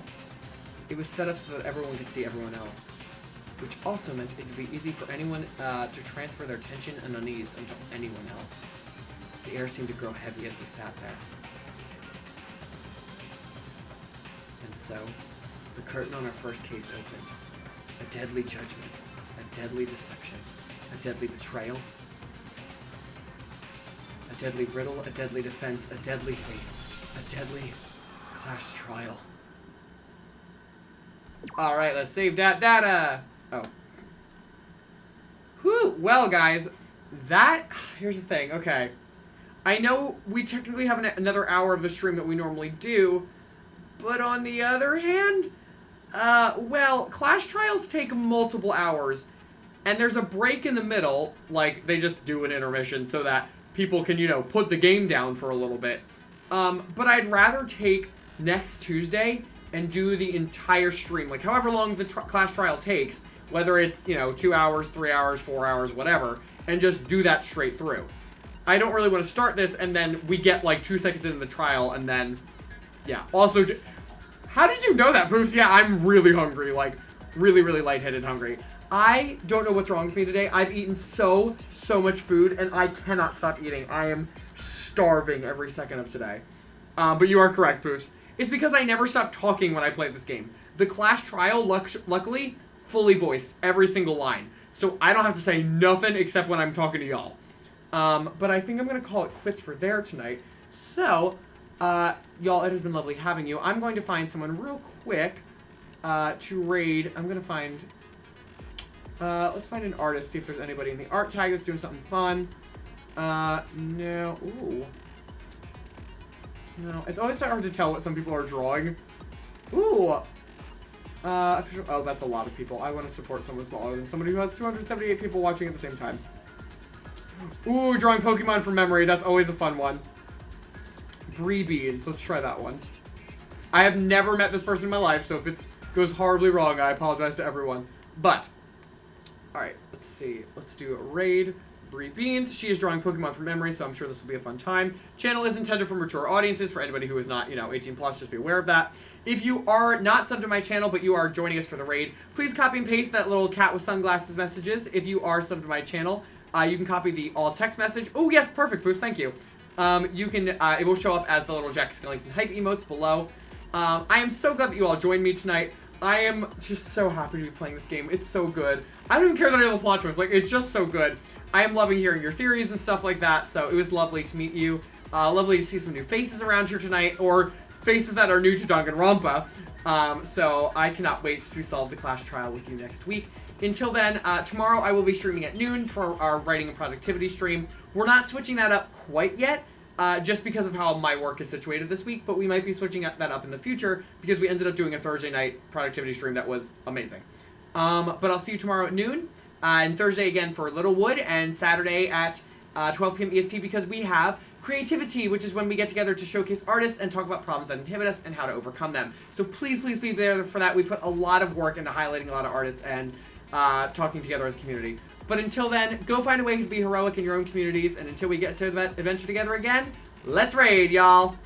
S1: It was set up so that everyone could see everyone else, which also meant it could be easy for anyone to transfer their tension and unease onto anyone else. The air seemed to grow heavy as we sat there. And so, the curtain on our first case opened. A deadly judgment, a deadly deception, a deadly betrayal, a deadly riddle, a deadly defense, a deadly fate, a deadly class trial. Alright, let's save that data. Oh. Whew, well guys, here's the thing, okay. I know we technically have another hour of the stream that we normally do, but on the other hand, well, class trials take multiple hours, and there's a break in the middle, like, they just do an intermission so that people can, you know, put the game down for a little bit. But I'd rather take next Tuesday and do the entire stream, like, however long the class trial takes, whether it's, you know, 2 hours, 3 hours, 4 hours, whatever, and just do that straight through. I don't really want to start this, and then we get, like, 2 seconds into the trial, and then, yeah. Also, how did you know that, Bruce? Yeah, I'm really hungry, like, really, really lightheaded hungry. I don't know what's wrong with me today. I've eaten so much food, and I cannot stop eating. I am starving every second of today. But you are correct, Bruce. It's because I never stop talking when I play this game. The class trial, luckily, fully voiced every single line. So I don't have to say nothing except when I'm talking to y'all. But I think I'm going to call it quits for there tonight. So, y'all, it has been lovely having you. I'm going to find someone real quick to raid. I'm going to find... let's find an artist, see if there's anybody in the art tag that's doing something fun. No. Ooh. No, it's always so hard to tell what some people are drawing. Ooh. Oh, that's a lot of people. I want to support someone smaller than somebody who has 278 people watching at the same time. Ooh, drawing Pokemon from memory. That's always a fun one. Bree Beans. Let's try that one. I have never met this person in my life, so if it goes horribly wrong, I apologize to everyone. But, alright, let's see. Let's do a raid. Bree Beans. She is drawing Pokemon from memory, so I'm sure this will be a fun time. Channel is intended for mature audiences. For anybody who is not, 18 plus, just be aware of that. If you are not subbed to my channel, but you are joining us for the raid, please copy and paste that little cat with sunglasses messages. If you are subbed to my channel, you can copy the all text message. Oh, yes, perfect, Bruce, thank you. You can, it will show up as the little Jack Skellington hype emotes below. I am so glad that you all joined me tonight. I am just so happy to be playing this game. It's so good. I don't even care that I have a plot twist. Like, it's just so good. I am loving hearing your theories and stuff like that, so it was lovely to meet you. Lovely to see some new faces around here tonight, or faces that are new to Danganronpa. So I cannot wait to solve the class trial with you next week. Until then, tomorrow I will be streaming at noon for our writing and productivity stream. We're not switching that up quite yet, just because of how my work is situated this week, but we might be switching that up in the future because we ended up doing a Thursday night productivity stream that was amazing. But I'll see you tomorrow at noon, and Thursday again for Littlewood, and Saturday at 12 p.m. EST because we have Creativity, which is when we get together to showcase artists and talk about problems that inhibit us and how to overcome them. So please, please be there for that. We put a lot of work into highlighting a lot of artists and talking together as a community. But until then, go find a way to be heroic in your own communities, and until we get to that adventure together again, let's raid, y'all!